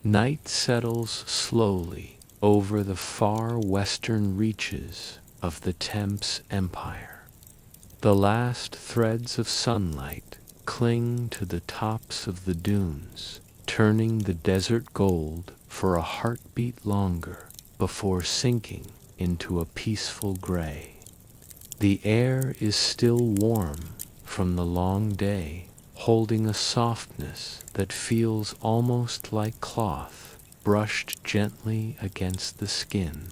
Night settles slowly over the far western reaches of the Thames Empire. The last threads of sunlight cling to the tops of the dunes, turning the desert gold for a heartbeat longer before sinking into a peaceful gray. The air is still warm from the long day, holding a softness that feels almost like cloth brushed gently against the skin.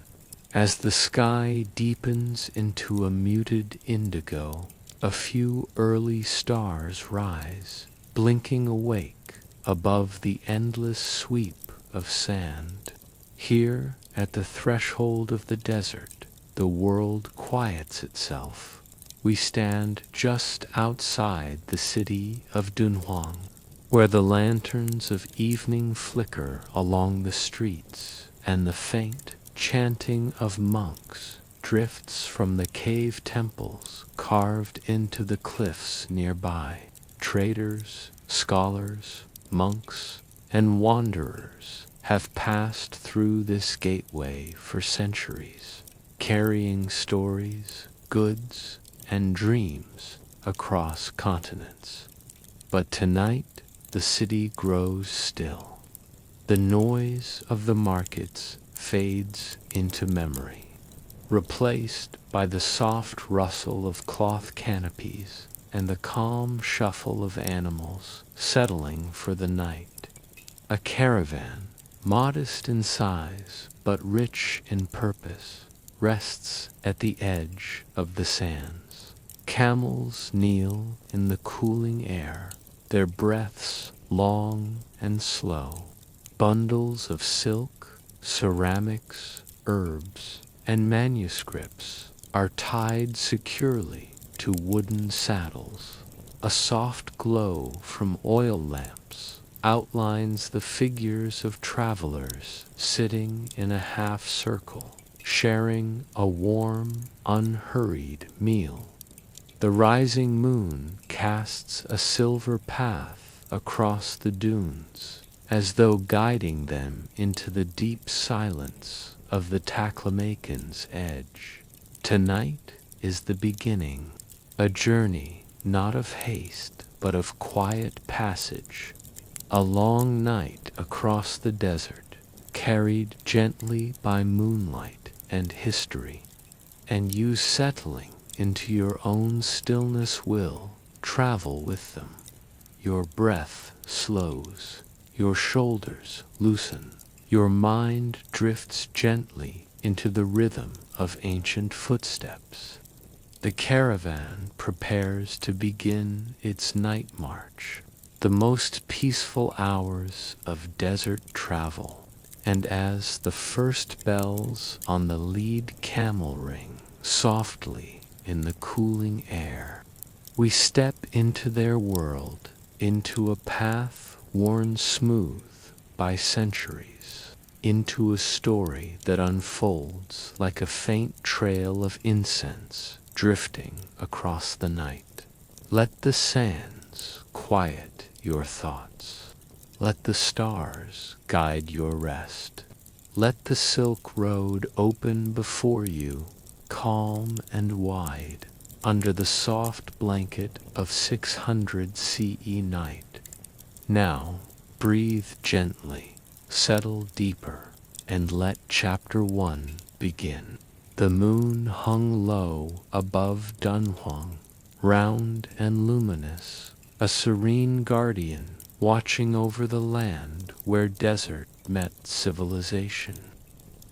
As the sky deepens into a muted indigo, a few early stars rise, blinking awake above the endless sweep of sand. Here, at the threshold of the desert, the world quiets itself. We stand just outside the city of Dunhuang, where the lanterns of evening flicker along the streets, and the faint chanting of monks drifts from the cave temples carved into the cliffs nearby. Traders, scholars, monks, and wanderers have passed through this gateway for centuries, carrying stories, goods, and dreams across continents. But tonight the city grows still. The noise of the markets fades into memory, replaced by the soft rustle of cloth canopies and the calm shuffle of animals settling for the night. A caravan, modest in size but rich in purpose, rests at the edge of the sands. Camels kneel in the cooling air, their breaths long and slow. Bundles of silk, ceramics, herbs, and manuscripts are tied securely to wooden saddles. A soft glow from oil lamps outlines the figures of travelers sitting in a half circle, sharing a warm, unhurried meal. The rising moon casts a silver path across the dunes, as though guiding them into the deep silence of the Taklamakan's edge. Tonight is the beginning, a journey not of haste but of quiet passage, a long night across the desert, carried gently by moonlight and history, and you settling into your own stillness will travel with them. Your breath slows, your shoulders loosen, your mind drifts gently into the rhythm of ancient footsteps. The caravan prepares to begin its night march, the most peaceful hours of desert travel, and as the first bells on the lead camel ring softly in the cooling air, we step into their world, into a path worn smooth by centuries, into a story that unfolds like a faint trail of incense drifting across the night. Let the sands quiet your thoughts. Let the stars guide your rest. Let the Silk Road open before you, calm and wide, under the soft blanket of 600 CE night. Now, breathe gently, settle deeper, and let Chapter 1 begin. The moon hung low above Dunhuang, round and luminous, a serene guardian watching over the land where desert met civilization.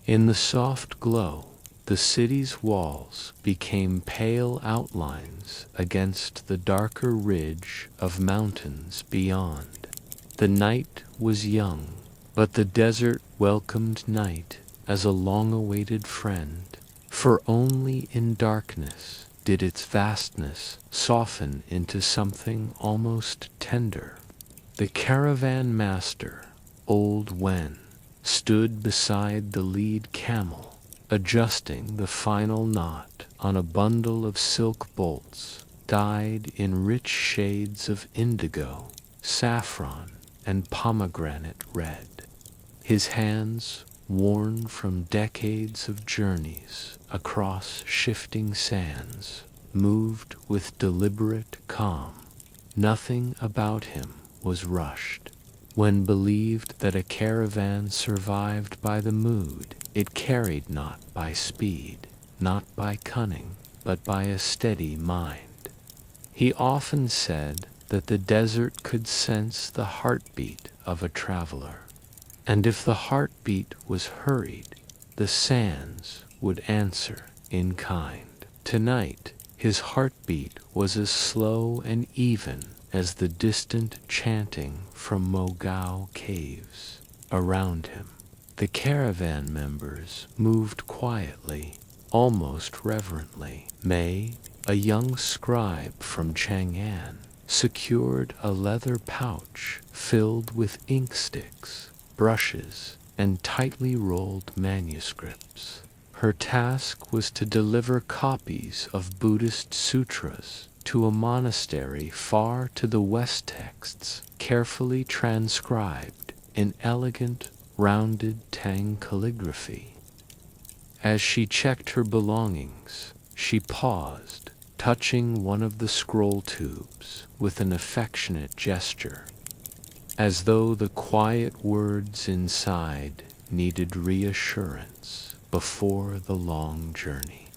In the soft glow, the city's walls became pale outlines against the darker ridge of mountains beyond. The night was young, but the desert welcomed night as a long-awaited friend, for only in darkness did its vastness soften into something almost tender. The caravan master, Old Wen, stood beside the lead camel, adjusting the final knot on a bundle of silk bolts dyed in rich shades of indigo, saffron, and pomegranate red. His hands, worn from decades of journeys across shifting sands, moved with deliberate calm. Nothing about him was rushed. When believed that a caravan survived by the mood, it carried not by speed, not by cunning, but by a steady mind. He often said that the desert could sense the heartbeat of a traveler, and if the heartbeat was hurried, the sands would answer in kind. Tonight, his heartbeat was as slow and even as the distant chanting from Mogao caves around him. The caravan members moved quietly, almost reverently. May, a young scribe from Chang'an, secured a leather pouch filled with ink sticks, brushes, and tightly rolled manuscripts. Her task was to deliver copies of Buddhist sutras to a monastery far to the west, texts carefully transcribed in elegant, rounded Tang calligraphy. As she checked her belongings, she paused, touching one of the scroll tubes with an affectionate gesture, as though the quiet words inside needed reassurance before the long journey.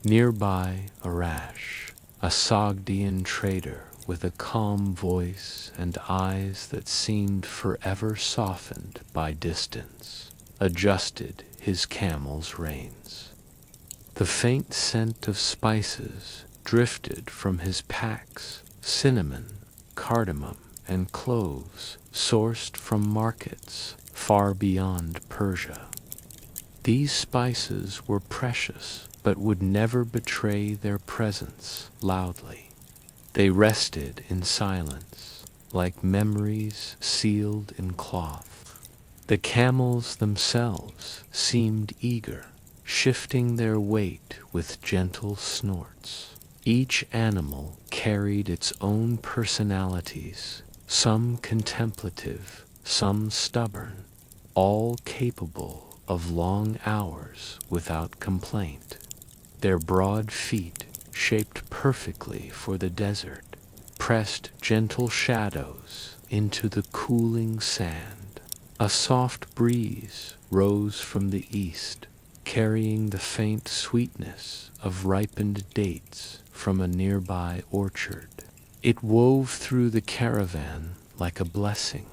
Nearby, Arash, a Sogdian trader with a calm voice and eyes that seemed forever softened by distance, adjusted his camel's reins. The faint scent of spices drifted from his packs: cinnamon, cardamom, and cloves sourced from markets far beyond Persia. These spices were precious, but would never betray their presence loudly. They rested in silence, like memories sealed in cloth. The camels themselves seemed eager, shifting their weight with gentle snorts. Each animal carried its own personalities, some contemplative, some stubborn, all capable of long hours without complaint. Their broad feet, shaped perfectly for the desert, pressed gentle shadows into the cooling sand. A soft breeze rose from the east, carrying the faint sweetness of ripened dates from a nearby orchard. It wove through the caravan like a blessing,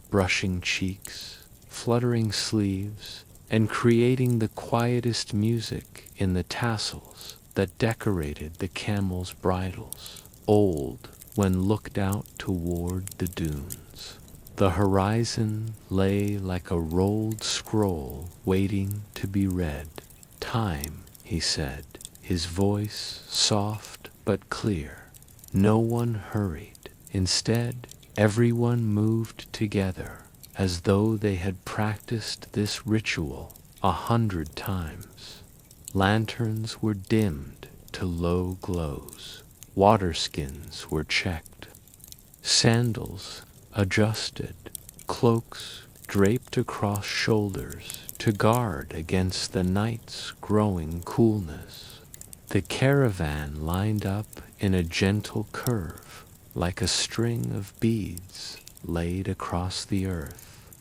brushing cheeks, fluttering sleeves, and creating the quietest music in the tassels that decorated the camels' bridles, old when looked out toward the dunes. The horizon lay like a rolled scroll waiting to be read. "Time," he said, his voice soft but clear. No one hurried. Instead, everyone moved together, as though they had practiced this ritual 100 times. Lanterns were dimmed to low glows. Waterskins were checked. Sandals adjusted. Cloaks draped across shoulders to guard against the night's growing coolness. The caravan lined up in a gentle curve, like a string of beads laid across the earth.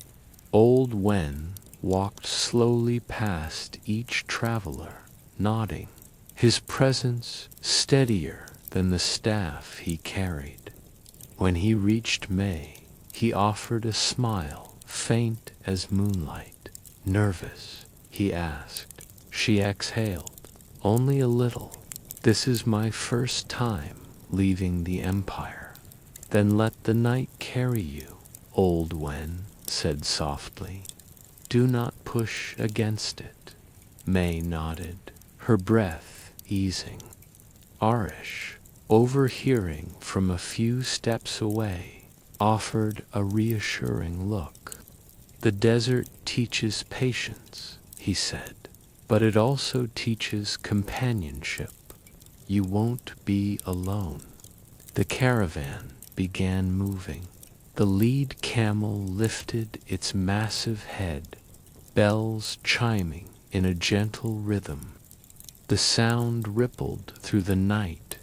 Old Wen walked slowly past each traveler, nodding, his presence steadier than the staff he carried. When he reached May, he offered a smile, faint as moonlight. "Nervous?" he asked. She exhaled, "Only a little. This is my first time leaving the Empire." "Then let the night carry you," Old Wen said softly. "Do not push against it." May nodded, her breath easing. Arish, overhearing from a few steps away, offered a reassuring look. "The desert teaches patience," he said, "but it also teaches companionship. You won't be alone." The caravan began moving. The lead camel lifted its massive head, bells chiming in a gentle rhythm. The sound rippled through the night,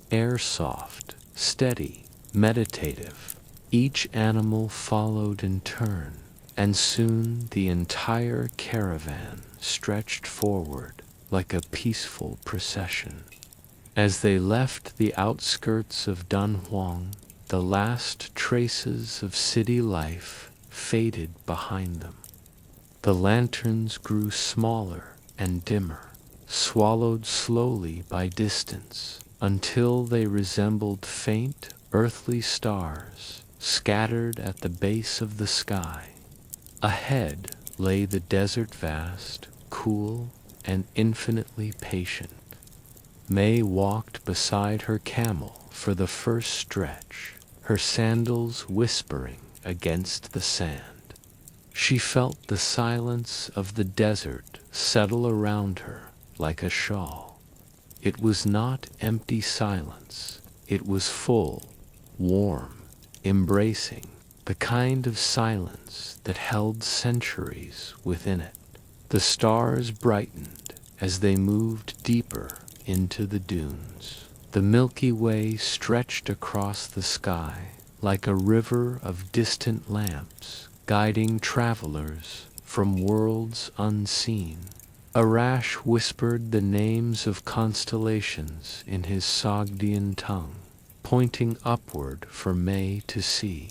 air soft, steady, meditative. Each animal followed in turn, and soon the entire caravan stretched forward like a peaceful procession. As they left the outskirts of Dunhuang, the last traces of city life faded behind them. The lanterns grew smaller and dimmer, swallowed slowly by distance, until they resembled faint earthly stars scattered at the base of the sky. Ahead lay the desert vast, cool, and infinitely patient. May walked beside her camel for the first stretch, her sandals whispering against the sand. She felt the silence of the desert settle around her like a shawl. It was not empty silence. It was full, warm, embracing, the kind of silence that held centuries within it. The stars brightened as they moved deeper into the dunes. The Milky Way stretched across the sky like a river of distant lamps, guiding travelers from worlds unseen. Arash whispered the names of constellations in his Sogdian tongue, pointing upward for May to see.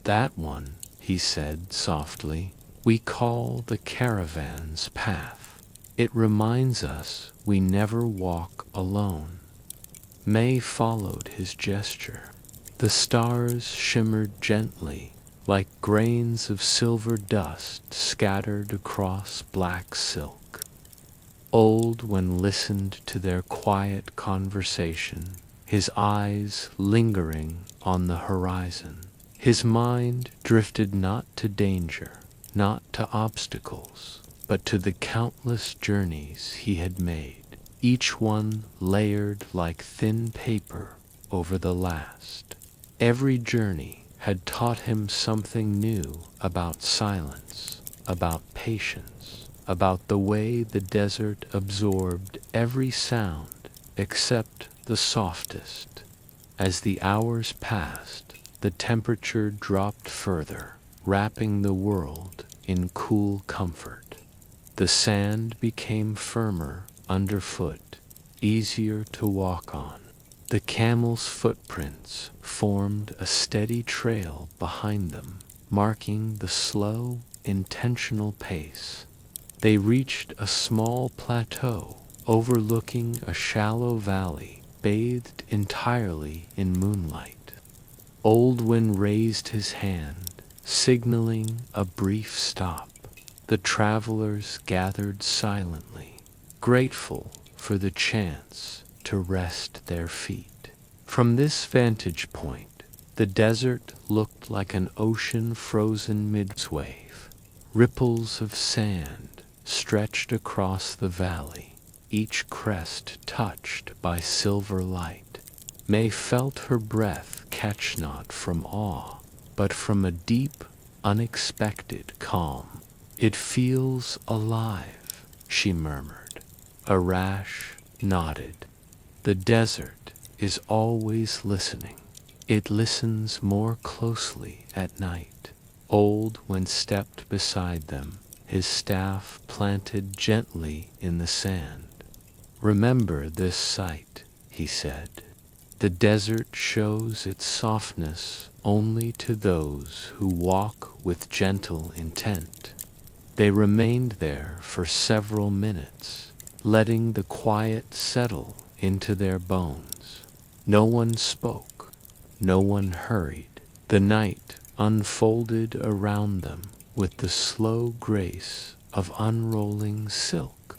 That one, he said softly, we call the caravan's path. It reminds us we never walk alone. May followed his gesture. The stars shimmered gently, like grains of silver dust scattered across black silk. Oldwen listened to their quiet conversation, his eyes lingering on the horizon. His mind drifted not to danger, not to obstacles, but to the countless journeys he had made, each one layered like thin paper over the last. Every journey had taught him something new about silence, about patience, about the way the desert absorbed every sound except the softest. As the hours passed, the temperature dropped further, wrapping the world in cool comfort. The sand became firmer underfoot, easier to walk on. The camels' footprints formed a steady trail behind them, marking the slow, intentional pace. They reached a small plateau overlooking a shallow valley bathed entirely in moonlight. Oldwen raised his hand, signaling a brief stop. The travelers gathered silently, grateful for the chance to rest their feet. From this vantage point, the desert looked like an ocean frozen mid-wave. Ripples of sand stretched across the valley, each crest touched by silver light. May felt her breath catch not from awe, but from a deep, unexpected calm. It feels alive, she murmured. Arash nodded. The desert is always listening. It listens more closely at night. Oldwen stepped beside them, his staff planted gently in the sand. Remember this sight, he said. The desert shows its softness only to those who walk with gentle intent. They remained there for several minutes, letting the quiet settle into their bones. No one spoke, no one hurried. The night unfolded around them with the slow grace of unrolling silk.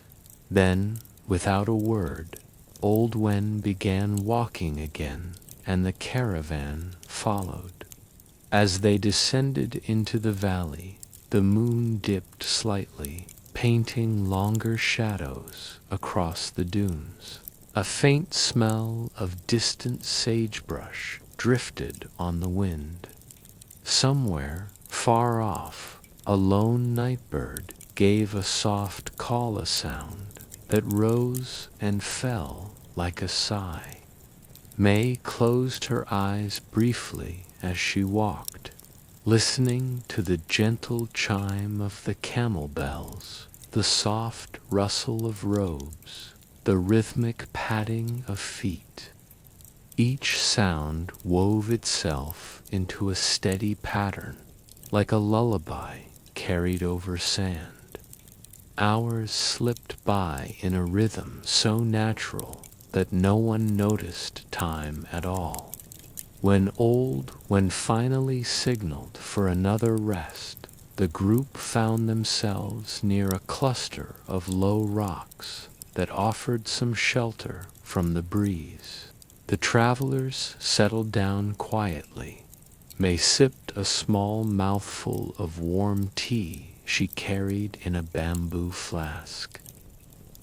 Then, without a word, Oldwen began walking again, and the caravan followed. As they descended into the valley, the moon dipped slightly, painting longer shadows across the dunes. A faint smell of distant sagebrush drifted on the wind. Somewhere, far off, a lone nightbird gave a soft call sound that rose and fell like a sigh. May closed her eyes briefly as she walked, listening to the gentle chime of the camel bells, the soft rustle of robes, the rhythmic patting of feet. Each sound wove itself into a steady pattern, like a lullaby carried over sand. Hours slipped by in a rhythm so natural that no one noticed time at all. When finally signaled for another rest, the group found themselves near a cluster of low rocks that offered some shelter from the breeze. The travelers settled down quietly. May sipped a small mouthful of warm tea she carried in a bamboo flask.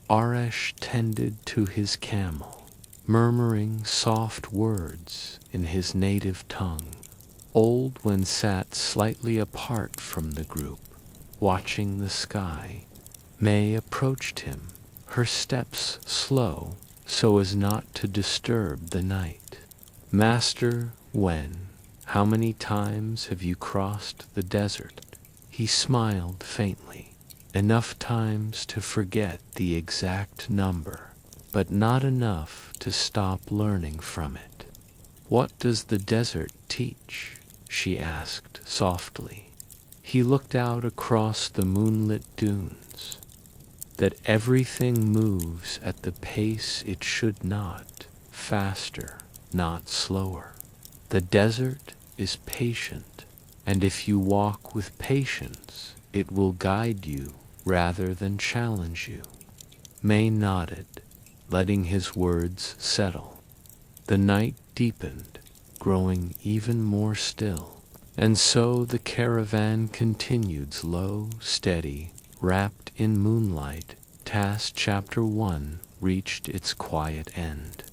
Arash tended to his camel, murmuring soft words in his native tongue. Old Wen sat slightly apart from the group, watching the sky. May approached him, her steps slow so as not to disturb the night. Master Wen, how many times have you crossed the desert? He smiled faintly. Enough times to forget the exact number, but not enough to stop learning from it. What does the desert teach? She asked softly. He looked out across the moonlit dunes. That everything moves at the pace it should not, faster, not slower. The desert is patient, and if you walk with patience, it will guide you rather than challenge you. May nodded, letting his words settle. The night deepened, growing even more still, and so the caravan continued slow, steady, wrapped in moonlight. Task Chapter 1 reached its quiet end.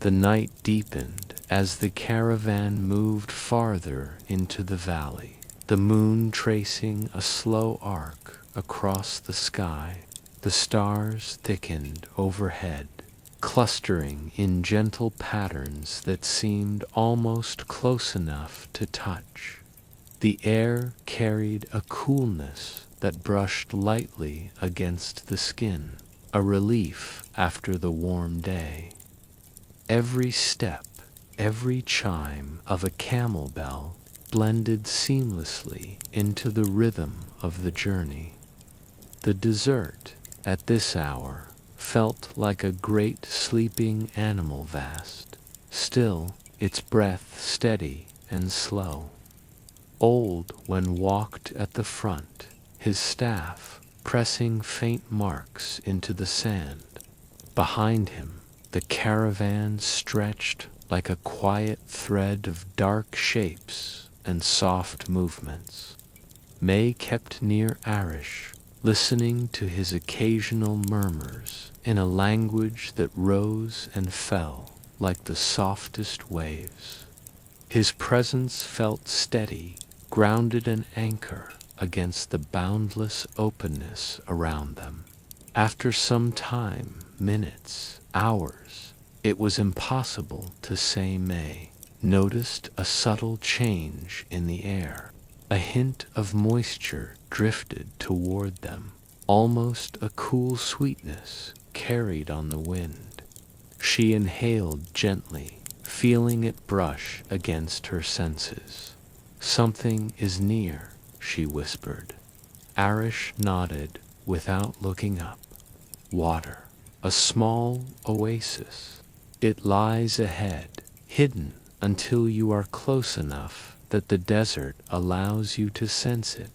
The night deepened as the caravan moved farther into the valley, the moon tracing a slow arc across the sky. The stars thickened overhead, clustering in gentle patterns that seemed almost close enough to touch. The air carried a coolness that brushed lightly against the skin, a relief after the warm day. Every step, every chime of a camel bell blended seamlessly into the rhythm of the journey. The desert, at this hour, felt like a great sleeping animal vast, still, its breath steady and slow. Old Wen walked at the front, his staff pressing faint marks into the sand. Behind him, the caravan stretched like a quiet thread of dark shapes and soft movements. May kept near Arash, listening to his occasional murmurs in a language that rose and fell like the softest waves. His presence felt steady, grounded an anchor against the boundless openness around them. After some time, minutes, hours, it was impossible to say May noticed a subtle change in the air. A hint of moisture drifted toward them, almost a cool sweetness carried on the wind. She inhaled gently, feeling it brush against her senses. Something is near, she whispered. Arash nodded without looking up. Water, a small oasis. It lies ahead, hidden until you are close enough that the desert allows you to sense it.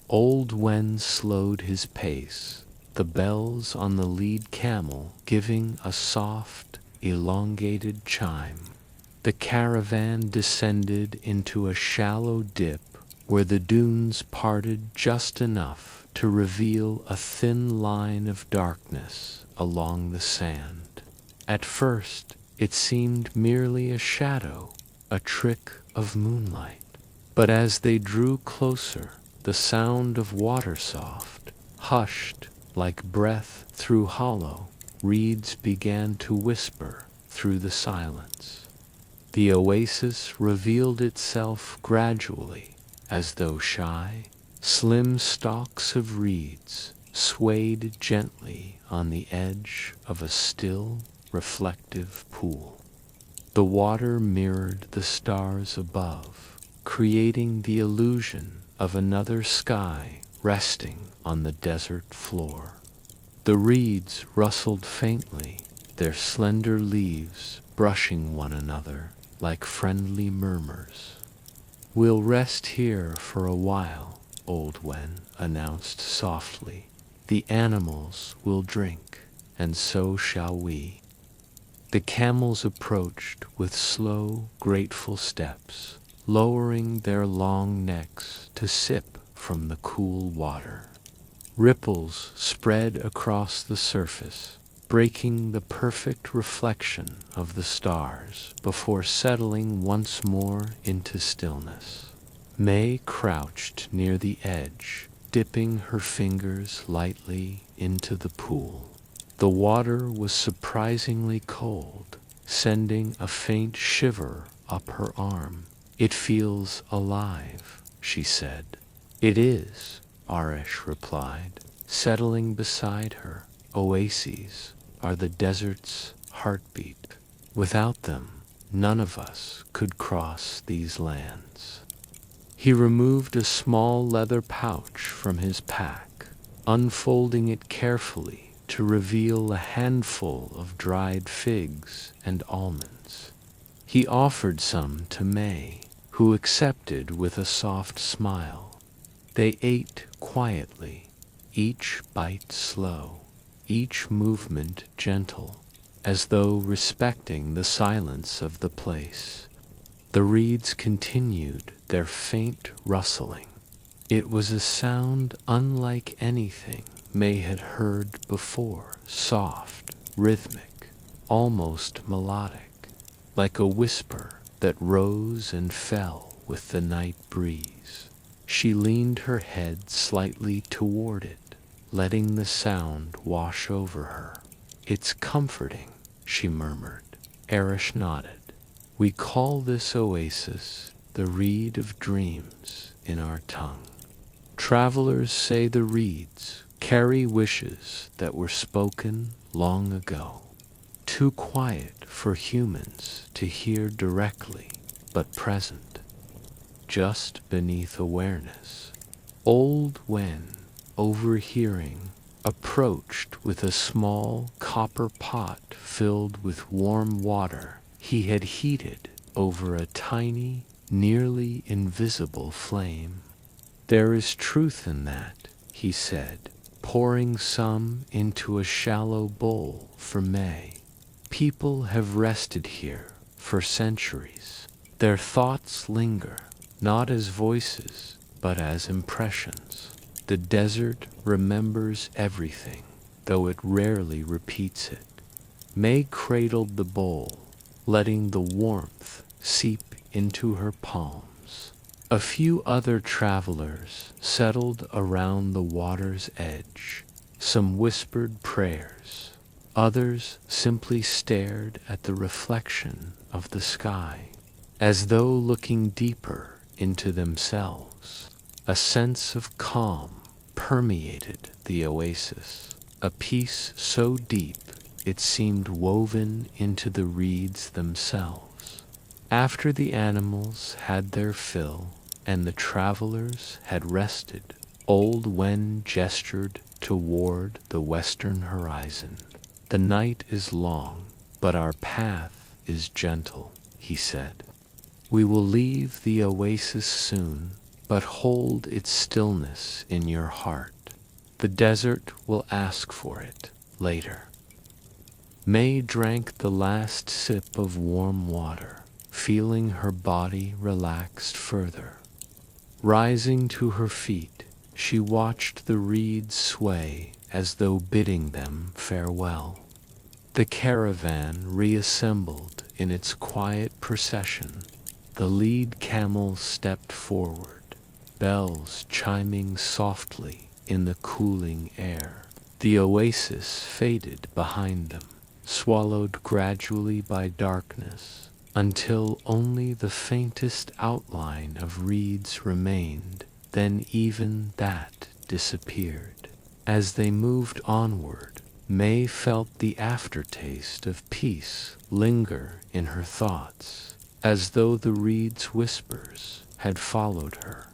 Old Wen slowed his pace, the bells on the lead camel giving a soft, elongated chime. The caravan descended into a shallow dip where the dunes parted just enough to reveal a thin line of darkness along the sand. At first, it seemed merely a shadow, a trick of moonlight. But as they drew closer, the sound of water soft, hushed like breath through hollow reeds began to whisper through the silence. The oasis revealed itself gradually, as though shy, slim stalks of reeds swayed gently on the edge of a still, reflective pool. The water mirrored the stars above, creating the illusion of another sky resting on the desert floor. The reeds rustled faintly, their slender leaves brushing one another like friendly murmurs. "We'll rest here for a while," Old Wen announced softly. "The animals will drink, and so shall we." The camels approached with slow, grateful steps, lowering their long necks to sip from the cool water. Ripples spread across the surface, breaking the perfect reflection of the stars before settling once more into stillness. May crouched near the edge, dipping her fingers lightly into the pool. The water was surprisingly cold, sending a faint shiver up her arm. "It feels alive," she said. "It is," Arish replied, settling beside her. "Oases are the desert's heartbeat. Without them, none of us could cross these lands." He removed a small leather pouch from his pack, unfolding it carefully to reveal a handful of dried figs and almonds. He offered some to May, who accepted with a soft smile. They ate quietly, each bite slow, each movement gentle, as though respecting the silence of the place. The reeds continued their faint rustling. It was a sound unlike anything May had heard before, soft, rhythmic, almost melodic, like a whisper that rose and fell with the night breeze. She leaned her head slightly toward it, letting the sound wash over her. "It's comforting," she murmured. Arish nodded. "We call this oasis the Reed of Dreams in our tongue. Travelers say the reeds carry wishes that were spoken long ago, too quiet for humans to hear directly, but present, just beneath awareness." Old Wen, overhearing, approached with a small copper pot filled with warm water he had heated over a tiny, nearly invisible flame. "There is truth in that," he said, pouring some into a shallow bowl for May. "People have rested here for centuries. Their thoughts linger, not as voices, but as impressions. The desert remembers everything, though it rarely repeats it." May cradled the bowl, letting the warmth seep into her palms. A few other travelers settled around the water's edge. Some whispered prayers. Others simply stared at the reflection of the sky, as though looking deeper into themselves. A sense of calm permeated the oasis, a peace so deep it seemed woven into the reeds themselves. After the animals had their fill and the travelers had rested, Old Wen gestured toward the western horizon. "The night is long, but our path is gentle," he said. "We will leave the oasis soon, but hold its stillness in your heart. The desert will ask for it later." May drank the last sip of warm water, feeling her body relaxed further. Rising to her feet, she watched the reeds sway as though bidding them farewell. The caravan reassembled in its quiet procession, The lead camel stepped forward, bells chiming softly in the cooling air. The oasis faded behind them, swallowed gradually by darkness, until only the faintest outline of reeds remained. Then even that disappeared. As they moved onward, May felt the aftertaste of peace linger in her thoughts, as though the reeds' whispers had followed her.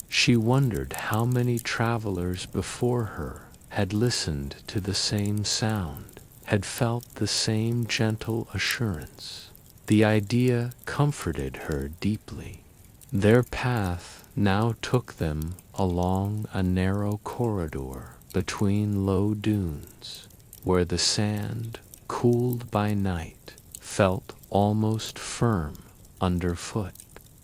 She wondered how many travelers before her had listened to the same sound, had felt the same gentle assurance. The idea comforted her deeply. Their path now took them along a narrow corridor between low dunes, where the sand, cooled by night, felt almost firm underfoot.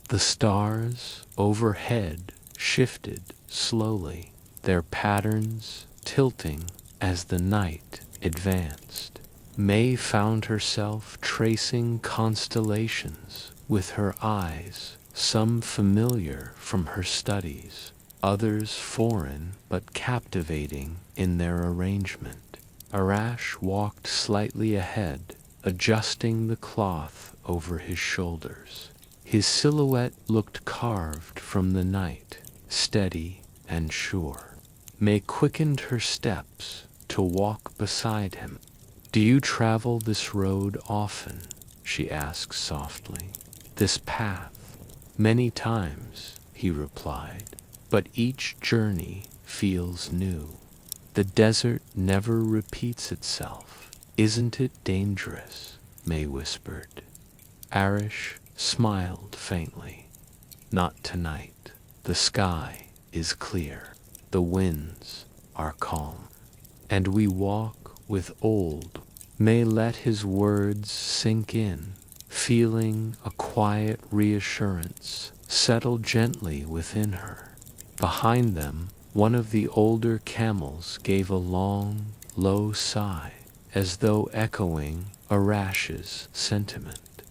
The stars overhead shifted slowly, their patterns tilting as the night advanced. May found herself tracing constellations with her eyes, some familiar from her studies, others foreign but captivating in their arrangement. Arash walked slightly ahead, adjusting the cloth over his shoulders. His silhouette looked carved from the night, steady and sure. May quickened her steps to walk beside him. "Do you travel this road often?" she asked softly. "This path?" "Many times," he replied, "but each journey feels new. The desert never repeats itself. Isn't it dangerous?" May whispered. Arash smiled faintly. "Not tonight. The sky is clear. The winds are calm. And we walk with old." May let his words sink in, feeling a quiet reassurance settle gently within her. Behind them, one of the older camels gave a long, low sigh, as though echoing Arash's sentiment.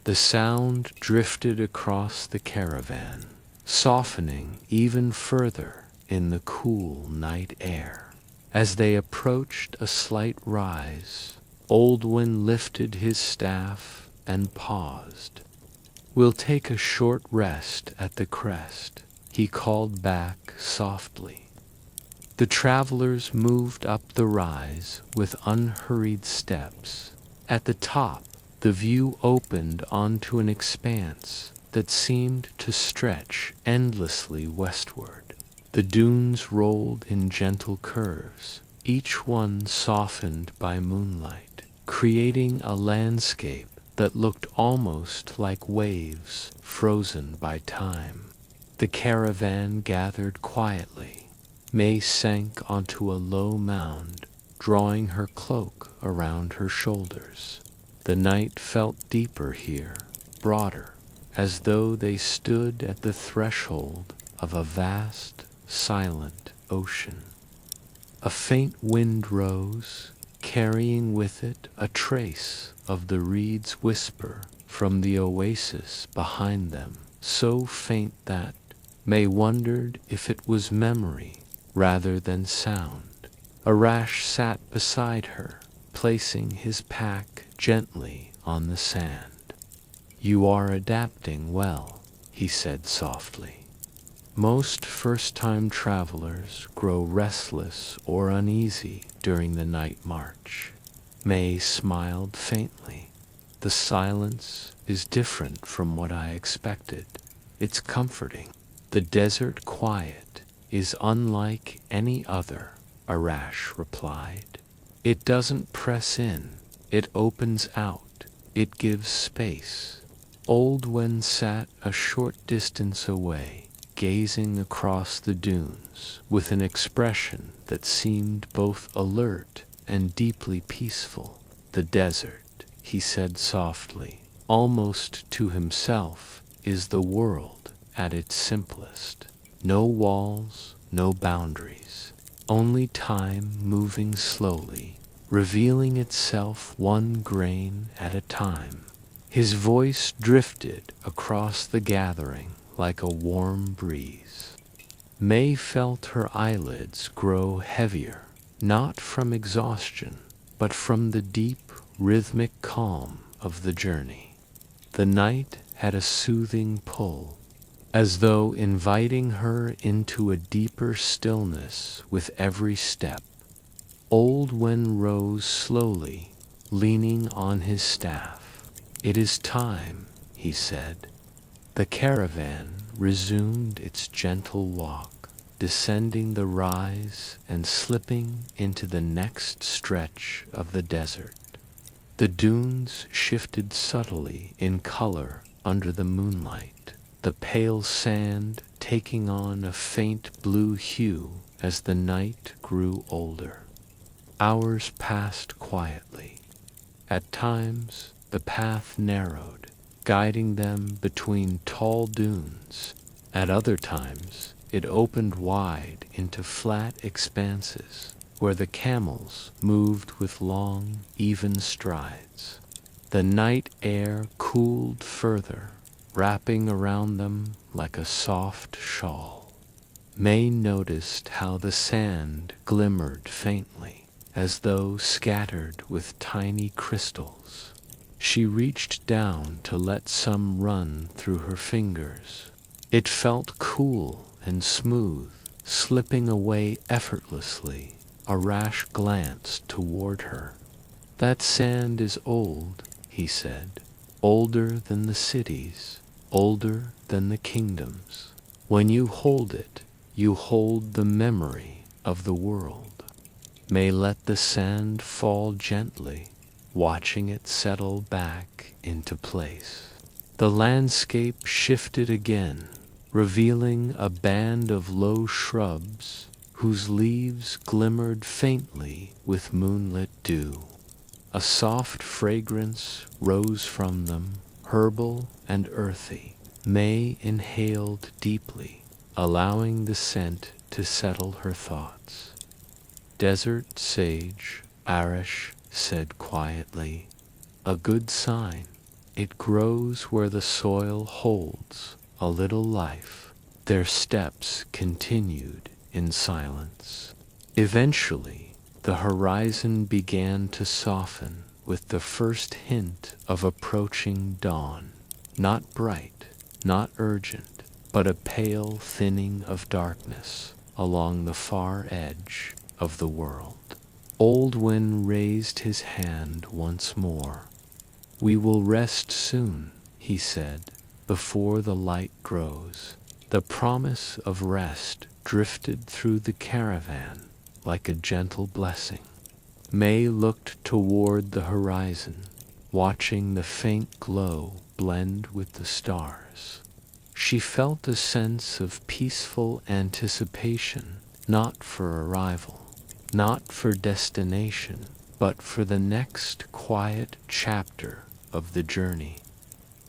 The sound drifted across the caravan, softening even further in the cool night air. As they approached a slight rise, Oldwin lifted his staff and paused. "We'll take a short rest at the crest," he called back softly. The travelers moved up the rise with unhurried steps. At the top, the view opened onto an expanse that seemed to stretch endlessly westward. The dunes rolled in gentle curves, each one softened by moonlight, creating a landscape that looked almost like waves frozen by time. The caravan gathered quietly. May sank onto a low mound, drawing her cloak around her shoulders. The night felt deeper here, broader, as though they stood at the threshold of a vast, silent ocean. A faint wind rose, carrying with it a trace of the reed's whisper from the oasis behind them, so faint that May wondered if it was memory rather than sound. Arash sat beside her, placing his pack gently on the sand. "You are adapting well," he said softly. "Most first-time travelers grow restless or uneasy during the night march." May smiled faintly. "The silence is different from what I expected. It's comforting. The desert quiet is unlike any other," Arash replied. "It doesn't press in, it opens out, it gives space." Oldwen sat a short distance away, gazing across the dunes with an expression that seemed both alert and deeply peaceful. "The desert," he said softly, almost to himself, "is the world at its simplest. No walls, no boundaries, only time moving slowly, revealing itself one grain at a time." His voice drifted across the gathering like a warm breeze. May felt her eyelids grow heavier, not from exhaustion, but from the deep, rhythmic calm of the journey. The night had a soothing pull, as though inviting her into a deeper stillness with every step. Old Wen rose slowly, leaning on his staff. "It is time," he said. The caravan resumed its gentle walk, descending the rise and slipping into the next stretch of the desert. The dunes shifted subtly in color under the moonlight, the pale sand taking on a faint blue hue as the night grew older. Hours passed quietly. At times, the path narrowed, guiding them between tall dunes. At other times, it opened wide into flat expanses where the camels moved with long, even strides. The night air cooled further, wrapping around them like a soft shawl. May noticed how the sand glimmered faintly, as though scattered with tiny crystals. She reached down to let some run through her fingers. It felt cool and smooth, slipping away effortlessly. A rash glance toward her. "That sand is old," he said. "Older than the cities, older than the kingdoms. When you hold it, you hold the memory of the world." May let the sand fall gently, watching it settle back into place. The landscape shifted again, revealing a band of low shrubs whose leaves glimmered faintly with moonlit dew. A soft fragrance rose from them, herbal and earthy. May inhaled deeply, allowing the scent to settle her thoughts. "Desert sage," Arash said quietly. "A good sign. It grows where the soil holds a little life." Their steps continued in silence. Eventually, the horizon began to soften with the first hint of approaching dawn. Not bright, not urgent, but a pale thinning of darkness along the far edge of the world. Old Wen raised his hand once more. "We will rest soon," he said, "before the light grows." The promise of rest drifted through the caravan like a gentle blessing. May looked toward the horizon, watching the faint glow blend with the stars. She felt a sense of peaceful anticipation, not for arrival, not for destination, but for the next quiet chapter of the journey.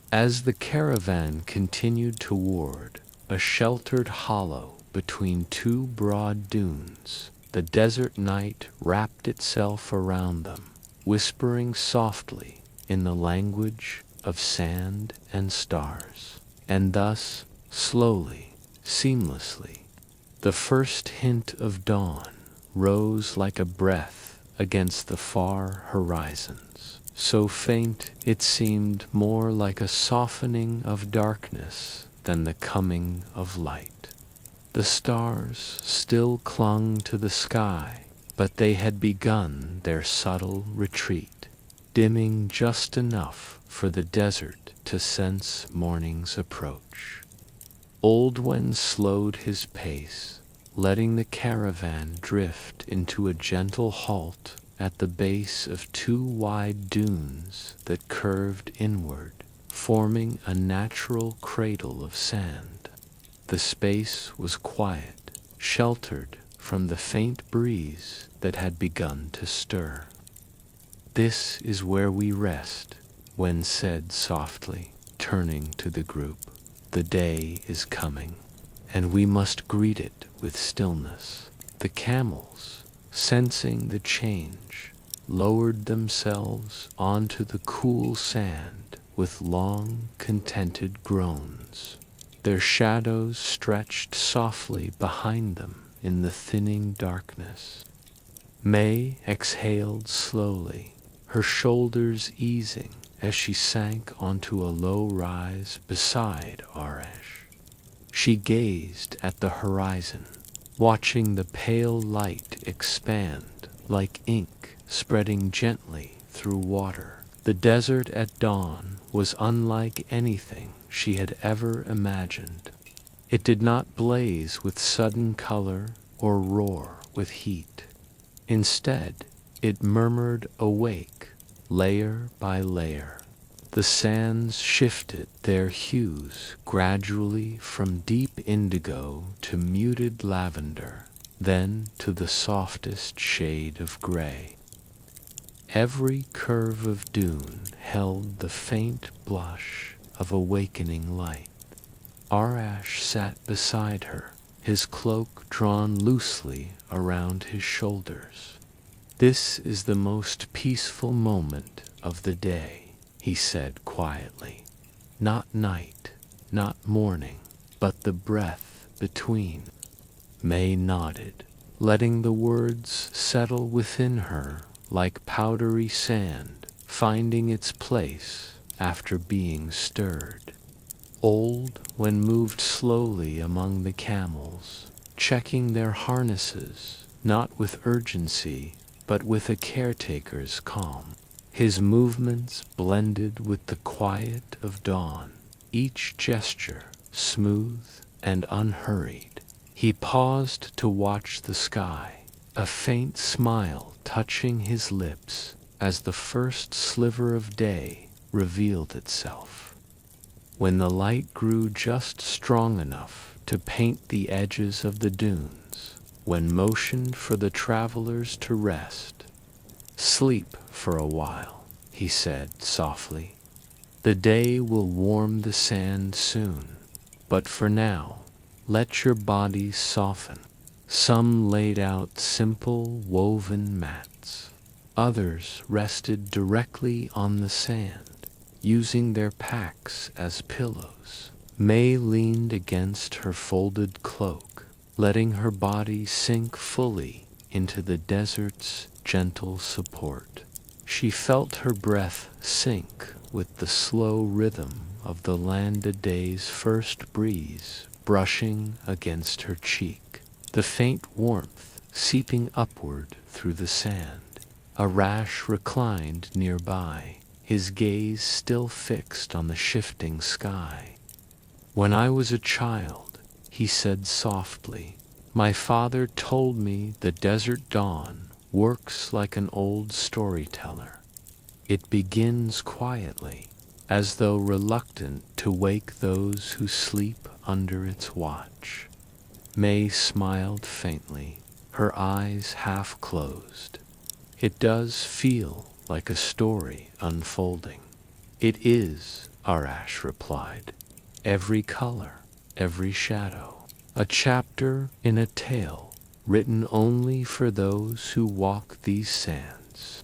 As the caravan continued toward a sheltered hollow between two broad dunes, the desert night wrapped itself around them, whispering softly in the language of sand and stars. And thus, slowly, seamlessly, the first hint of dawn rose like a breath against the far horizons, so faint it seemed more like a softening of darkness than the coming of light. The stars still clung to the sky, but they had begun their subtle retreat, dimming just enough for the desert to sense morning's approach. Old Wen slowed his pace, letting the caravan drift into a gentle halt at the base of two wide dunes that curved inward, forming a natural cradle of sand. The space was quiet, sheltered from the faint breeze that had begun to stir. "This is where we rest," Wen said softly, turning to the group. "The day is coming, and we must greet it with stillness." The camels, sensing the change, lowered themselves onto the cool sand with long, contented groans. Their shadows stretched softly behind them in the thinning darkness. May exhaled slowly, her shoulders easing as she sank onto a low rise beside Arash. She gazed at the horizon, watching the pale light expand like ink spreading gently through water. The desert at dawn was unlike anything she had ever imagined. It did not blaze with sudden color or roar with heat. Instead, it murmured awake, layer by layer. The sands shifted their hues gradually from deep indigo to muted lavender, then to the softest shade of gray. Every curve of dune held the faint blush of awakening light. Arash sat beside her, his cloak drawn loosely around his shoulders. "This is the most peaceful moment of the day," he said quietly. "Not night, not morning, but the breath between." May nodded, letting the words settle within her like powdery sand finding its place after being stirred. Old when moved slowly among the camels, checking their harnesses, not with urgency, but with a caretaker's calm. His movements blended with the quiet of dawn, each gesture smooth and unhurried. He paused to watch the sky, a faint smile touching his lips as the first sliver of day revealed itself. When the light grew just strong enough to paint the edges of the dunes, when motioned for the travelers to rest. "Sleep for a while," he said softly. "The day will warm the sand soon, but for now, let your bodies soften." Some laid out simple woven mats. Others rested directly on the sand, using their packs as pillows. May leaned against her folded cloak, letting her body sink fully into the desert's gentle support. She felt her breath sink with the slow rhythm of the land-a-day's first breeze brushing against her cheek, the faint warmth seeping upward through the sand. Arash reclined nearby, his gaze still fixed on the shifting sky. "When I was a child," he said softly, "my father told me the desert dawn works like an old storyteller. It begins quietly, as though reluctant to wake those who sleep under its watch." May smiled faintly, her eyes half closed. "It does feel like a story unfolding." "It is," Arash replied. "Every color, every shadow. A chapter in a tale written only for those who walk these sands."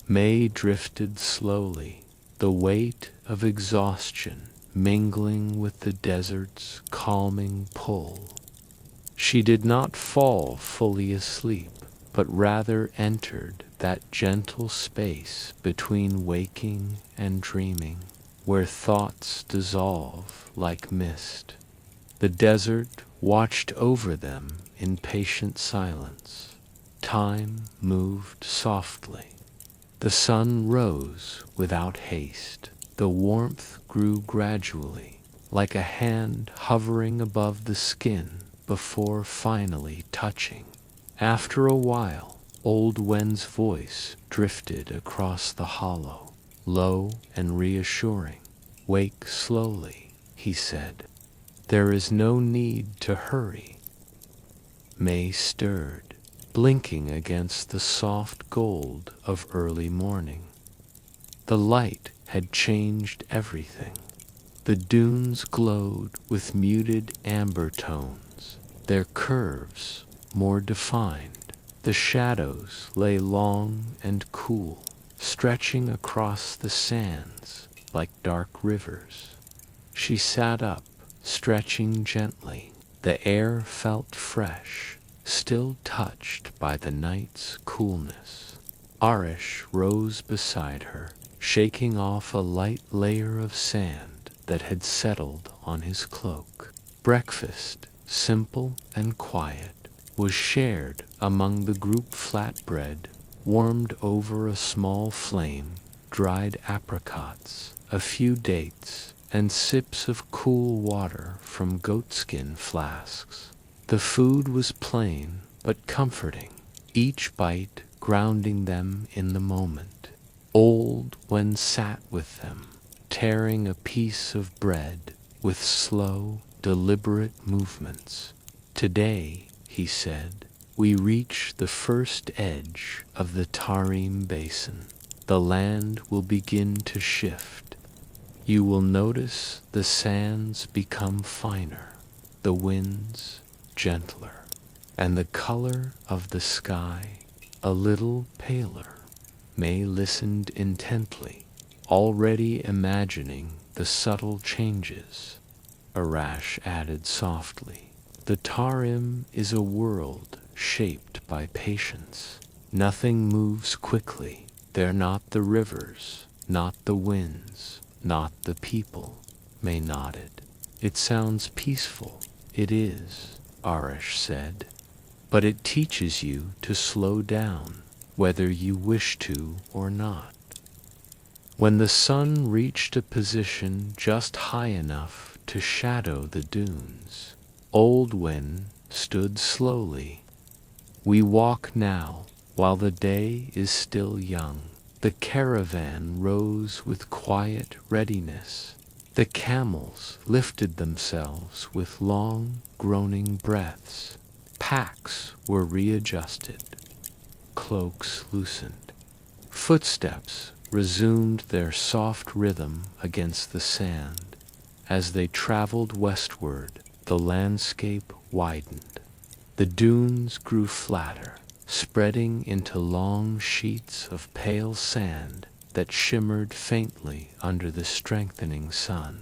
May drifted slowly, the weight of exhaustion mingling with the desert's calming pull. She did not fall fully asleep, but rather entered that gentle space between waking and dreaming, where thoughts dissolve like mist. The desert watched over them in patient silence. Time moved softly. The sun rose without haste. The warmth grew gradually, like a hand hovering above the skin before finally touching. After a while, old Wen's voice drifted across the hollow, low and reassuring. "Wake slowly," he said. "There is no need to hurry." May stirred, blinking against the soft gold of early morning. The light had changed everything. The dunes glowed with muted amber tones, their curves more defined. The shadows lay long and cool, stretching across the sands like dark rivers. She sat up, stretching gently. The air felt fresh, still touched by the night's coolness. Arish rose beside her, shaking off a light layer of sand that had settled on his cloak. Breakfast, simple and quiet, was shared among the group. Flatbread, warmed over a small flame, dried apricots, a few dates, and sips of cool water from goatskin flasks. The food was plain but comforting, each bite grounding them in the moment. Old Wen sat with them, tearing a piece of bread with slow, deliberate movements. "Today," he said, "we reach the first edge of the Tarim Basin. The land will begin to shift. You will notice the sands become finer, the winds gentler, and the color of the sky a little paler." May listened intently, already imagining the subtle changes. Arash added softly, "The Tarim is a world shaped by patience. Nothing moves quickly. They're not the rivers, not the winds, not the people." May nodded. "It sounds peaceful." "It is," Arash said. "But it teaches you to slow down, whether you wish to or not." When the sun reached a position just high enough to shadow the dunes, Old Wen stood slowly. "We walk now, while the day is still young." The caravan rose with quiet readiness. The camels lifted themselves with long, groaning breaths. Packs were readjusted. Cloaks loosened. Footsteps resumed their soft rhythm against the sand. As they traveled westward, the landscape widened. The dunes grew flatter, spreading into long sheets of pale sand that shimmered faintly under the strengthening sun.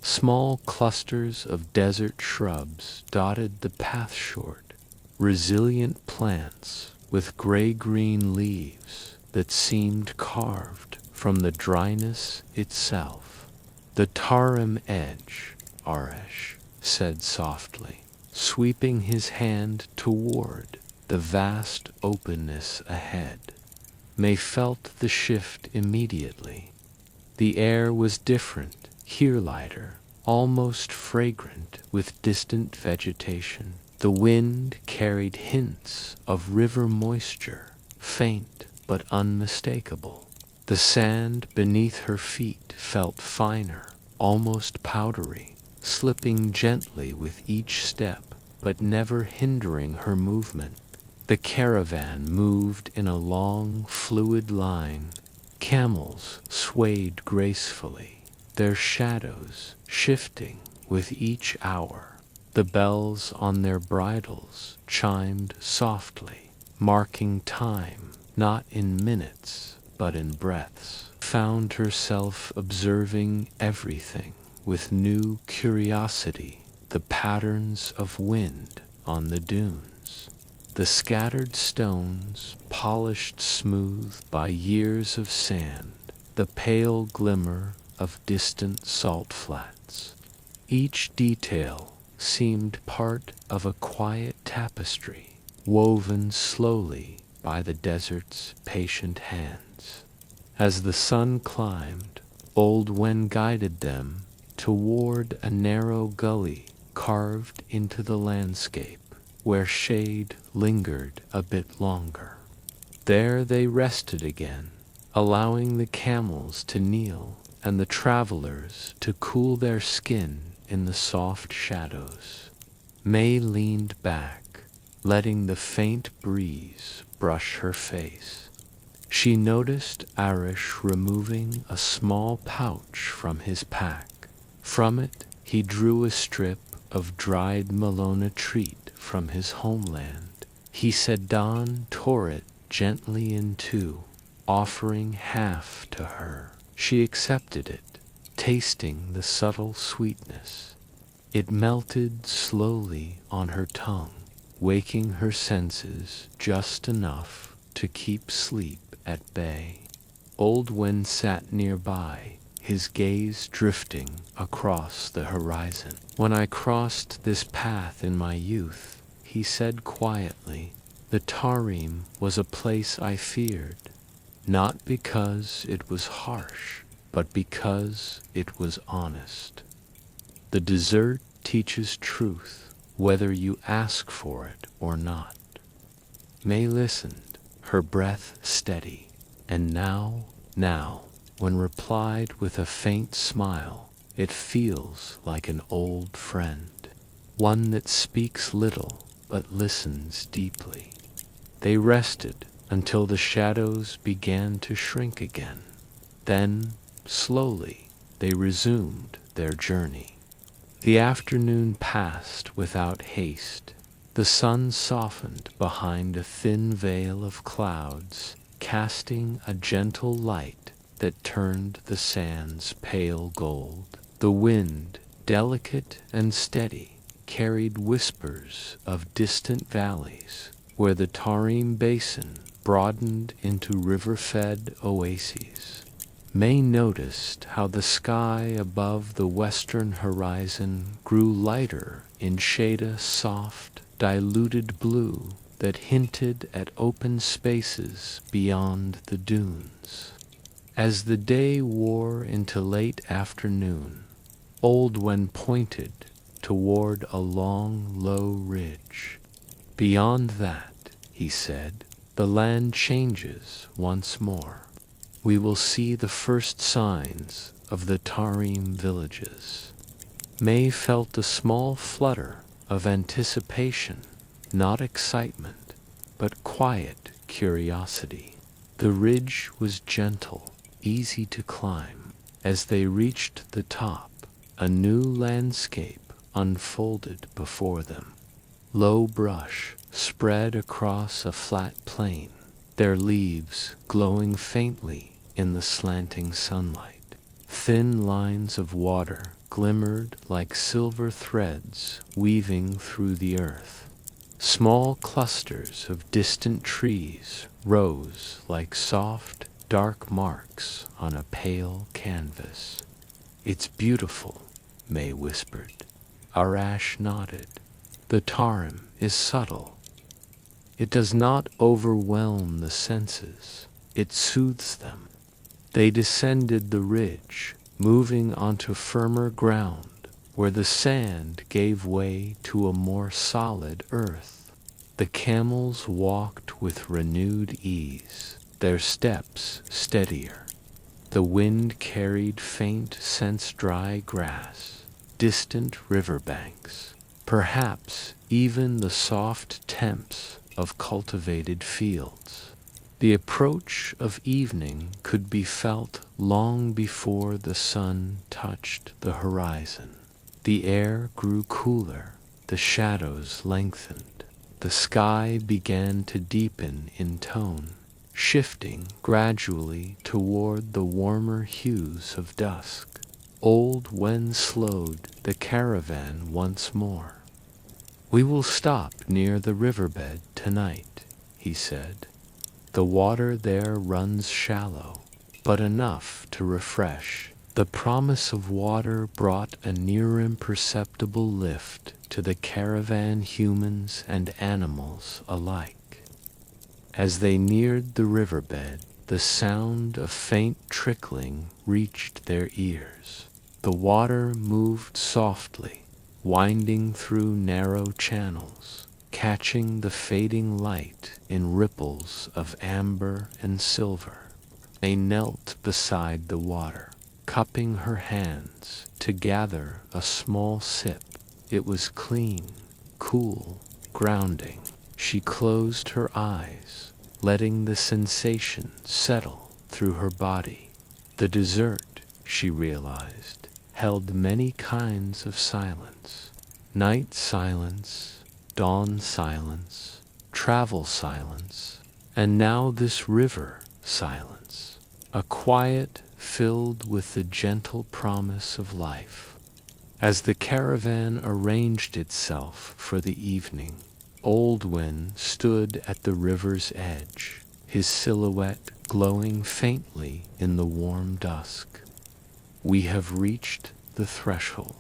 Small clusters of desert shrubs dotted the path short, resilient plants with gray-green leaves that seemed carved from the dryness itself. "The Tarim edge," Arash said softly, sweeping his hand toward the vast openness ahead. May felt the shift immediately. The air was different, here lighter, almost fragrant with distant vegetation. The wind carried hints of river moisture, faint but unmistakable. The sand beneath her feet felt finer, almost powdery, slipping gently with each step, but never hindering her movement. The caravan moved in a long, fluid line. Camels swayed gracefully, their shadows shifting with each hour. The bells on their bridles chimed softly, marking time, not in minutes, but in breaths. Found herself observing everything with new curiosity. The patterns of wind on the dunes, the scattered stones polished smooth by years of sand, the pale glimmer of distant salt flats. Each detail seemed part of a quiet tapestry, woven slowly by the desert's patient hands. As the sun climbed, Old Wen guided them toward a narrow gully carved into the landscape, where shade lingered a bit longer. There they rested again, allowing the camels to kneel and the travelers to cool their skin in the soft shadows. May leaned back, letting the faint breeze brush her face. She noticed Arash removing a small pouch from his pack. From it, he drew a strip of dried Malona treat from his homeland. He said Don tore it gently in two, offering half to her. She accepted it, tasting the subtle sweetness. It melted slowly on her tongue, waking her senses just enough to keep sleep at bay. Old Wen sat nearby, his gaze drifting across the horizon. "When I crossed this path in my youth," he said quietly, "the Tarim was a place I feared, not because it was harsh, but because it was honest. The desert teaches truth, whether you ask for it or not." May listened, her breath steady, and now, when replied with a faint smile, it feels like an old friend, one that speaks little but listens deeply. They rested until the shadows began to shrink again. Then, slowly, they resumed their journey. The afternoon passed without haste. The sun softened behind a thin veil of clouds, casting a gentle light that turned the sands pale gold. The wind, delicate and steady, carried whispers of distant valleys where the Tarim Basin broadened into river-fed oases. May noticed how the sky above the western horizon grew lighter in shade, a soft, diluted blue that hinted at open spaces beyond the dunes. As the day wore into late afternoon, Old Wen pointed toward a long, low ridge. "Beyond that," he said, "the land changes once more. We will see the first signs of the Tarim villages." May felt a small flutter of anticipation, not excitement, but quiet curiosity. The ridge was gentle, easy to climb. As they reached the top, a new landscape unfolded before them. Low brush spread across a flat plain, their leaves glowing faintly in the slanting sunlight. Thin lines of water glimmered like silver threads weaving through the earth. Small clusters of distant trees rose like soft, dark marks on a pale canvas. "It's beautiful," May whispered. Arash nodded. "The Tarim is subtle. It does not overwhelm the senses, it soothes them." They descended the ridge, moving onto firmer ground where the sand gave way to a more solid earth. The camels walked with renewed ease, their steps steadier. The wind carried faint scents, dry grass, distant riverbanks, perhaps even the soft temps of cultivated fields. The approach of evening could be felt long before the sun touched the horizon. The air grew cooler, the shadows lengthened, the sky began to deepen in tone, shifting gradually toward the warmer hues of dusk. Old Wen slowed the caravan once more. "We will stop near the riverbed tonight," he said. "The water there runs shallow, but enough to refresh." The promise of water brought a near imperceptible lift to the caravan, humans and animals alike. As they neared the riverbed, the sound of faint trickling reached their ears. The water moved softly, winding through narrow channels, catching the fading light in ripples of amber and silver. They knelt beside the water, cupping her hands to gather a small sip. It was clean, cool, grounding. She closed her eyes, letting the sensation settle through her body. The desert, she realized, held many kinds of silence. Night silence, dawn silence, travel silence, and now this river silence. A quiet filled with the gentle promise of life. As the caravan arranged itself for the evening, Oldwin stood at the river's edge, his silhouette glowing faintly in the warm dusk. "We have reached the threshold,"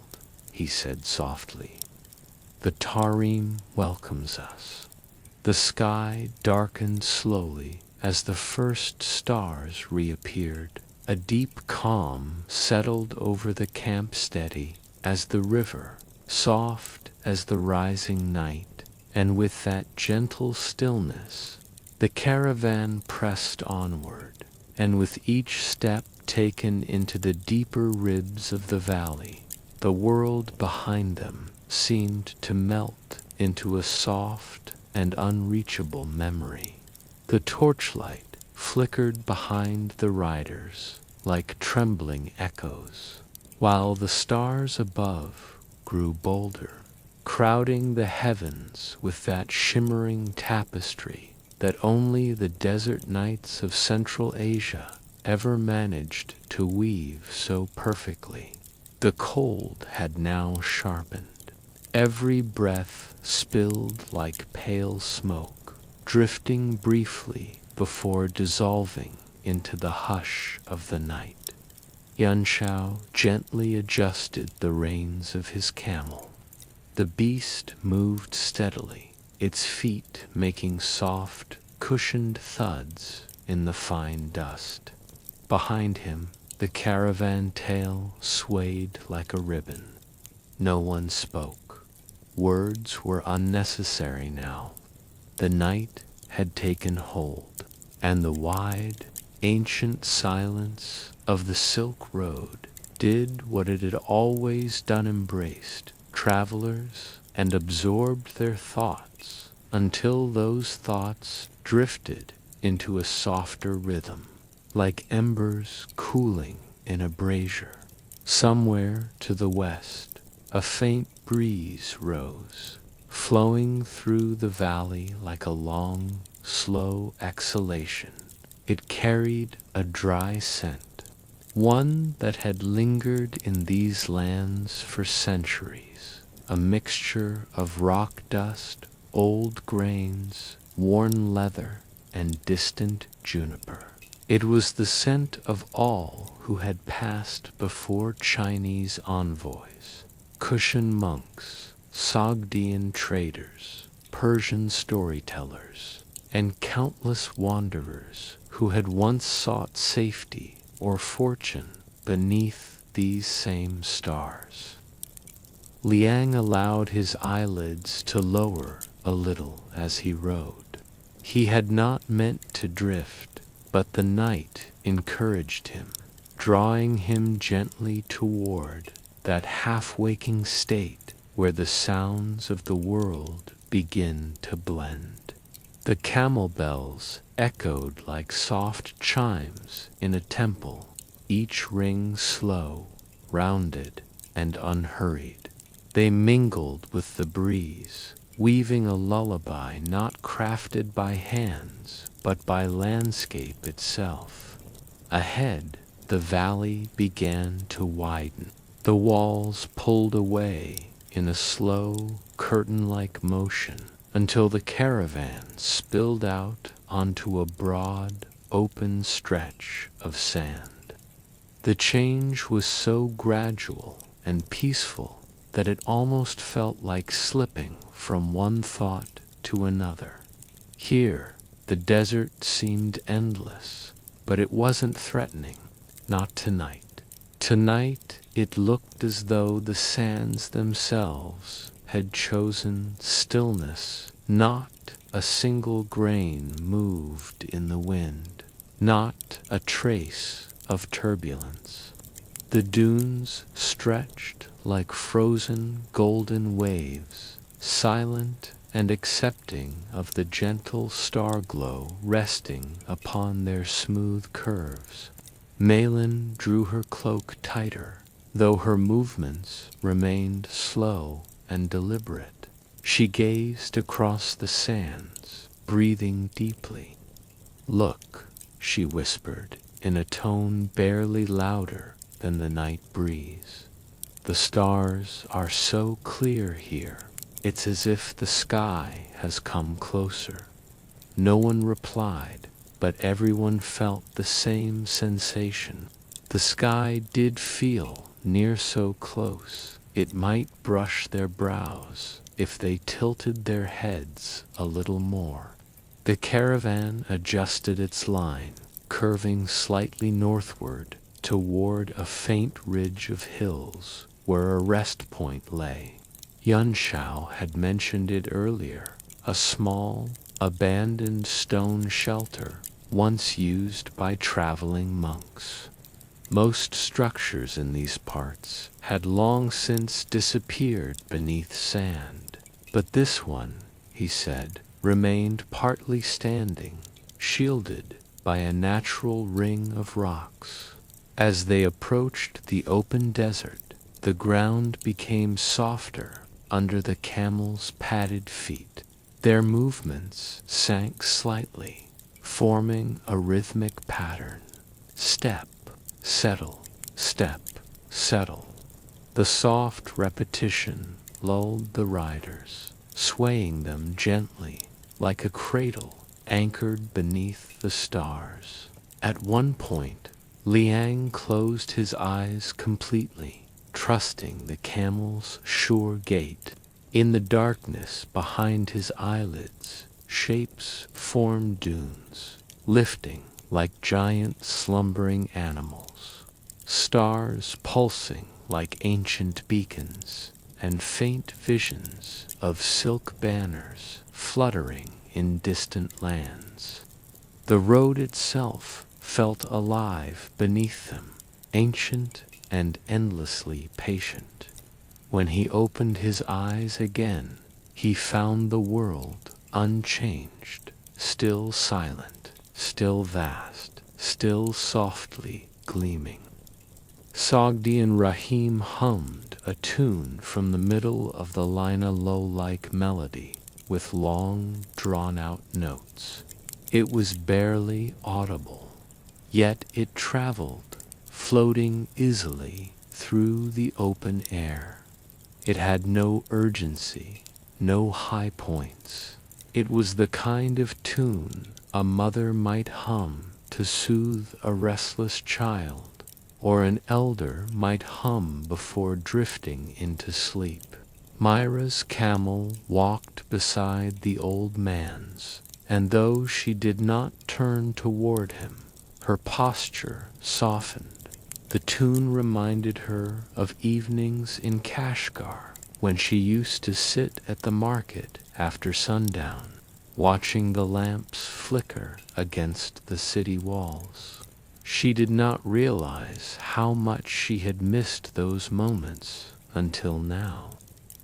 he said softly. "The Tarim welcomes us." The sky darkened slowly as the first stars reappeared. A deep calm settled over the camp, steady as the river, soft as the rising night, and with that gentle stillness, the caravan pressed onward, and with each step taken into the deeper ribs of the valley, the world behind them seemed to melt into a soft and unreachable memory. The torchlight flickered behind the riders like trembling echoes, while the stars above grew bolder, crowding the heavens with that shimmering tapestry that only the desert nights of Central Asia ever managed to weave so perfectly. The cold had now sharpened. Every breath spilled like pale smoke, drifting briefly before dissolving into the hush of the night. Yuanshao gently adjusted the reins of his camel. The beast moved steadily, its feet making soft, cushioned thuds in the fine dust. Behind him, the caravan tail swayed like a ribbon. No one spoke. Words were unnecessary now. The night had taken hold, and the wide, ancient silence of the Silk Road did what it had always done: embraced travelers and absorbed their thoughts until those thoughts drifted into a softer rhythm, like embers cooling in a brazier. Somewhere to the west, a faint breeze rose, flowing through the valley like a long, slow exhalation. It carried a dry scent, one that had lingered in these lands for centuries, a mixture of rock dust, old grains, worn leather, and distant juniper. It was the scent of all who had passed before: Chinese envoys, Kushan monks, Sogdian traders, Persian storytellers, and countless wanderers who had once sought safety or fortune beneath these same stars. Liang allowed his eyelids to lower a little as he rode. He had not meant to drift, but the night encouraged him, drawing him gently toward that half-waking state where the sounds of the world begin to blend. The camel bells echoed like soft chimes in a temple, each ring slow, rounded, and unhurried. They mingled with the breeze, weaving a lullaby not crafted by hands, but by landscape itself. Ahead, the valley began to widen. The walls pulled away in a slow, curtain-like motion until the caravan spilled out onto a broad, open stretch of sand. The change was so gradual and peaceful that it almost felt like slipping from one thought to another. Here, the desert seemed endless, but it wasn't threatening, not tonight. Tonight, it looked as though the sands themselves had chosen stillness. Not a single grain moved in the wind, not a trace of turbulence. The dunes stretched like frozen golden waves, silent and accepting of the gentle star-glow resting upon their smooth curves. Malin drew her cloak tighter, though her movements remained slow and deliberate. She gazed across the sands, breathing deeply. "Look," she whispered, in a tone barely louder than the night breeze. "The stars are so clear here, it's as if the sky has come closer." No one replied, but everyone felt the same sensation. The sky did feel near so close, it might brush their brows if they tilted their heads a little more. The caravan adjusted its line, curving slightly northward toward a faint ridge of hills where a rest point lay. Yuanshao had mentioned it earlier, a small, abandoned stone shelter once used by traveling monks. Most structures in these parts had long since disappeared beneath sand, but this one, he said, remained partly standing, shielded by a natural ring of rocks. As they approached the open desert, the ground became softer under the camels' padded feet. Their movements sank slightly, forming a rhythmic pattern. Step, settle, step, settle. The soft repetition lulled the riders, swaying them gently like a cradle anchored beneath the stars. At one point, Liang closed his eyes completely, trusting the camel's sure gait. In the darkness behind his eyelids, shapes formed dunes, lifting like giant slumbering animals. Stars pulsing like ancient beacons, and faint visions of silk banners fluttering in distant lands. The road itself felt alive beneath them, ancient and endlessly patient. When he opened his eyes again, he found the world unchanged, still silent, still vast, still softly gleaming. Sogdi and Rahim hummed a tune from the middle of the Lina low-like melody with long, drawn-out notes. It was barely audible, yet it traveled, floating easily through the open air. It had no urgency, no high points. It was the kind of tune a mother might hum to soothe a restless child, or an elder might hum before drifting into sleep. Myra's camel walked beside the old man's, and though she did not turn toward him, her posture softened. The tune reminded her of evenings in Kashgar, when she used to sit at the market after sundown, watching the lamps flicker against the city walls. She did not realize how much she had missed those moments until now.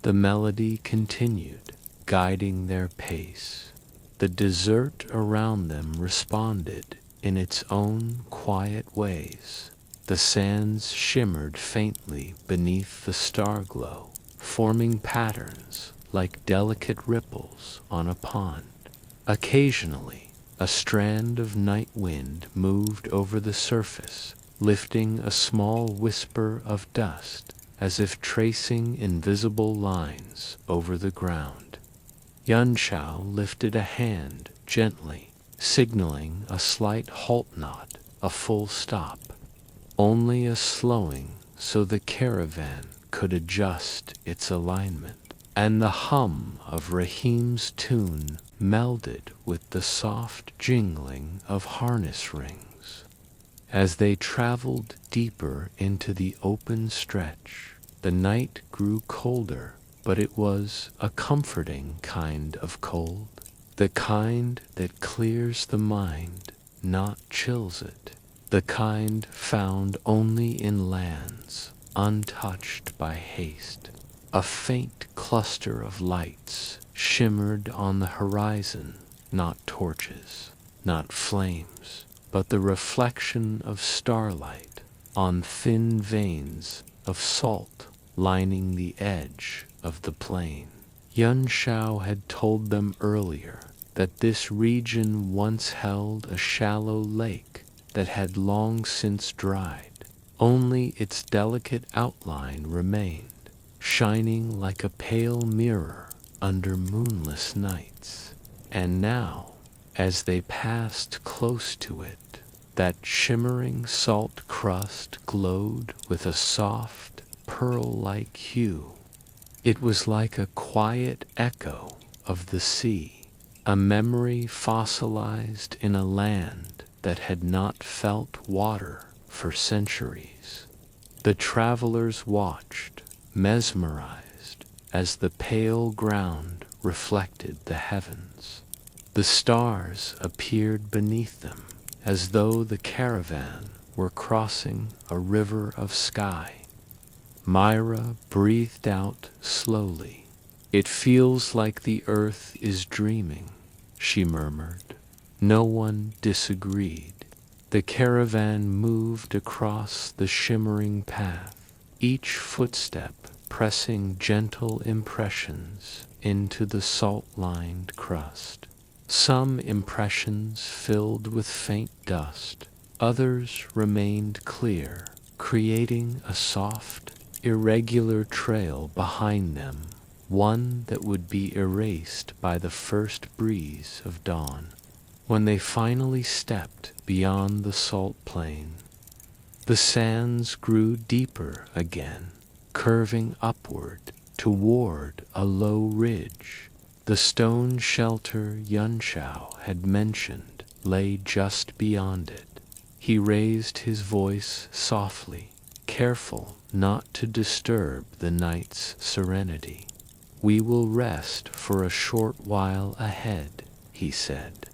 The melody continued, guiding their pace. The desert around them responded in its own quiet ways. The sands shimmered faintly beneath the star-glow, forming patterns like delicate ripples on a pond. Occasionally, a strand of night wind moved over the surface, lifting a small whisper of dust, as if tracing invisible lines over the ground. Yuanshao lifted a hand gently, signaling a slight halt knot, a full stop. Only a slowing so the caravan could adjust its alignment, and the hum of Rahim's tune melded with the soft jingling of harness rings. As they traveled deeper into the open stretch, the night grew colder, but it was a comforting kind of cold, the kind that clears the mind, not chills it, the kind found only in lands untouched by haste. A faint cluster of lights shimmered on the horizon, not torches, not flames, but the reflection of starlight on thin veins of salt lining the edge of the plain. Yuanshao had told them earlier that this region once held a shallow lake that had long since dried. Only its delicate outline remained, shining like a pale mirror under moonless nights. And now, as they passed close to it, that shimmering salt crust glowed with a soft, pearl-like hue. It was like a quiet echo of the sea, a memory fossilized in a land that had not felt water for centuries. The travelers watched, mesmerized, as the pale ground reflected the heavens. The stars appeared beneath them, as though the caravan were crossing a river of sky. Myra breathed out slowly. "It feels like the earth is dreaming," she murmured. No one disagreed. The caravan moved across the shimmering path, each footstep pressing gentle impressions into the salt-lined crust. Some impressions filled with faint dust, others remained clear, creating a soft, irregular trail behind them, one that would be erased by the first breeze of dawn. When they finally stepped beyond the salt plain, the sands grew deeper again, curving upward toward a low ridge. The stone shelter Yunshao had mentioned lay just beyond it. He raised his voice softly, careful not to disturb the night's serenity. "We will rest for a short while ahead," he said.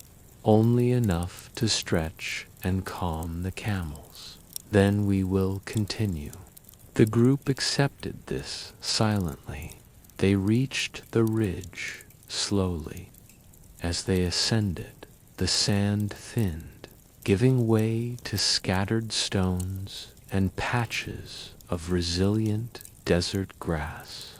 "Only enough to stretch and calm the camels. Then we will continue." The group accepted this silently. They reached the ridge slowly. As they ascended, the sand thinned, giving way to scattered stones and patches of resilient desert grass.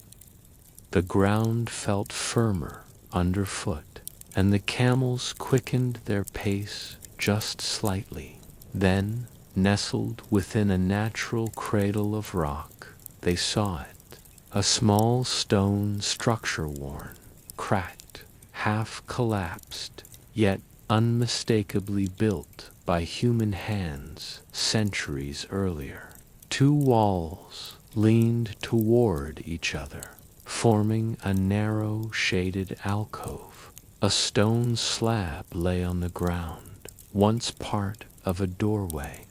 The ground felt firmer underfoot, and the camels quickened their pace just slightly. Then, nestled within a natural cradle of rock, they saw it, a small stone structure worn, cracked, half collapsed, yet unmistakably built by human hands centuries earlier. Two walls leaned toward each other, forming a narrow, shaded alcove. A stone slab lay on the ground, once part of a doorway.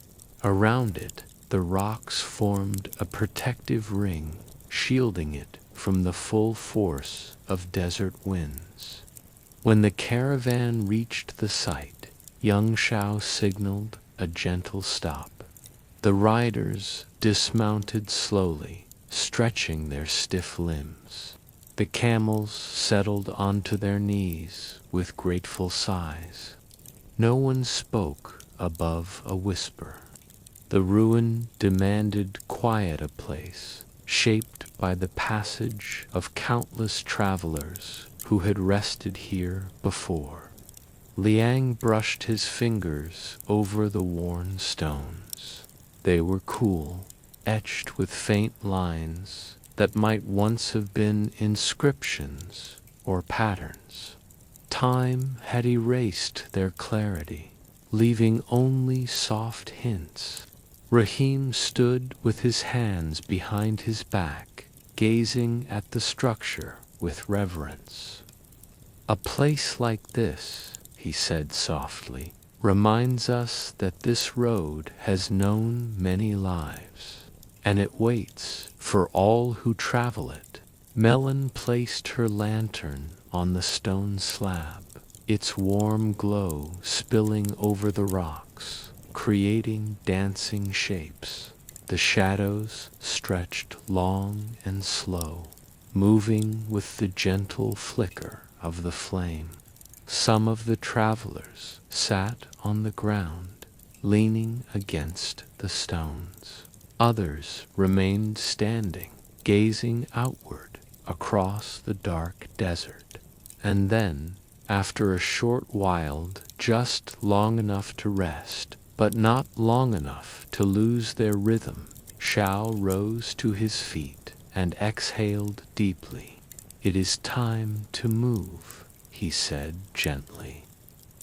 Around it, the rocks formed a protective ring, shielding it from the full force of desert winds. When the caravan reached the site, Young Shao signaled a gentle stop. The riders dismounted slowly, stretching their stiff limbs. The camels settled onto their knees with grateful sighs. No one spoke above a whisper. The ruin demanded quiet a place, shaped by the passage of countless travelers who had rested here before. Liang brushed his fingers over the worn stones. They were cool, etched with faint lines that might once have been inscriptions or patterns. Time had erased their clarity, leaving only soft hints. Rahim stood with his hands behind his back, gazing at the structure with reverence. "A place like this," he said softly, "reminds us that this road has known many lives, and it waits for all who travel it." Melon placed her lantern on the stone slab, its warm glow spilling over the rocks, creating dancing shapes. The shadows stretched long and slow, moving with the gentle flicker of the flame. Some of the travelers sat on the ground, leaning against the stones. Others remained standing, gazing outward across the dark desert. And then, after a short while, just long enough to rest, but not long enough to lose their rhythm. Shao rose to his feet and exhaled deeply. "It is time to move," he said gently.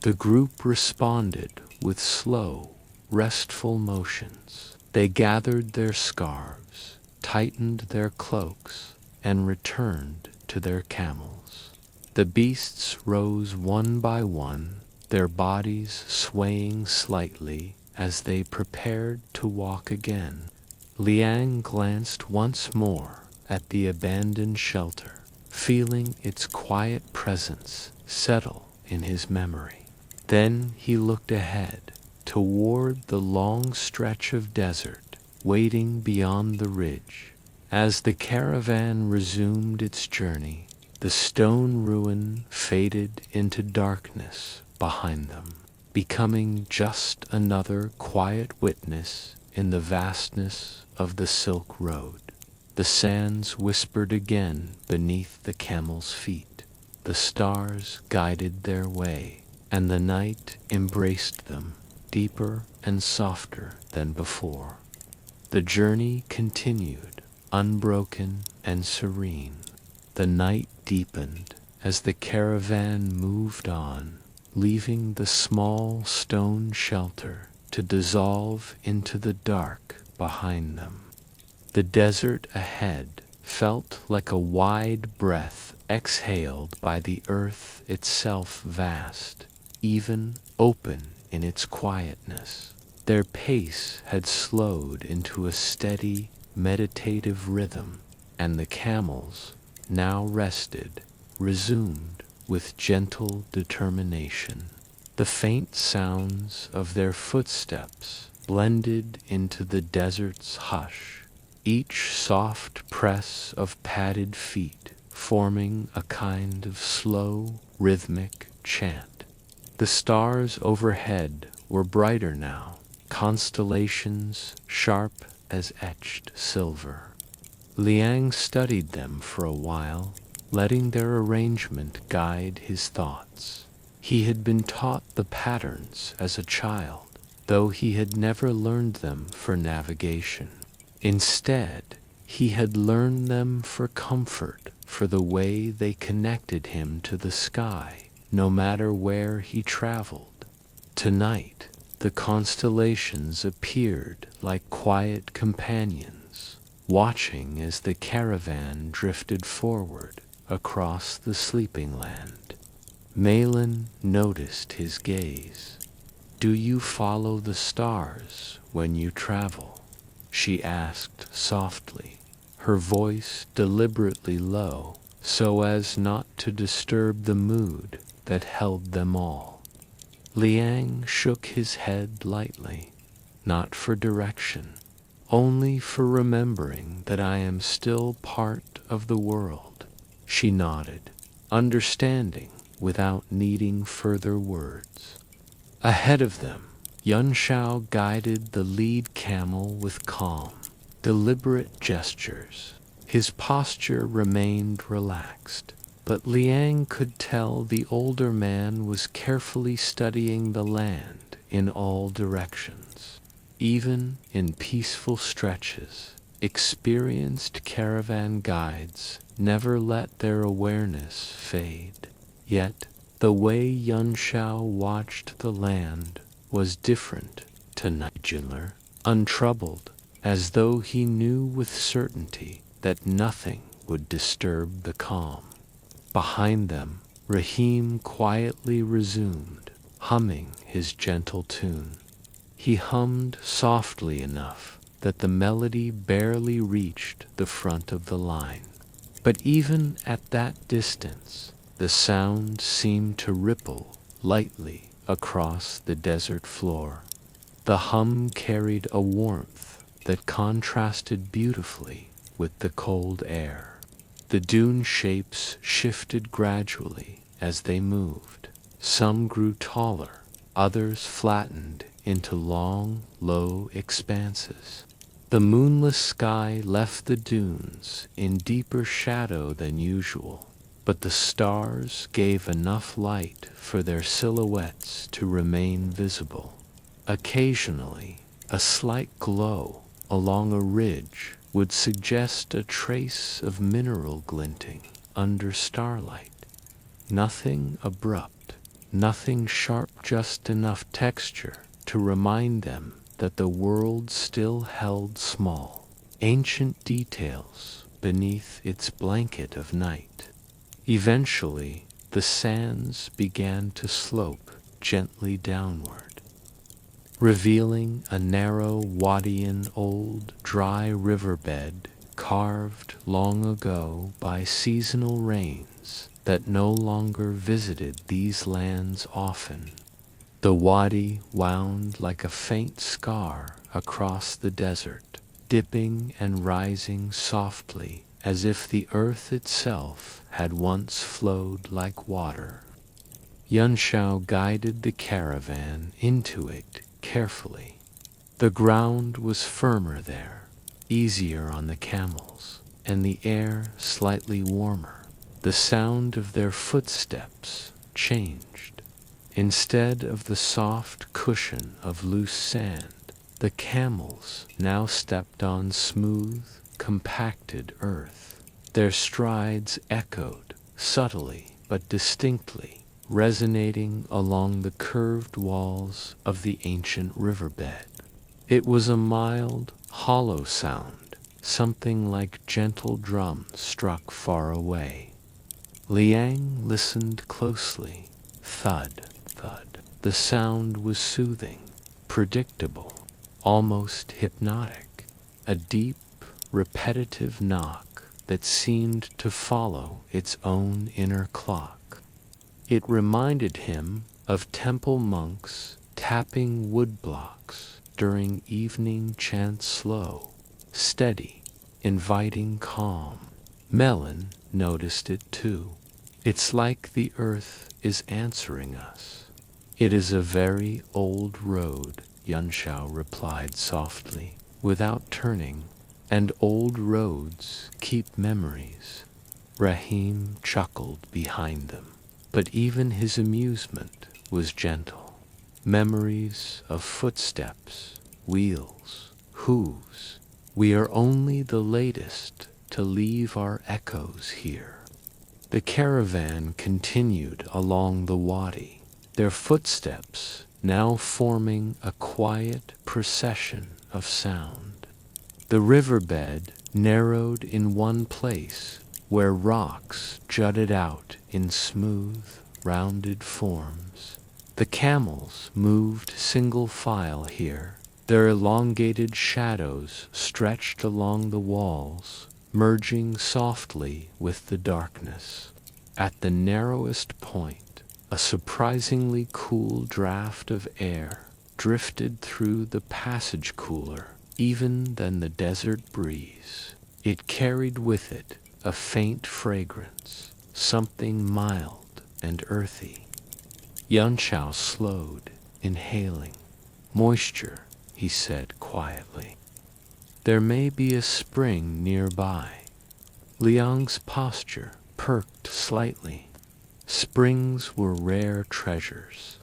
The group responded with slow, restful motions. They gathered their scarves, tightened their cloaks, and returned to their camels. The beasts rose one by one, their bodies swaying slightly as they prepared to walk again. Liang glanced once more at the abandoned shelter, feeling its quiet presence settle in his memory. Then he looked ahead, toward the long stretch of desert waiting beyond the ridge. As the caravan resumed its journey, the stone ruin faded into darkness behind them, becoming just another quiet witness in the vastness of the Silk Road. The sands whispered again beneath the camels' feet. The stars guided their way, and the night embraced them, deeper and softer than before. The journey continued, unbroken and serene. The night deepened as the caravan moved on, leaving the small stone shelter to dissolve into the dark behind them. The desert ahead felt like a wide breath exhaled by the earth itself, vast, even open in its quietness. Their pace had slowed into a steady, meditative rhythm, and the camels, now rested, resumed with gentle determination. The faint sounds of their footsteps blended into the desert's hush, each soft press of padded feet forming a kind of slow, rhythmic chant. The stars overhead were brighter now, constellations sharp as etched silver. Liang studied them for a while, letting their arrangement guide his thoughts. He had been taught the patterns as a child, though he had never learned them for navigation. Instead, he had learned them for comfort, for the way they connected him to the sky, no matter where he traveled. Tonight, the constellations appeared like quiet companions, watching as the caravan drifted forward across the sleeping land. Malin noticed his gaze. "Do you follow the stars when you travel?" she asked softly, her voice deliberately low, so as not to disturb the mood that held them all. Liang shook his head lightly. "Not for direction, only for remembering that I am still part of the world." She nodded, understanding without needing further words. Ahead of them, Yunshao guided the lead camel with calm, deliberate gestures. His posture remained relaxed, but Liang could tell the older man was carefully studying the land in all directions. Even in peaceful stretches, experienced caravan guides never let their awareness fade. Yet, the way Yunshao watched the land was different tonight, untroubled, as though he knew with certainty that nothing would disturb the calm. Behind them, Rahim quietly resumed, humming his gentle tune. He hummed softly enough that the melody barely reached the front of the line. But even at that distance, the sound seemed to ripple lightly across the desert floor. The hum carried a warmth that contrasted beautifully with the cold air. The dune shapes shifted gradually as they moved. Some grew taller, others flattened into long, low expanses. The moonless sky left the dunes in deeper shadow than usual, but the stars gave enough light for their silhouettes to remain visible. Occasionally, a slight glow along a ridge would suggest a trace of mineral glinting under starlight. Nothing abrupt, nothing sharp, just enough texture to remind them that the world still held small, ancient details beneath its blanket of night. Eventually, the sands began to slope gently downward, revealing a narrow Wadian old dry riverbed carved long ago by seasonal rains that no longer visited these lands often. The wadi wound like a faint scar across the desert, dipping and rising softly as if the earth itself had once flowed like water. Yuanshao guided the caravan into it carefully. The ground was firmer there, easier on the camels, and the air slightly warmer. The sound of their footsteps changed. Instead of the soft cushion of loose sand, the camels now stepped on smooth, compacted earth. Their strides echoed subtly but distinctly, resonating along the curved walls of the ancient riverbed. It was a mild, hollow sound, something like gentle drums struck far away. Liang listened closely. Thud, thud. The sound was soothing, predictable, almost hypnotic. A deep, repetitive knock that seemed to follow its own inner clock. It reminded him of temple monks tapping wood blocks during evening chants, slow, steady, inviting calm. Melon noticed it too. It's like the earth is answering us. It is a very old road, Yuanshao replied softly, without turning, and old roads keep memories. Rahim chuckled behind them, but even his amusement was gentle. Memories of footsteps, wheels, hooves. We are only the latest to leave our echoes here. The caravan continued along the wadi, their footsteps now forming a quiet procession of sound. The riverbed narrowed in one place where rocks jutted out in smooth, rounded forms. The camels moved single file here, their elongated shadows stretched along the walls, merging softly with the darkness. At the narrowest point, a surprisingly cool draft of air drifted through the passage, cooler even than the desert breeze. It carried with it a faint fragrance, something mild and earthy. Yuanshao slowed, inhaling. Moisture, he said quietly. There may be a spring nearby. Liang's posture perked slightly. Springs were rare treasures.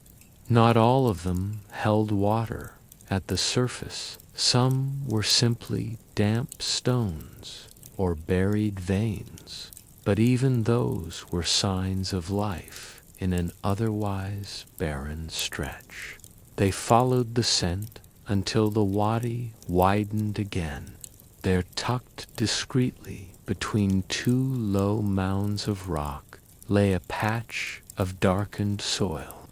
Not all of them held water at the surface. Some were simply damp stones or buried veins, but even those were signs of life in an otherwise barren stretch. They followed the scent until the wadi widened again. There, tucked discreetly between two low mounds of rock, lay a patch of darkened soil.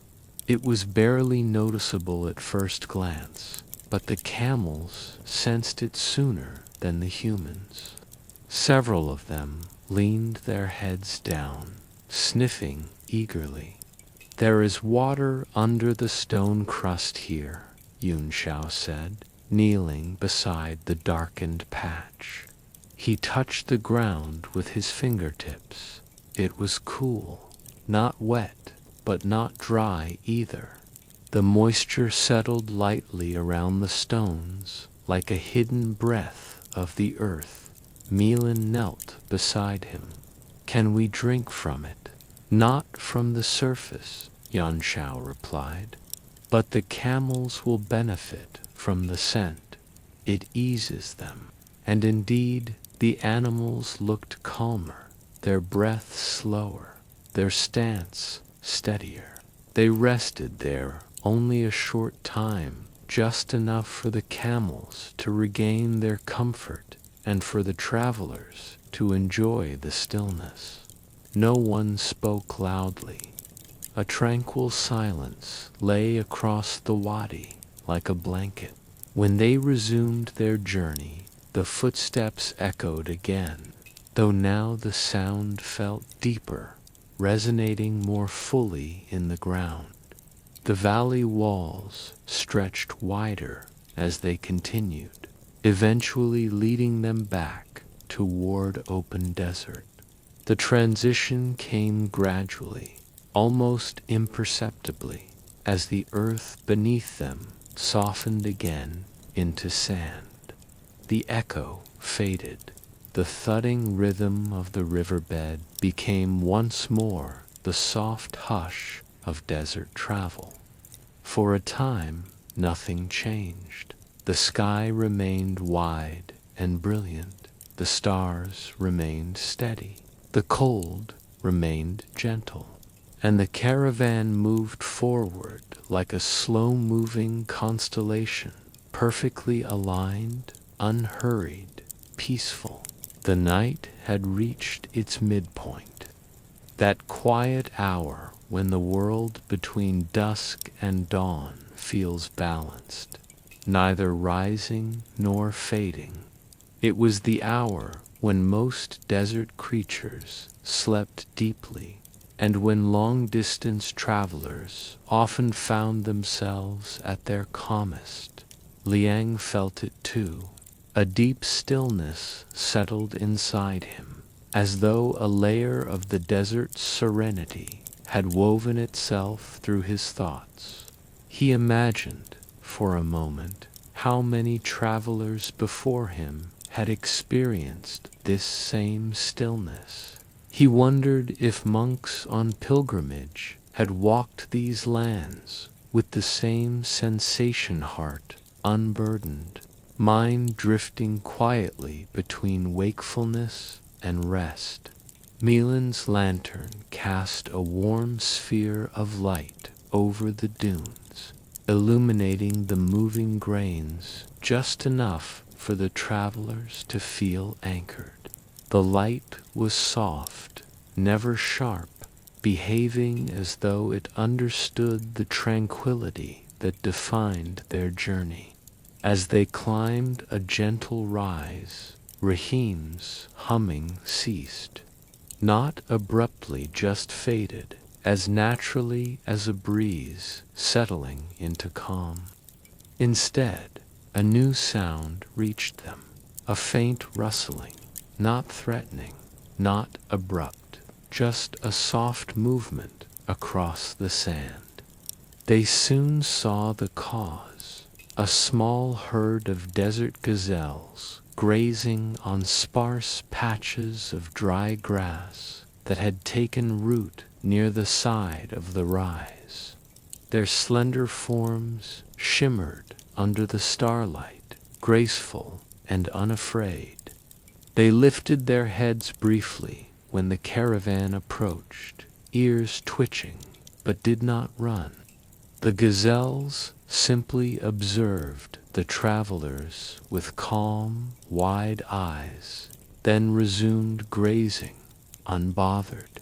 It was barely noticeable at first glance, but the camels sensed it sooner than the humans. Several of them leaned their heads down, sniffing eagerly. There is water under the stone crust here, Yuanshao said, kneeling beside the darkened patch. He touched the ground with his fingertips. It was cool, not wet, but not dry either. The moisture settled lightly around the stones, like a hidden breath of the earth. Milan knelt beside him. Can we drink from it? Not from the surface, Yuanshao replied. But the camels will benefit from the scent. It eases them. And indeed, the animals looked calmer, their breath slower, their stance steadier. They rested there only a short time, just enough for the camels to regain their comfort and for the travelers to enjoy the stillness. No one spoke loudly. A tranquil silence lay across the wadi like a blanket. When they resumed their journey, the footsteps echoed again, though now the sound felt deeper, resonating more fully in the ground. The valley walls stretched wider as they continued, eventually leading them back toward open desert. The transition came gradually, almost imperceptibly, as the earth beneath them softened again into sand. The echo faded. The thudding rhythm of the riverbed became once more the soft hush of desert travel. For a time, nothing changed. The sky remained wide and brilliant. The stars remained steady. The cold remained gentle. And the caravan moved forward like a slow-moving constellation, perfectly aligned, unhurried, peaceful. The night had reached its midpoint. That quiet hour when the world between dusk and dawn feels balanced, neither rising nor fading. It was the hour when most desert creatures slept deeply, and when long-distance travelers often found themselves at their calmest. Liang felt it too. A deep stillness settled inside him, as though a layer of the desert's serenity had woven itself through his thoughts. He imagined, for a moment, how many travelers before him had experienced this same stillness. He wondered if monks on pilgrimage had walked these lands with the same sensation, heart unburdened, mind drifting quietly between wakefulness and rest. Milan's lantern cast a warm sphere of light over the dunes, illuminating the moving grains just enough for the travelers to feel anchored. The light was soft, never sharp, behaving as though it understood the tranquility that defined their journey. As they climbed a gentle rise, Rahim's humming ceased. Not abruptly, just faded, as naturally as a breeze settling into calm. Instead, a new sound reached them, a faint rustling, not threatening, not abrupt, just a soft movement across the sand. They soon saw the cause, a small herd of desert gazelles grazing on sparse patches of dry grass that had taken root near the side of the rise. Their slender forms shimmered under the starlight, graceful and unafraid. They lifted their heads briefly when the caravan approached, ears twitching, but did not run. The gazelles simply observed the travelers with calm, wide eyes, then resumed grazing, unbothered.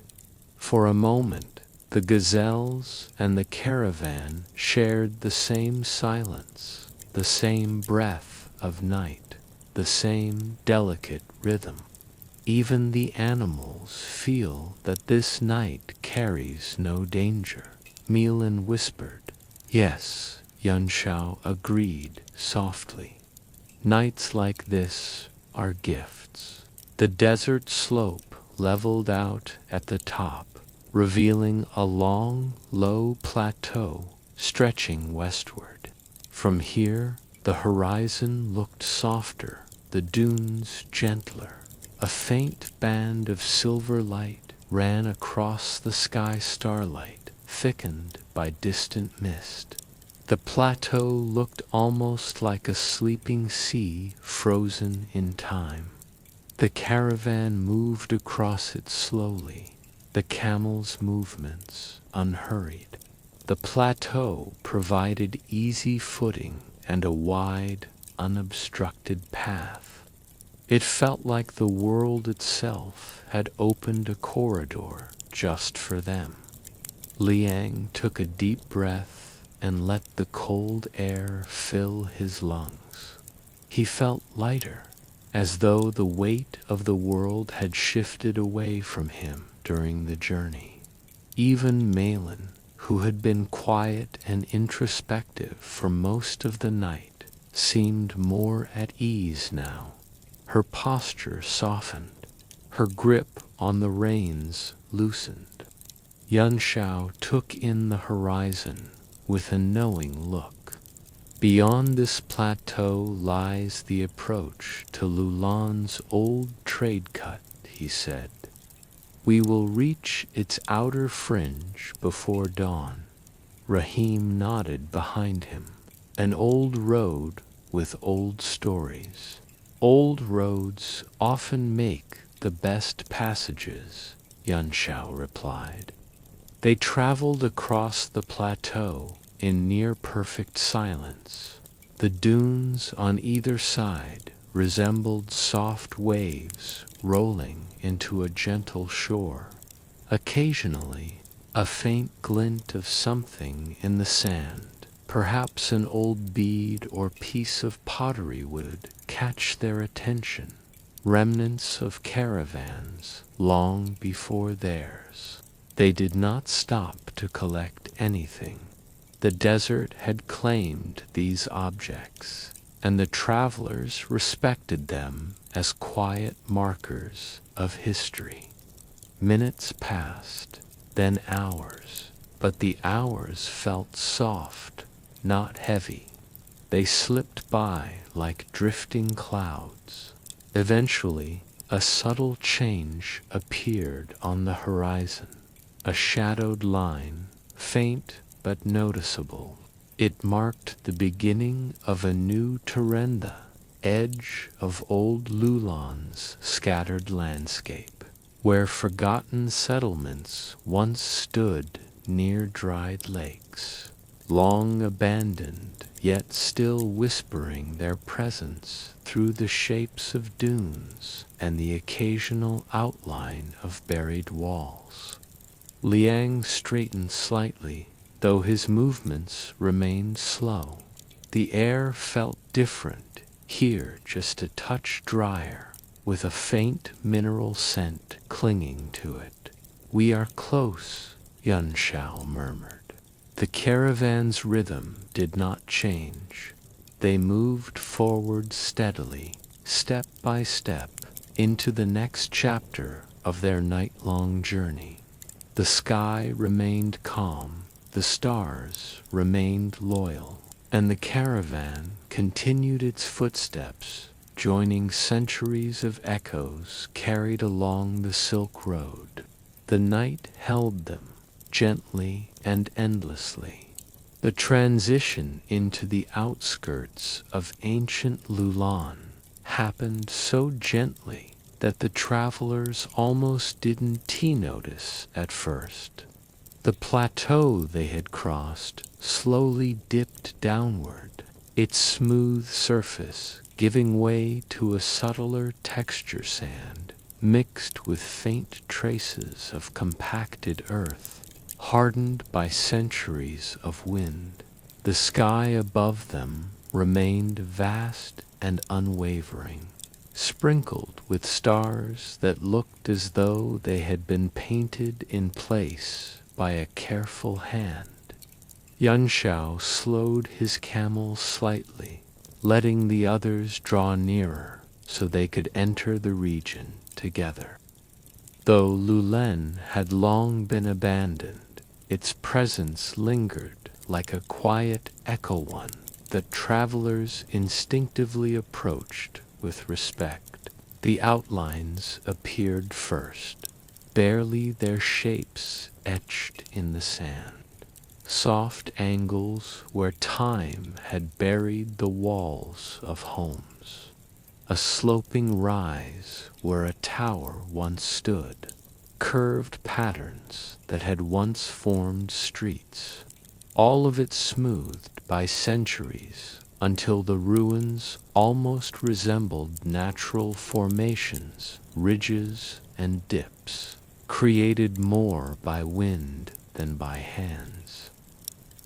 For a moment, the gazelles and the caravan shared the same silence, the same breath of night, the same delicate rhythm. Even the animals feel that this night carries no danger, Milan whispered. Yes, Yunshao agreed softly. Nights like this are gifts. The desert slope leveled out at the top, revealing a long, low plateau stretching westward. From here, the horizon looked softer, the dunes gentler. A faint band of silver light ran across the sky starlight, thickened by distant mist. The plateau looked almost like a sleeping sea frozen in time. The caravan moved across it slowly, the camels' movements unhurried. The plateau provided easy footing and a wide, unobstructed path. It felt like the world itself had opened a corridor just for them. Liang took a deep breath and let the cold air fill his lungs. He felt lighter, as though the weight of the world had shifted away from him during the journey. Even Malin, who had been quiet and introspective for most of the night, seemed more at ease now. Her posture softened, her grip on the reins loosened. Yuanshao took in the horizon with a knowing look. Beyond this plateau lies the approach to Lulan's old trade cut, he said. We will reach its outer fringe before dawn. Rahim nodded behind him. An old road with old stories. Old roads often make the best passages, Yuanshao replied. They traveled across the plateau in near-perfect silence. The dunes on either side resembled soft waves rolling into a gentle shore. Occasionally, a faint glint of something in the sand, perhaps an old bead or piece of pottery, would catch their attention. Remnants of caravans long before theirs. They did not stop to collect anything. The desert had claimed these objects, and the travelers respected them as quiet markers of history. Minutes passed, then hours, but the hours felt soft, not heavy. They slipped by like drifting clouds. Eventually, a subtle change appeared on the horizon. A shadowed line, faint but noticeable. It marked the beginning of a new Terenda, edge of old Lulan's scattered landscape, where forgotten settlements once stood near dried lakes, long abandoned, yet still whispering their presence through the shapes of dunes and the occasional outline of buried walls. Liang straightened slightly, though his movements remained slow. The air felt different, here just a touch drier, with a faint mineral scent clinging to it. We are close, Yuanshao murmured. The caravan's rhythm did not change. They moved forward steadily, step by step, into the next chapter of their night-long journey. The sky remained calm, the stars remained loyal, and the caravan continued its footsteps, joining centuries of echoes carried along the Silk Road. The night held them, gently and endlessly. The transition into the outskirts of ancient Lulan happened so gently that the travelers almost didn't notice at first. The plateau they had crossed slowly dipped downward, its smooth surface giving way to a subtler texture sand mixed with faint traces of compacted earth, hardened by centuries of wind. The sky above them remained vast and unwavering, sprinkled with stars that looked as though they had been painted in place by a careful hand. Yuanshao slowed his camel slightly, letting the others draw nearer so they could enter the region together. Though Lulen had long been abandoned, its presence lingered like a quiet echo, one that travelers instinctively approached with respect. The outlines appeared first, barely their shapes etched in the sand. soft angles where time had buried the walls of homes, a sloping rise where a tower once stood, curved patterns that had once formed streets, all of it smoothed by centuries until the ruins almost resembled natural formations, ridges and dips, created more by wind than by hands.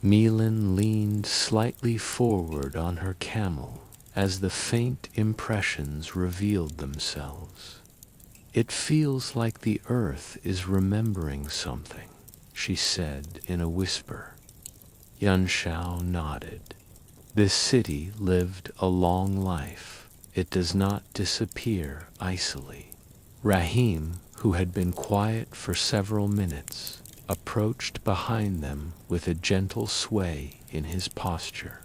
Milan leaned slightly forward on her camel as the faint impressions revealed themselves. "It feels like the earth is remembering something," she said in a whisper. Yanshao nodded. "This city lived a long life. It does not disappear icily." Rahim, who had been quiet for several minutes, approached behind them with a gentle sway in his posture.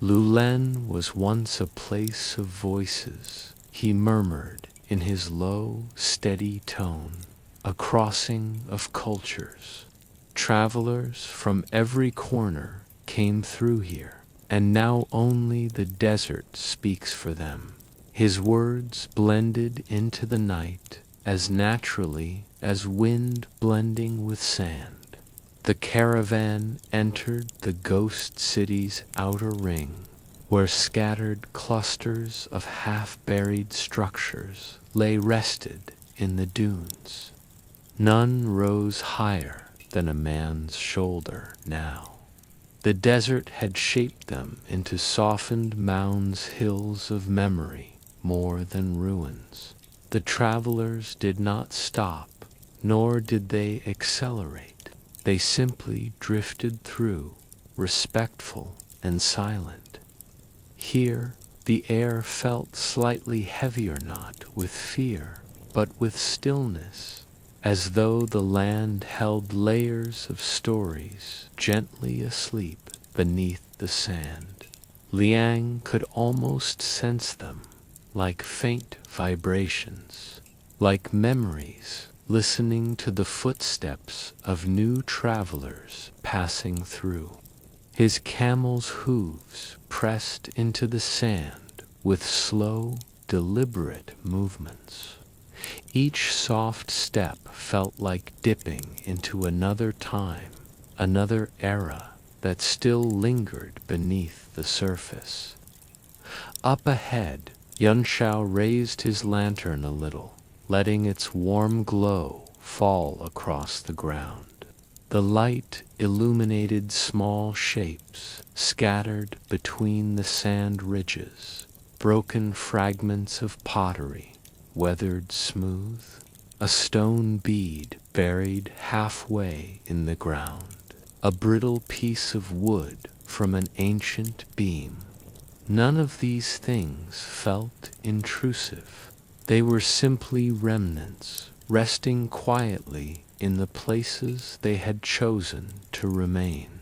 "Lulen was once a place of voices," he murmured in his low, steady tone, "a crossing of cultures. Travelers from every corner came through here, and now only the desert speaks for them." His words blended into the night as naturally as wind blending with sand. The caravan entered the ghost city's outer ring, where scattered clusters of half-buried structures lay rested in the dunes. None rose higher than a man's shoulder now. The desert had shaped them into softened mounds, hills of memory, more than ruins. The travelers did not stop, nor did they accelerate. They simply drifted through, respectful and silent. Here, the air felt slightly heavier, not with fear, but with stillness, as though the land held layers of stories gently asleep beneath the sand. Liang could almost sense them, like faint vibrations, like memories listening to the footsteps of new travelers passing through. His camel's hooves pressed into the sand with slow, deliberate movements. Each soft step felt like dipping into another time, another era that still lingered beneath the surface. Up ahead, Yanshao raised his lantern a little, letting its warm glow fall across the ground. The light illuminated small shapes scattered between the sand ridges, broken fragments of pottery, weathered smooth, a stone bead buried halfway in the ground, a brittle piece of wood from an ancient beam. None of these things felt intrusive. They were simply remnants, resting quietly in the places they had chosen to remain.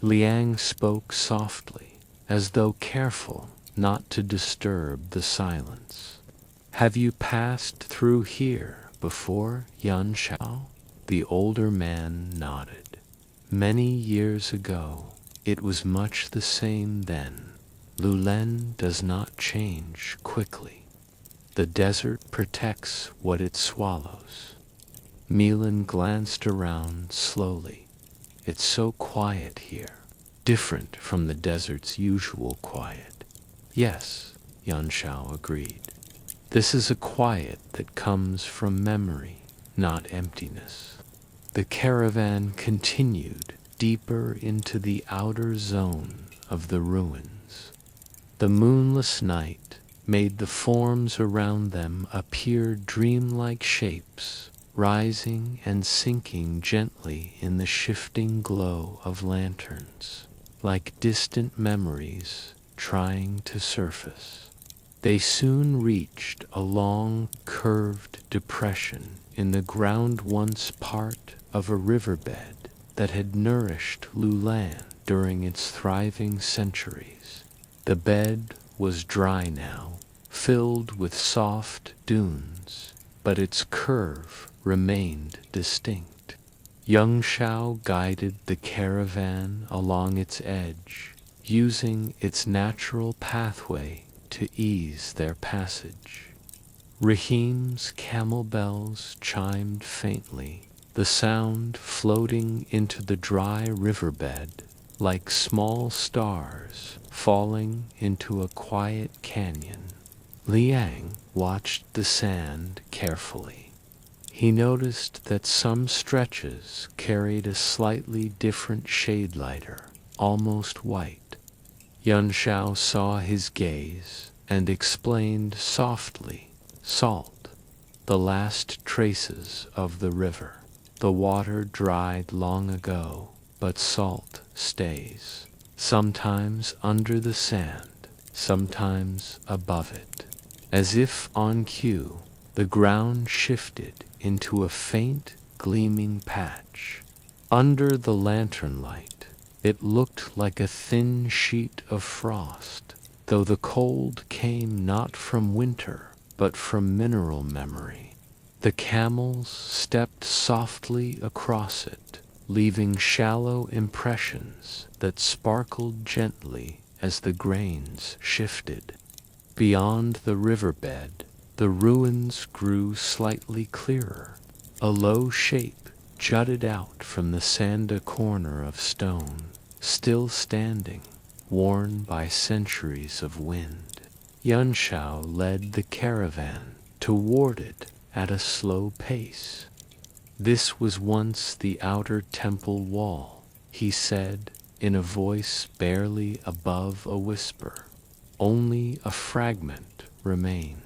Liang spoke softly, as though careful not to disturb the silence. "Have you passed through here before, Yanshao?" The older man nodded. "Many years ago. It was much the same then. Lulen does not change quickly. The desert protects what it swallows." Milan glanced around slowly. "It's so quiet here, different from the desert's usual quiet." "Yes," Yanshao agreed. "This is a quiet that comes from memory, not emptiness." The caravan continued deeper into the outer zone of the ruins. The moonless night made the forms around them appear dreamlike shapes, rising and sinking gently in the shifting glow of lanterns, like distant memories trying to surface. They soon reached a long, curved depression in the ground, once part of a riverbed that had nourished Lulan during its thriving centuries. The bed was dry now, filled with soft dunes, but its curve remained distinct. Young Shao guided the caravan along its edge, using its natural pathway to ease their passage. Rahim's camel bells chimed faintly, the sound floating into the dry riverbed like small stars falling into a quiet canyon. Liang watched the sand carefully. He noticed that some stretches carried a slightly different shade, lighter, almost white. Yuan Shao saw his gaze and explained softly, "Salt, the last traces of the river. The water dried long ago, but salt stays, sometimes under the sand, sometimes above it." As if on cue, the ground shifted into a faint, gleaming patch. Under the lantern light, it looked like a thin sheet of frost, though the cold came not from winter, but from mineral memory. The camels stepped softly across it, leaving shallow impressions that sparkled gently as the grains shifted. Beyond the riverbed, the ruins grew slightly clearer. A low shape jutted out from the sand, a corner of stone, still standing, worn by centuries of wind. Yuan Shao led the caravan toward it at a slow pace. "This was once the outer temple wall," he said in a voice barely above a whisper. "Only a fragment remains."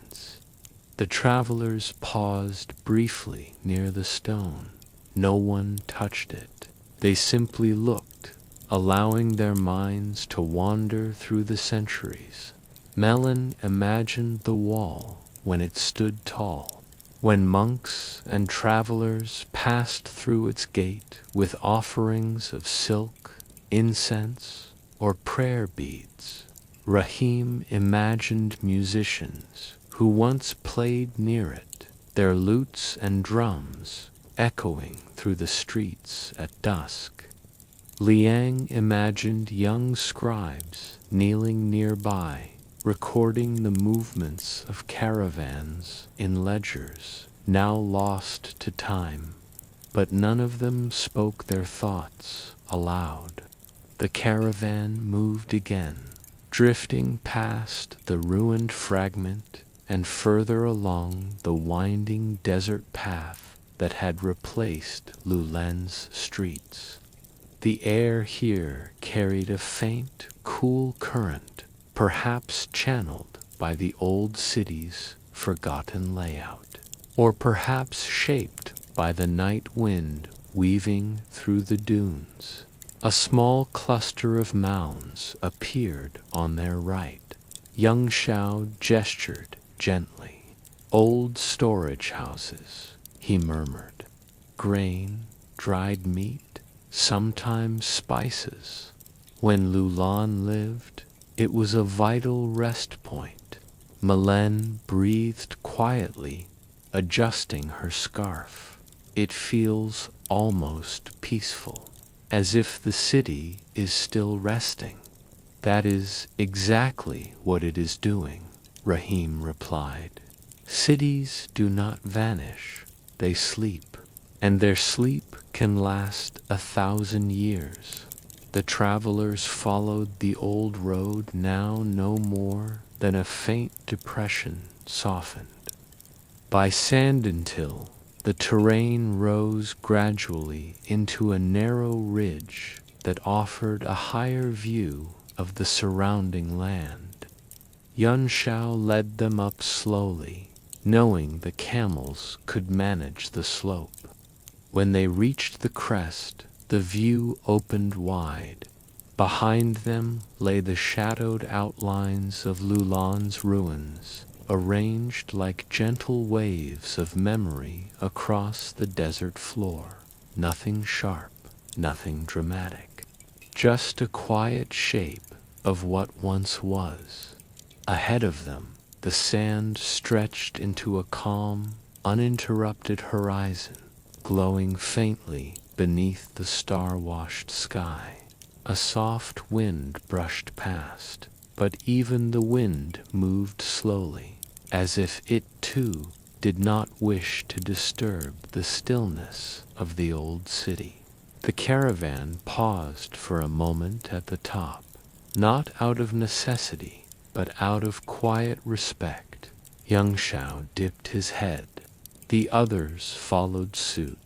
The travelers paused briefly near the stone. No one touched it. They simply looked, allowing their minds to wander through the centuries. Melon imagined the wall when it stood tall, when monks and travelers passed through its gate with offerings of silk, incense, or prayer beads. Rahim imagined musicians who once played near it, their lutes and drums echoing through the streets at dusk. Liang imagined young scribes kneeling nearby, recording the movements of caravans in ledgers now lost to time, but none of them spoke their thoughts aloud. The caravan moved again, drifting past the ruined fragment and further along the winding desert path that had replaced Lulen's streets. The air here carried a faint, cool current, perhaps channeled by the old city's forgotten layout, or perhaps shaped by the night wind weaving through the dunes. A small cluster of mounds appeared on their right. Young Shao gestured gently. "Old storage houses," he murmured. "Grain, dried meat, sometimes spices. When Lulan lived, it was a vital rest point." Melen breathed quietly, adjusting her scarf. "It feels almost peaceful, as if the city is still resting." "That is exactly what it is doing," Rahim replied. "Cities do not vanish, they sleep, and their sleep can last 1,000 years." The travelers followed the old road, now no more than a faint depression softened. By Sanduntil, the terrain rose gradually into a narrow ridge that offered a higher view of the surrounding land. Yuan Shao led them up slowly, knowing the camels could manage the slope. When they reached the crest, the view opened wide. Behind them lay the shadowed outlines of Lulan's ruins, arranged like gentle waves of memory across the desert floor. Nothing sharp, nothing dramatic. Just a quiet shape of what once was. Ahead of them, the sand stretched into a calm, uninterrupted horizon, glowing faintly beneath the star-washed sky. A soft wind brushed past, but even the wind moved slowly, as if it too did not wish to disturb the stillness of the old city. The caravan paused for a moment at the top, not out of necessity, but out of quiet respect. Young Shao dipped his head. The others followed suit.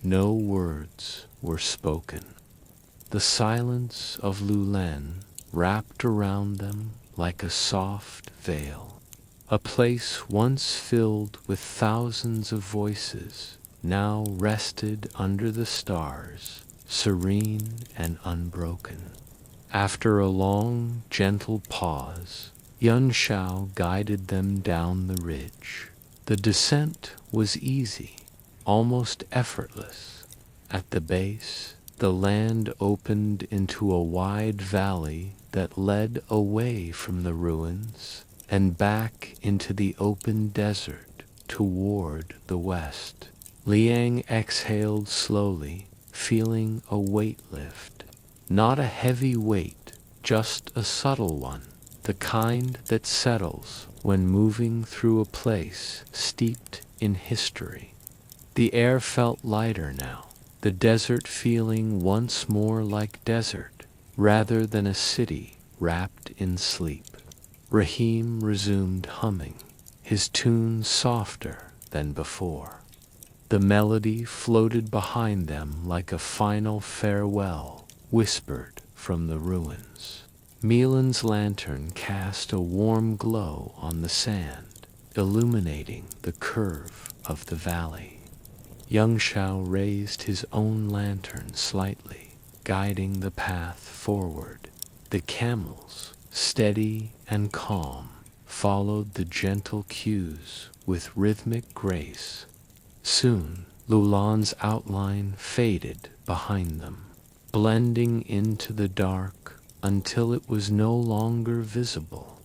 No words were spoken. The silence of Lulan wrapped around them like a soft veil. A place once filled with thousands of voices now rested under the stars, serene and unbroken. After a long, gentle pause, Yun Shao guided them down the ridge. The descent was easy, almost effortless. At the base, the land opened into a wide valley that led away from the ruins and back into the open desert toward the west. Liang exhaled slowly, feeling a weight lift. Not a heavy weight, just a subtle one, the kind that settles when moving through a place steeped in history. The air felt lighter now, the desert feeling once more like desert, rather than a city wrapped in sleep. Rahim resumed humming, his tune softer than before. The melody floated behind them like a final farewell, whispered from the ruins. Milan's lantern cast a warm glow on the sand, illuminating the curve of the valley. Young Shao raised his own lantern slightly, guiding the path forward. The camels, steady and calm, followed the gentle cues with rhythmic grace. Soon, Lulan's outline faded behind them, blending into the dark until it was no longer visible.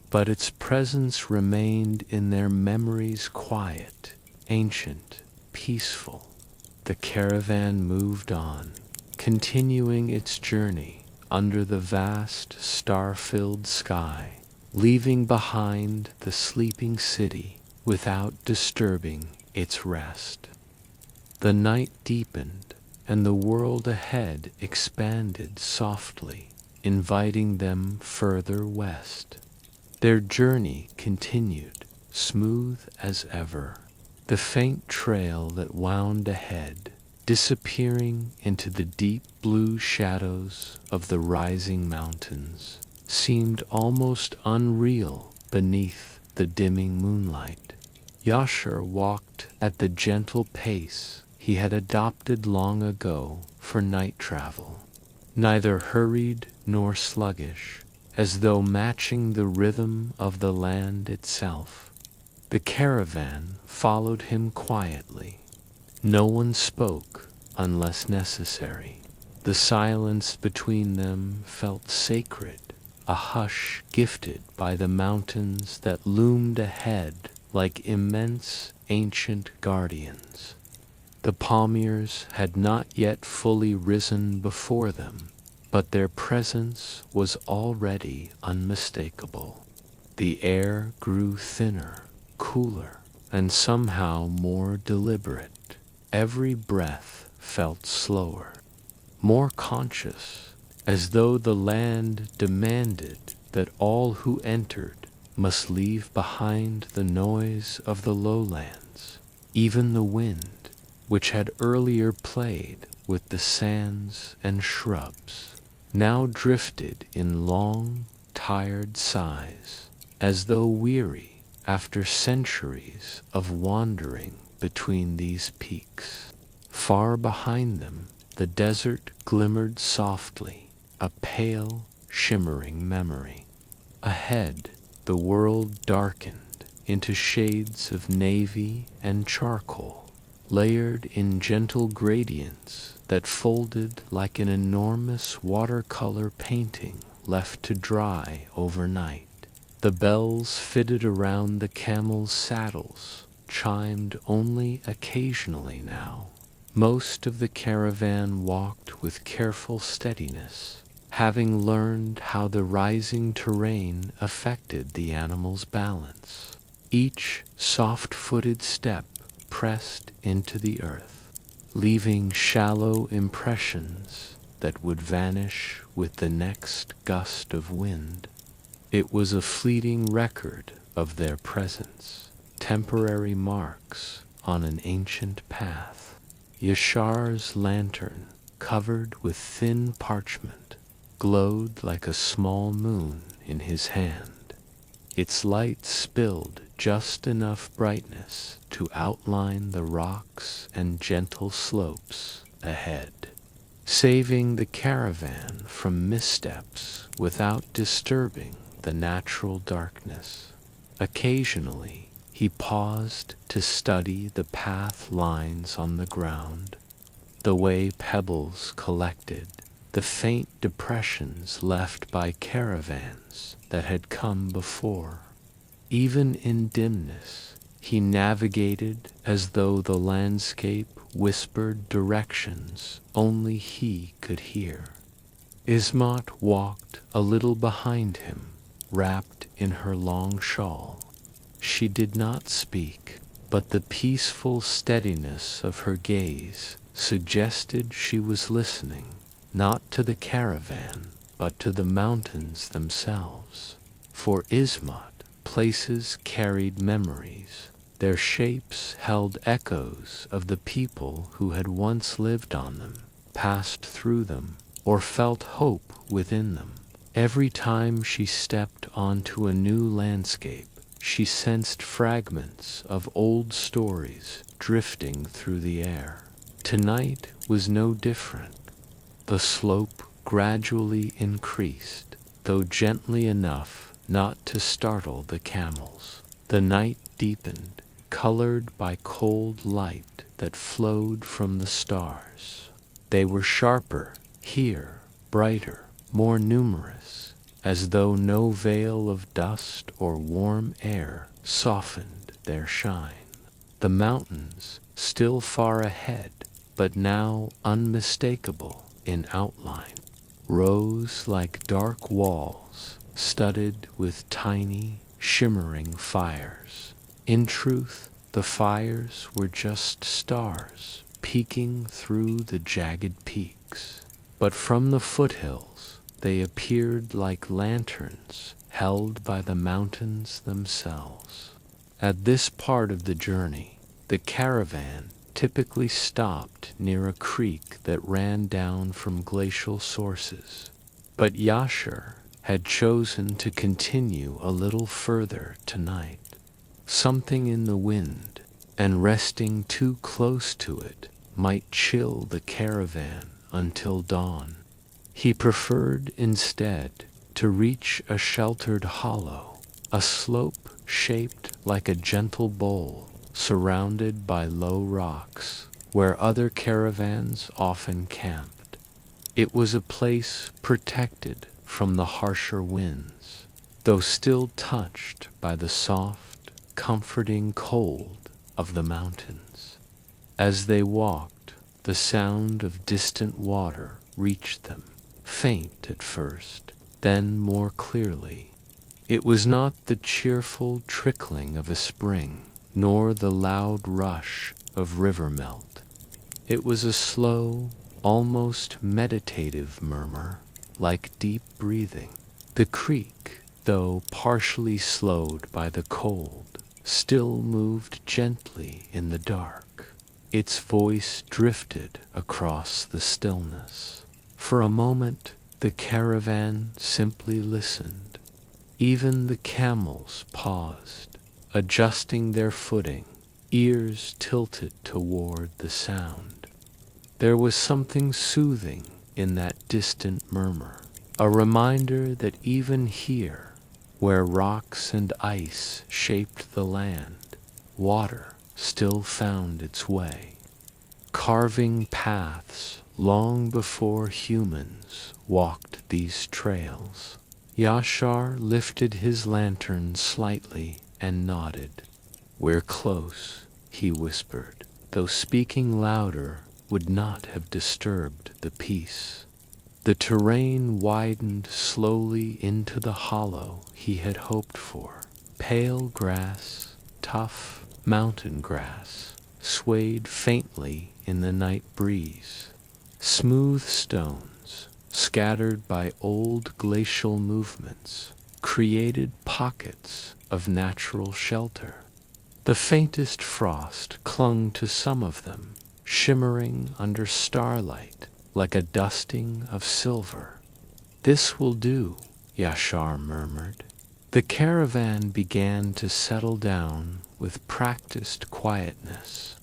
But its presence remained in their memories, quiet, ancient, peaceful. The caravan moved on, continuing its journey under the vast star-filled sky, leaving behind the sleeping city without disturbing its rest. The night deepened, and the world ahead expanded softly, inviting them further west. Their journey continued, smooth as ever. The faint trail that wound ahead, disappearing into the deep blue shadows of the rising mountains, seemed almost unreal beneath the dimming moonlight. Yashar walked at the gentle pace he had adopted long ago for night travel, neither hurried nor sluggish, as though matching the rhythm of the land itself. The caravan followed him quietly. No one spoke unless necessary. The silence between them felt sacred, a hush gifted by the mountains that loomed ahead like immense ancient guardians. The palmiers had not yet fully risen before them, but their presence was already unmistakable. The air grew thinner, cooler, and somehow more deliberate. Every breath felt slower, more conscious, as though the land demanded that all who entered must leave behind the noise of the lowlands. Even the wind, which had earlier played with the sands and shrubs, now drifted in long, tired sighs, as though weary after centuries of wandering between these peaks. Far behind them, the desert glimmered softly, a pale, shimmering memory. Ahead, the world darkened into shades of navy and charcoal, layered in gentle gradients that folded like an enormous watercolor painting left to dry overnight. The bells fitted around the camels' saddles chimed only occasionally now, Most of the caravan walked with careful steadiness, having learned how the rising terrain affected the animal's balance. Each soft-footed step pressed into the earth, leaving shallow impressions that would vanish with the next gust of wind. It was a fleeting record of their presence, temporary marks on an ancient path. Yashar's lantern, covered with thin parchment, glowed like a small moon in his hand. Its light spilled just enough brightness to outline the rocks and gentle slopes ahead, saving the caravan from missteps without disturbing the natural darkness. Occasionally, he paused to study the path lines on the ground, the way pebbles collected, the faint depressions left by caravans that had come before. Even in dimness, he navigated as though the landscape whispered directions only he could hear. Ismat walked a little behind him, wrapped in her long shawl. She did not speak, but the peaceful steadiness of her gaze suggested she was listening, not to the caravan, but to the mountains themselves. For Ismat, places carried memories. Their shapes held echoes of the people who had once lived on them, passed through them, or felt hope within them. Every time she stepped onto a new landscape, she sensed fragments of old stories drifting through the air. Tonight was no different. The slope gradually increased, though gently enough not to startle the camels. The night deepened, colored by cold light that flowed from the stars. They were sharper here, brighter, more numerous, as though no veil of dust or warm air softened their shine. The mountains, still far ahead, but now unmistakable in outline, rose like dark walls studded with tiny, shimmering fires. In truth, the fires were just stars peeking through the jagged peaks. But from the foothills, they appeared like lanterns held by the mountains themselves. At this part of the journey, the caravan typically stopped near a creek that ran down from glacial sources. But Yashar had chosen to continue a little further tonight. Something in the wind, and resting too close to it, might chill the caravan until dawn. He preferred instead to reach a sheltered hollow, a slope shaped like a gentle bowl, surrounded by low rocks, where other caravans often camped. It was a place protected from the harsher winds, though still touched by the soft, comforting cold of the mountains. As they walked, the sound of distant water reached them, faint at first, then more clearly. It was not the cheerful trickling of a spring, nor the loud rush of river melt. It was a slow, almost meditative murmur, like deep breathing. The creek, though partially slowed by the cold, still moved gently in the dark. Its voice drifted across the stillness. For a moment, the caravan simply listened. Even the camels paused, adjusting their footing, ears tilted toward the sound. There was something soothing in that distant murmur, a reminder that even here, where rocks and ice shaped the land, water still found its way, carving paths long before humans walked these trails. Yashar lifted his lantern slightly and nodded. "We're close," he whispered, though speaking louder would not have disturbed the peace. The terrain widened slowly into the hollow he had hoped for. Pale grass, tough mountain grass, swayed faintly in the night breeze. Smooth stones, scattered by old glacial movements, created pockets of natural shelter. The faintest frost clung to some of them, shimmering under starlight like a dusting of silver. "This will do," Yashar murmured. The caravan began to settle down with practiced quietness.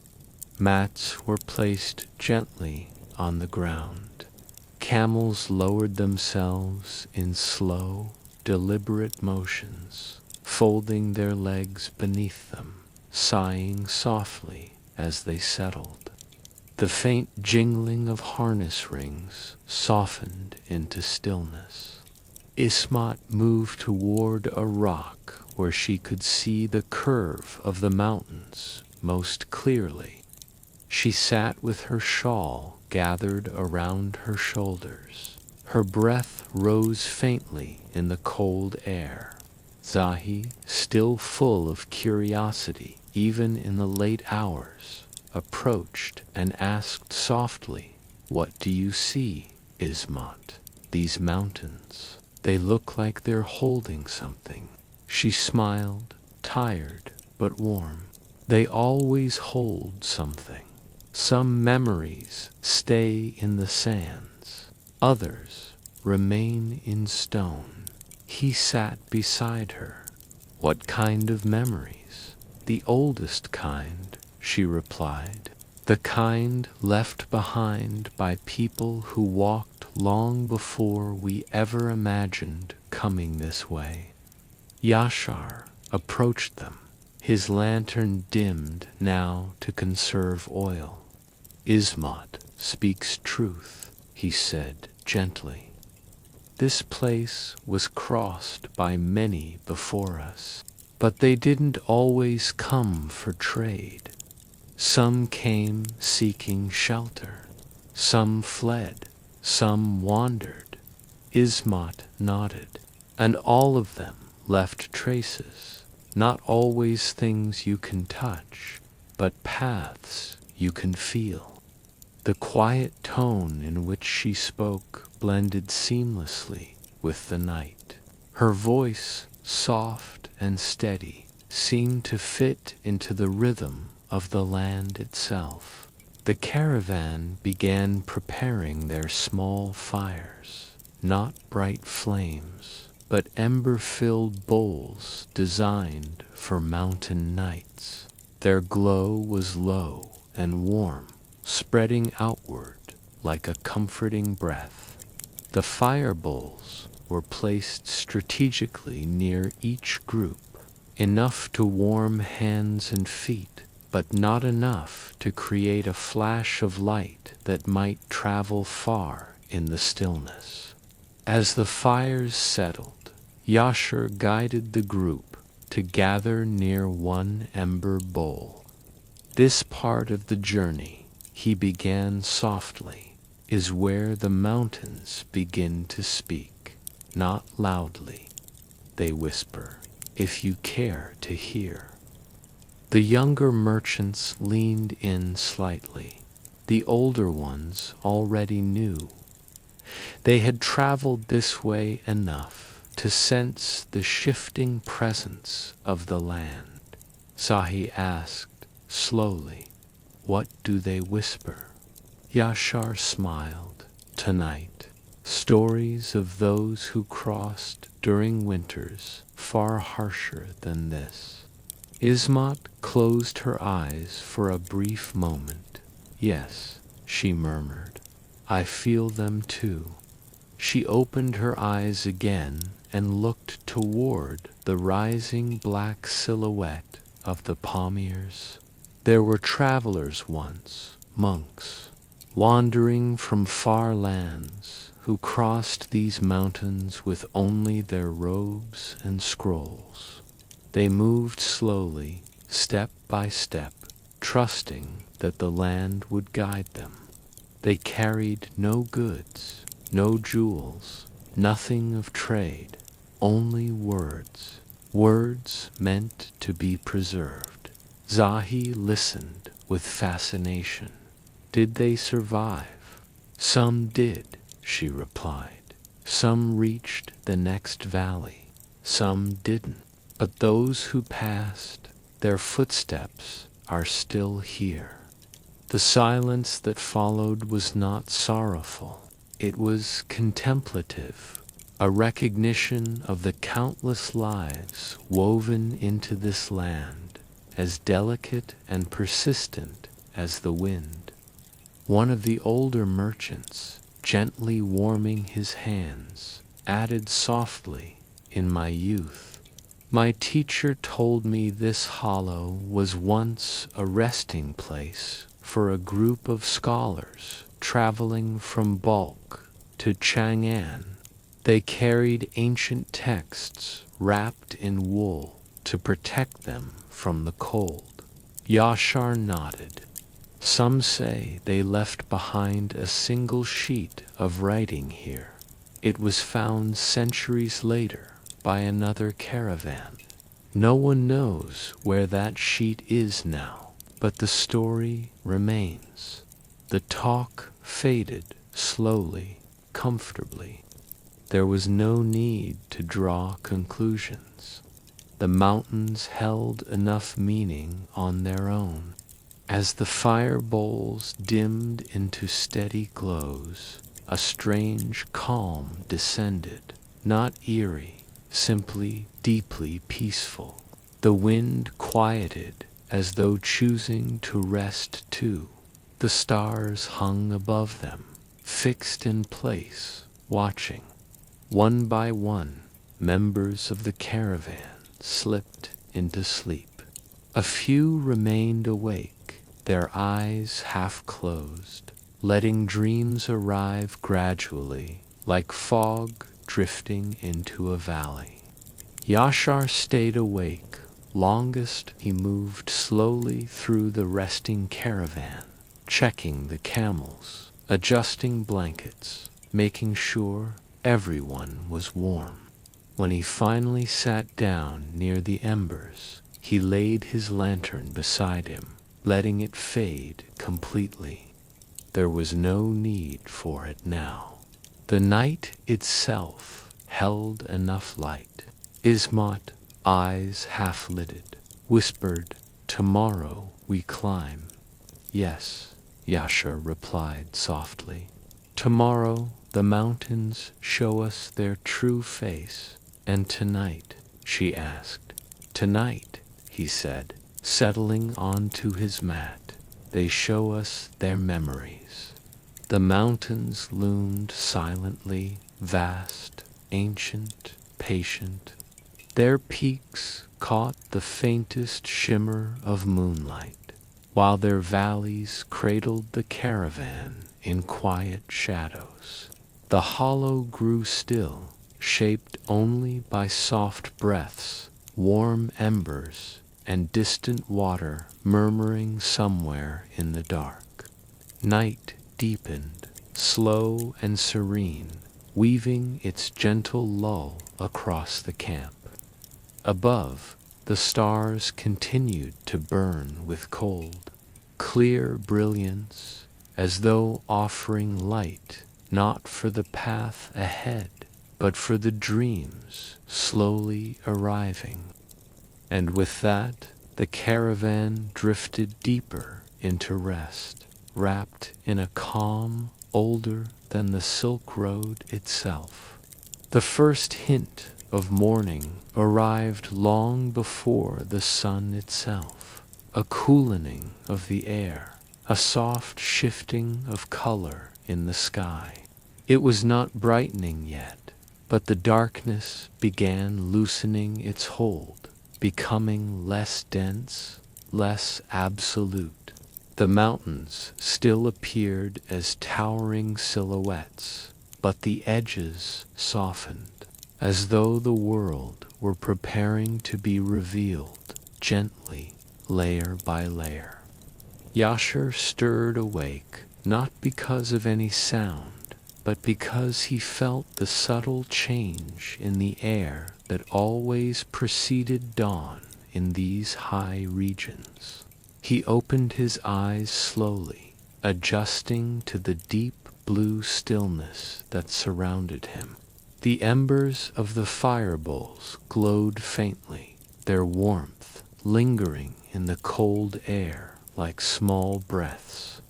Mats were placed gently on the ground. Camels lowered themselves in slow, deliberate motions, folding their legs beneath them, sighing softly as they settled. The faint jingling of harness rings softened into stillness. Ismat moved toward a rock where she could see the curve of the mountains most clearly. She sat with her shawl gathered around her shoulders. Her breath rose faintly in the cold air. Zahi, still full of curiosity even in the late hours, approached and asked softly, "What do you see, Ismat? These mountains? They look like they're holding something." She smiled, tired but warm. "They always hold something. Some memories stay in the sands, others remain in stone." He sat beside her. "What kind of memories?" "The oldest kind," she replied. "The kind left behind by people who walked long before we ever imagined coming this way." Yashar approached them, his lantern dimmed now to conserve oil. "Ismat speaks truth," he said gently. "This place was crossed by many before us, but they didn't always come for trade. Some came seeking shelter, some fled, some wandered." Ismat nodded. "And all of them left traces, not always things you can touch, but paths you can feel." The quiet tone in which she spoke blended seamlessly with the night. Her voice, soft and steady, seemed to fit into the rhythm of the land itself. The caravan began preparing their small fires, not bright flames, but ember-filled bowls designed for mountain nights. Their glow was low and warm, spreading outward like a comforting breath. The fire bowls were placed strategically near each group, enough to warm hands and feet, but not enough to create a flash of light that might travel far in the stillness. As the fires settled, Yashar guided the group to gather near one ember bowl. "This part of the journey," he began softly, "is where the mountains begin to speak. Not loudly, they whisper, if you care to hear." The younger merchants leaned in slightly. The older ones already knew. They had traveled this way enough to sense the shifting presence of the land. Sahi asked slowly, "What do they whisper?" Yashar smiled. "Tonight, stories of those who crossed during winters far harsher than this." Ismat closed her eyes for a brief moment. "Yes," she murmured, "I feel them too." She opened her eyes again and looked toward the rising black silhouette of the Pamirs. There were travelers once, monks, wandering from far lands, who crossed these mountains with only their robes and scrolls. They moved slowly, step by step, trusting that the land would guide them. They carried no goods, no jewels, nothing of trade, only words, words meant to be preserved. Zahi listened with fascination. Did they survive? Some did, she replied. Some reached the next valley. Some didn't. But those who passed, their footsteps are still here. The silence that followed was not sorrowful. It was contemplative, a recognition of the countless lives woven into this land, as delicate and persistent as the wind. One of the older merchants, gently warming his hands, added softly, "In my youth, my teacher told me this hollow was once a resting place for a group of scholars traveling from Balkh to Chang'an. They carried ancient texts wrapped in wool to protect them from the cold." Yashar nodded. "Some say they left behind a single sheet of writing here. It was found centuries later by another caravan. No one knows where that sheet is now, but the story remains." The talk faded slowly, comfortably. There was no need to draw conclusions. The mountains held enough meaning on their own. As the fire bowls dimmed into steady glows, a strange calm descended, not eerie, simply deeply peaceful. The wind quieted as though choosing to rest too. The stars hung above them, fixed in place, watching. One by one, members of the caravan slipped into sleep. A few remained awake, their eyes half closed, letting dreams arrive gradually, like fog drifting into a valley. Yashar stayed awake. Longest, he moved slowly through the resting caravan, checking the camels, adjusting blankets, making sure everyone was warm. When he finally sat down near the embers, he laid his lantern beside him, letting it fade completely. There was no need for it now. The night itself held enough light. Ismat, eyes half-lidded, whispered, "Tomorrow we climb." "Yes," Yasha replied softly. "Tomorrow the mountains show us their true face." "And tonight?" she asked. "Tonight," he said, settling onto his mat, "they show us their memories." The mountains loomed silently, vast, ancient, patient. Their peaks caught the faintest shimmer of moonlight, while their valleys cradled the caravan in quiet shadows. The hollow grew still, shaped only by soft breaths, warm embers, and distant water murmuring somewhere in the dark. Night deepened, slow and serene, weaving its gentle lull across the camp. Above, the stars continued to burn with cold, clear brilliance, as though offering light not for the path ahead, but for the dreams slowly arriving. And with that, the caravan drifted deeper into rest, wrapped in a calm older than the Silk Road itself. The first hint of morning arrived long before the sun itself, a cooling of the air, a soft shifting of color in the sky. It was not brightening yet, but the darkness began loosening its hold, becoming less dense, less absolute. The mountains still appeared as towering silhouettes, but the edges softened, as though the world were preparing to be revealed gently, layer by layer. Yashar stirred awake, not because of any sound, but because he felt the subtle change in the air that always preceded dawn in these high regions. He opened his eyes slowly, adjusting to the deep blue stillness that surrounded him. The embers of the fire bowls glowed faintly, their warmth lingering in the cold air like small breaths.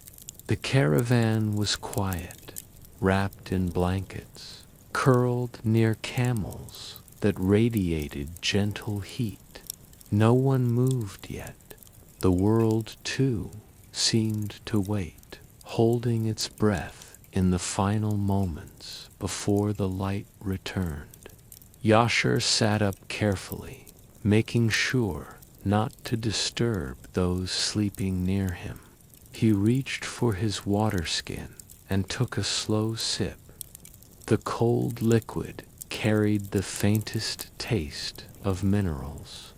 The caravan was quiet, wrapped in blankets, curled near camels that radiated gentle heat. No one moved yet. The world, too, seemed to wait, holding its breath in the final moments before the light returned. Yashar sat up carefully, making sure not to disturb those sleeping near him. He reached for his water skin and took a slow sip. The cold liquid carried the faintest taste of minerals,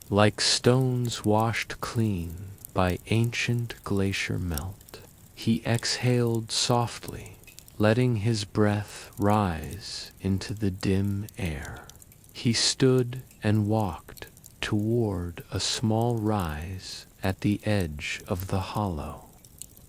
like stones washed clean by ancient glacier melt. He exhaled softly, letting his breath rise into the dim air. He stood and walked toward a small rise at the edge of the hollow.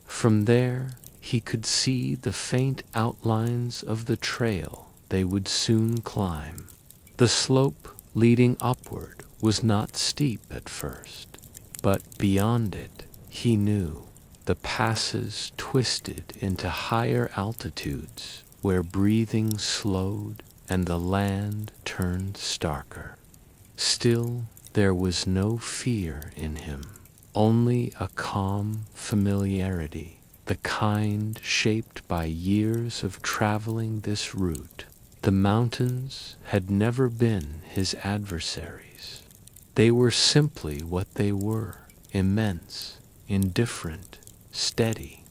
From there, he could see the faint outlines of the trail they would soon climb. The slope leading upward was not steep at first, but beyond it, he knew, the passes twisted into higher altitudes where breathing slowed and the land turned starker. Still, there was no fear in him, only a calm familiarity, the kind shaped by years of traveling this route. The mountains had never been his adversaries. They were simply what they were, immense, indifferent, steady.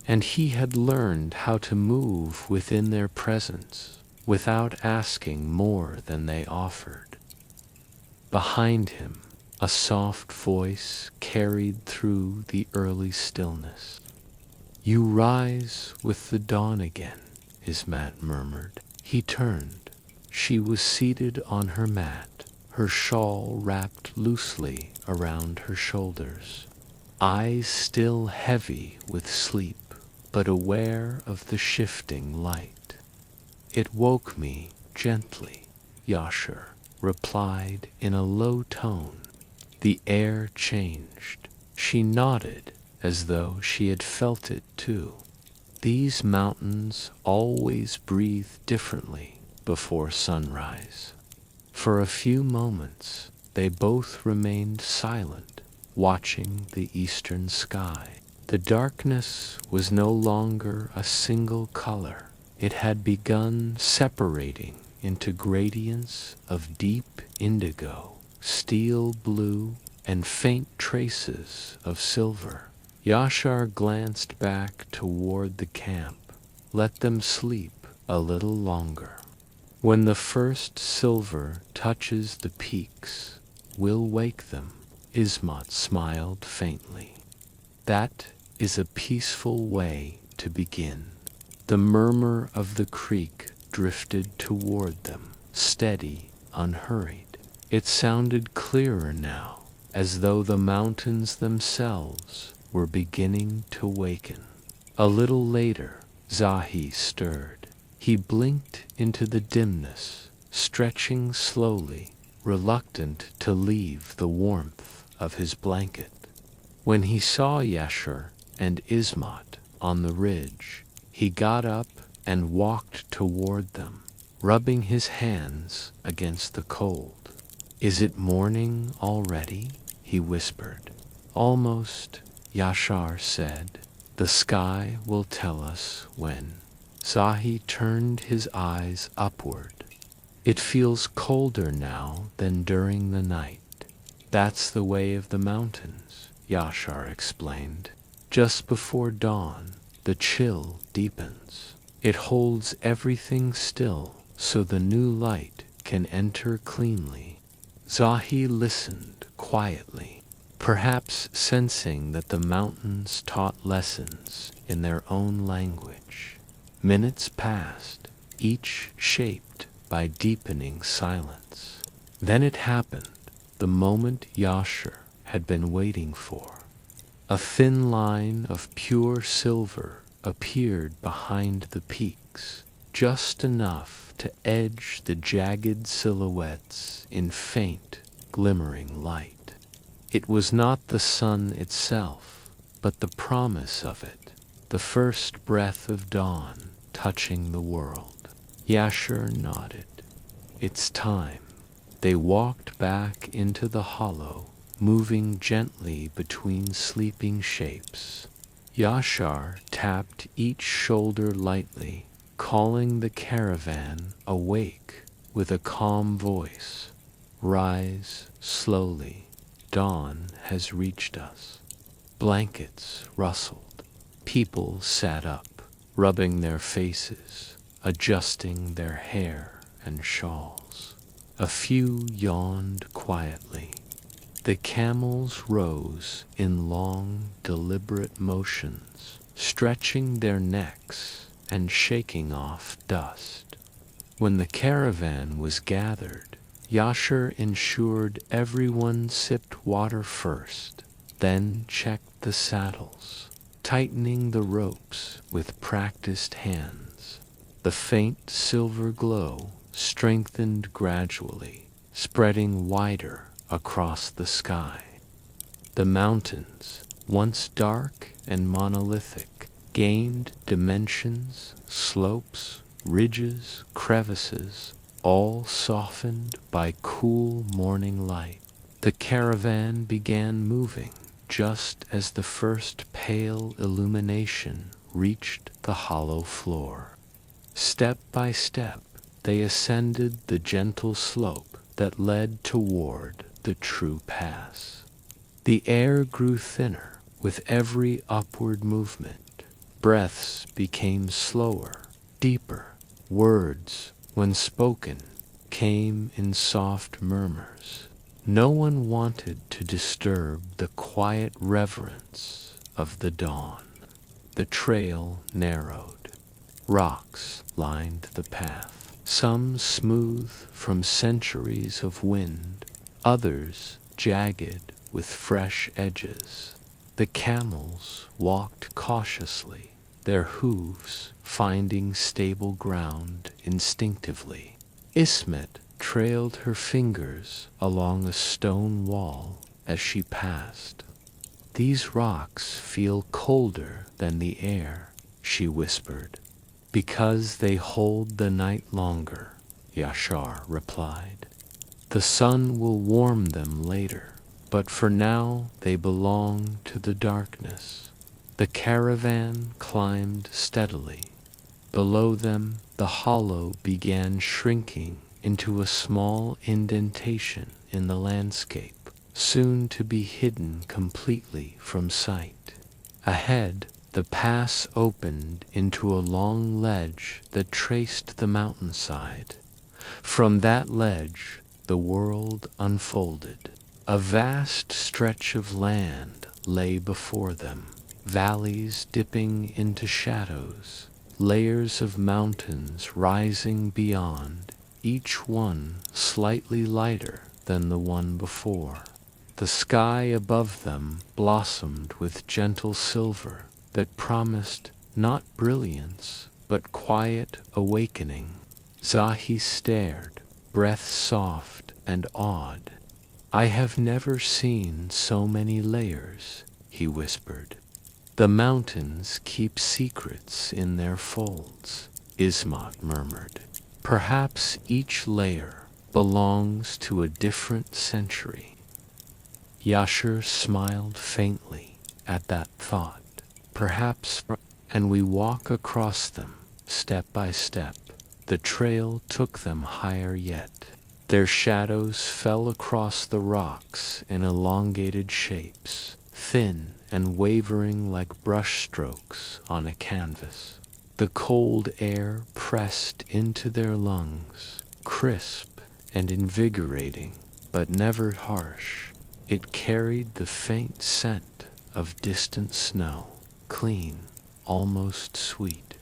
And he had learned how to move within their presence without asking more than they offered. Behind him, a soft voice carried through the early stillness. "You rise with the dawn again," Ismat murmured. He turned. She was seated on her mat, her shawl wrapped loosely around her shoulders, eyes still heavy with sleep, but aware of the shifting light. "It woke me gently," Yashar replied in a low tone. The air changed. She nodded as though she had felt it too. These mountains always breathe differently before sunrise. For a few moments, they both remained silent, watching the eastern sky. The darkness was no longer a single color. It had begun separating into gradients of deep indigo, steel blue, and faint traces of silver. Yashar glanced back toward the camp. Let them sleep a little longer. When the first silver touches the peaks, we'll wake them, Ismat smiled faintly. That is a peaceful way to begin. The murmur of the creek drifted toward them, steady, unhurried. It sounded clearer now, as though the mountains themselves were beginning to waken. A little later, Zahi stirred. He blinked into the dimness, stretching slowly, reluctant to leave the warmth of his blanket. When he saw Yashar and Ismat on the ridge, he got up and walked toward them, rubbing his hands against the cold. "Is it morning already?" he whispered. "Almost," Yashar said. "The sky will tell us when." Zahi turned his eyes upward. "It feels colder now than during the night." "That's the way of the mountains," Yashar explained. "Just before dawn, the chill deepens. It holds everything still so the new light can enter cleanly." Zahi listened quietly. perhaps sensing that the mountains taught lessons in their own language. Minutes passed, each shaped by deepening silence. Then it happened, the moment Yasher had been waiting for. A thin line of pure silver appeared behind the peaks, just enough to edge the jagged silhouettes in faint, glimmering light. It was not the sun itself, but the promise of it, the first breath of dawn touching the world. Yasher nodded. It's time. They walked back into the hollow, moving gently between sleeping shapes. Yashar tapped each shoulder lightly, calling the caravan awake with a calm voice. Rise slowly. Dawn has reached us. Blankets rustled. People sat up, rubbing their faces, adjusting their hair and shawls. A few yawned quietly. The camels rose in long, deliberate motions, stretching their necks and shaking off dust. When the caravan was gathered, Yasher ensured everyone sipped water first, then checked the saddles, tightening the ropes with practiced hands. The faint silver glow strengthened gradually, spreading wider across the sky. The mountains, once dark and monolithic, gained dimensions, slopes, ridges, crevices, all softened by cool morning light. The caravan began moving just as the first pale illumination reached the hollow floor. Step by step, they ascended the gentle slope that led toward the true pass. The air grew thinner with every upward movement. Breaths became slower, deeper. Words, when spoken, came in soft murmurs. No one wanted to disturb the quiet reverence of the dawn. The trail narrowed. Rocks lined the path, some smooth from centuries of wind, others jagged with fresh edges. The camels walked cautiously, their hooves finding stable ground instinctively. Ismet trailed her fingers along a stone wall as she passed. These rocks feel colder than the air, she whispered. Because they hold the night longer, Yashar replied. The sun will warm them later, but for now they belong to the darkness. The caravan climbed steadily. Below them, the hollow began shrinking into a small indentation in the landscape, soon to be hidden completely from sight. Ahead, the pass opened into a long ledge that traced the mountainside. From that ledge, the world unfolded. A vast stretch of land lay before them, valleys dipping into shadows, layers of mountains rising beyond, each one slightly lighter than the one before. The sky above them blossomed with gentle silver that promised not brilliance, but quiet awakening. Zahi stared, breath soft and awed. I have never seen so many layers, he whispered. The mountains keep secrets in their folds, Ismat murmured. Perhaps each layer belongs to a different century. Yasher smiled faintly at that thought. Perhaps, and we walk across them, step by step. The trail took them higher yet. Their shadows fell across the rocks in elongated shapes, thin and wavering like brushstrokes on a canvas. The cold air pressed into their lungs, crisp and invigorating, but never harsh. It carried the faint scent of distant snow, clean, almost sweet.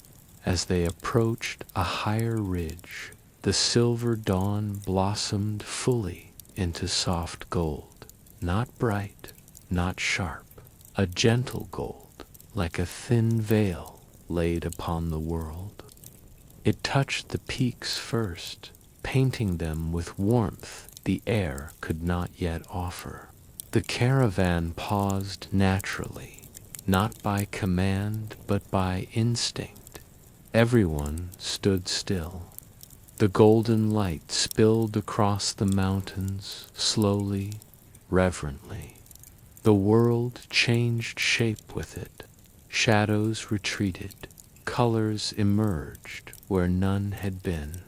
As they approached a higher ridge, the silver dawn blossomed fully into soft gold, not bright, not sharp, a gentle gold, like a thin veil laid upon the world. It touched the peaks first, painting them with warmth the air could not yet offer. The caravan paused naturally, not by command but by instinct. Everyone stood still. The golden light spilled across the mountains, slowly, reverently. The world changed shape with it. Shadows retreated, colors emerged where none had been.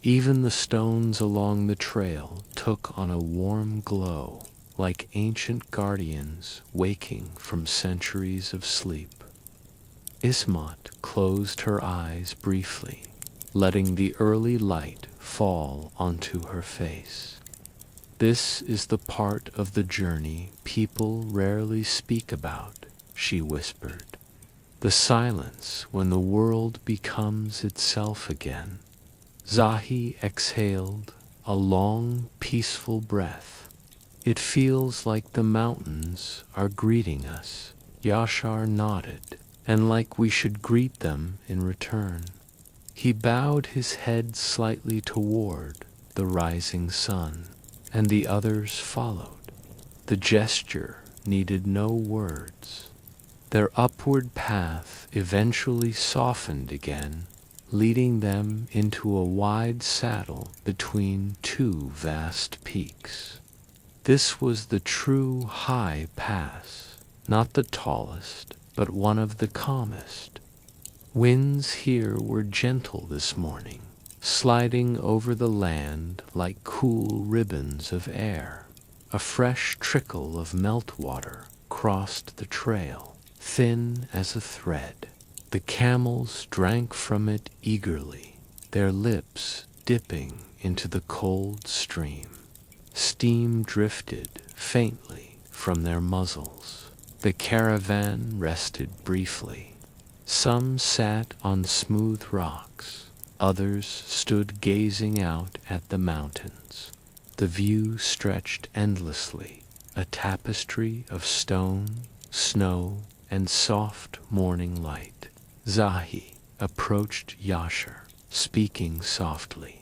Even the stones along the trail took on a warm glow, like ancient guardians waking from centuries of sleep. Ismat closed her eyes briefly, letting the early light fall onto her face. This is the part of the journey people rarely speak about, she whispered. The silence when the world becomes itself again. Zahi exhaled a long, peaceful breath. It feels like the mountains are greeting us. Yashar nodded, and like we should greet them in return. He bowed his head slightly toward the rising sun, and the others followed. The gesture needed no words. Their upward path eventually softened again, leading them into a wide saddle between two vast peaks. This was the true high pass, not the tallest, but one of the calmest. Winds here were gentle this morning, sliding over the land like cool ribbons of air. A fresh trickle of meltwater crossed the trail, thin as a thread. The camels drank from it eagerly, their lips dipping into the cold stream. Steam drifted faintly from their muzzles. The caravan rested briefly. Some sat on smooth rocks, others stood gazing out at the mountains. The view stretched endlessly, a tapestry of stone, snow, and soft morning light. Zahi approached Yashar, speaking softly.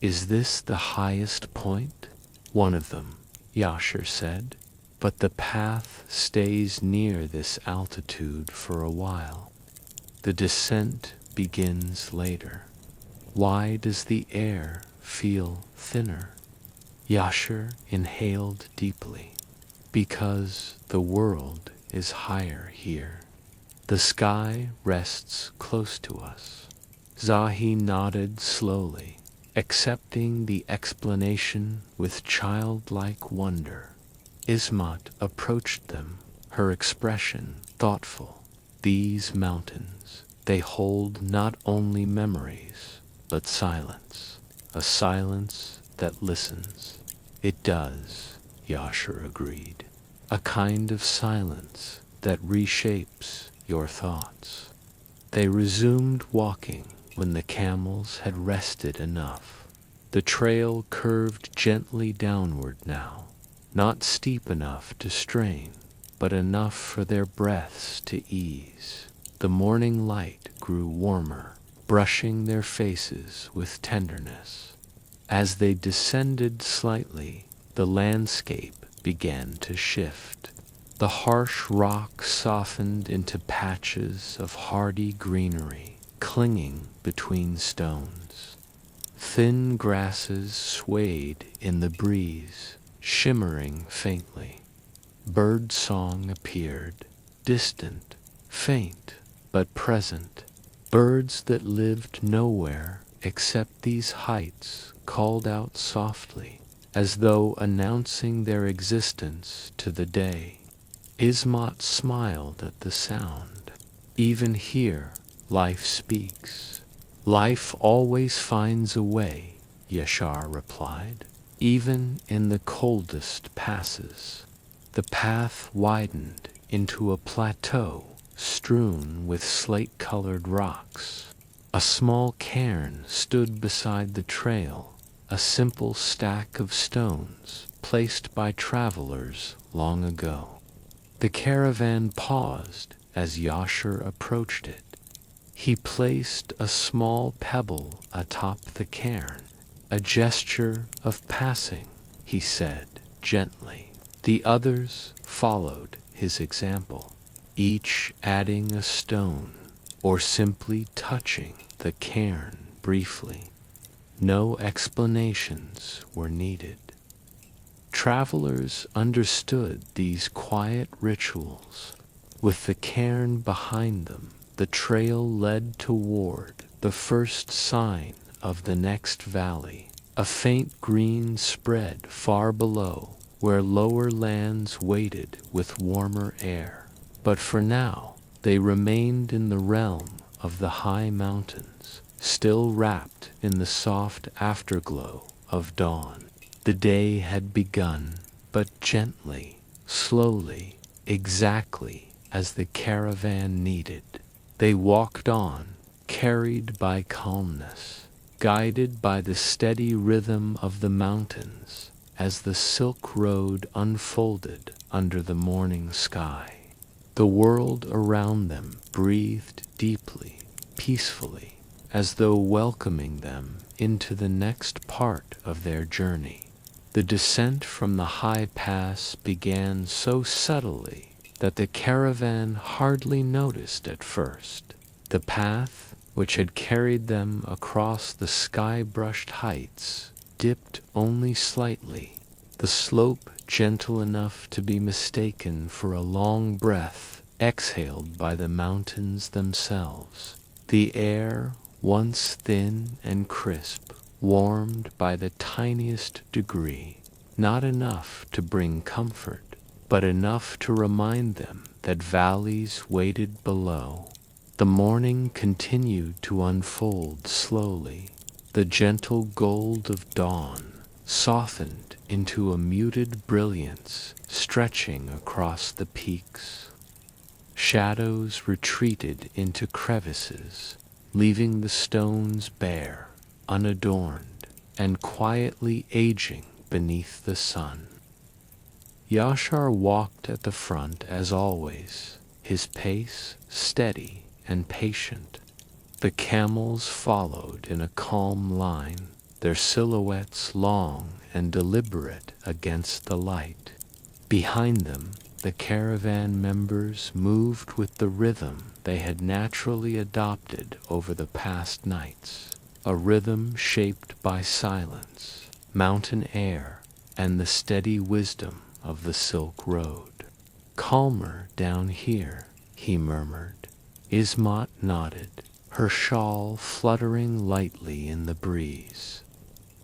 "Is this the highest point?" "One of them," Yashar said, "but the path stays near this altitude for a while. The descent begins later." "Why does the air feel thinner?" Yashar inhaled deeply. "Because the world is higher here. The sky rests close to us." Zahi nodded slowly, accepting the explanation with childlike wonder. Ismat approached them, her expression thoughtful. "These mountains, they hold not only memories, but silence. A silence that listens." "It does," Yashar agreed. "A kind of silence that reshapes your thoughts." They resumed walking when the camels had rested enough. The trail curved gently downward now, not steep enough to strain, but enough for their breaths to ease. The morning light grew warmer, brushing their faces with tenderness. As they descended slightly, the landscape began to shift. The harsh rock softened into patches of hardy greenery, clinging between stones. Thin grasses swayed in the breeze, shimmering faintly. Bird song appeared, distant, faint, but present. Birds that lived nowhere except these heights called out softly, as though announcing their existence to the day. Ismat smiled at the sound. "Even here, life speaks." "Life always finds a way," Yashar replied. even in the coldest passes. The path widened into a plateau strewn with slate-colored rocks. A small cairn stood beside the trail, a simple stack of stones placed by travelers long ago. The caravan paused as Yashar approached it. He placed a small pebble atop the cairn. "A gesture of passing," he said gently. The others followed his example, each adding a stone or simply touching the cairn briefly. No explanations were needed. Travelers understood these quiet rituals. With the cairn behind them, the trail led toward the first sign of the next valley, a faint green spread far below where lower lands waited with warmer air. But for now, they remained in the realm of the high mountains, still wrapped in the soft afterglow of dawn. The day had begun, but gently, slowly, exactly as the caravan needed. They walked on, carried by calmness, guided by the steady rhythm of the mountains as the Silk Road unfolded under the morning sky. The world around them breathed deeply, peacefully, as though welcoming them into the next part of their journey. The descent from the high pass began so subtly that the caravan hardly noticed at first. The path, which had carried them across the sky-brushed heights, dipped only slightly, the slope gentle enough to be mistaken for a long breath exhaled by the mountains themselves. The air, once thin and crisp, warmed by the tiniest degree, not enough to bring comfort, but enough to remind them that valleys waited below. The morning continued to unfold slowly. The gentle gold of dawn softened into a muted brilliance stretching across the peaks. Shadows retreated into crevices, leaving the stones bare, unadorned, and quietly aging beneath the sun. Yashar walked at the front as always, his pace steady and patient. The camels followed in a calm line, their silhouettes long and deliberate against the light. Behind them, the caravan members moved with the rhythm they had naturally adopted over the past nights, a rhythm shaped by silence, mountain air, and the steady wisdom of the Silk Road. "Calmer down here," he murmured. Ismat nodded, her shawl fluttering lightly in the breeze.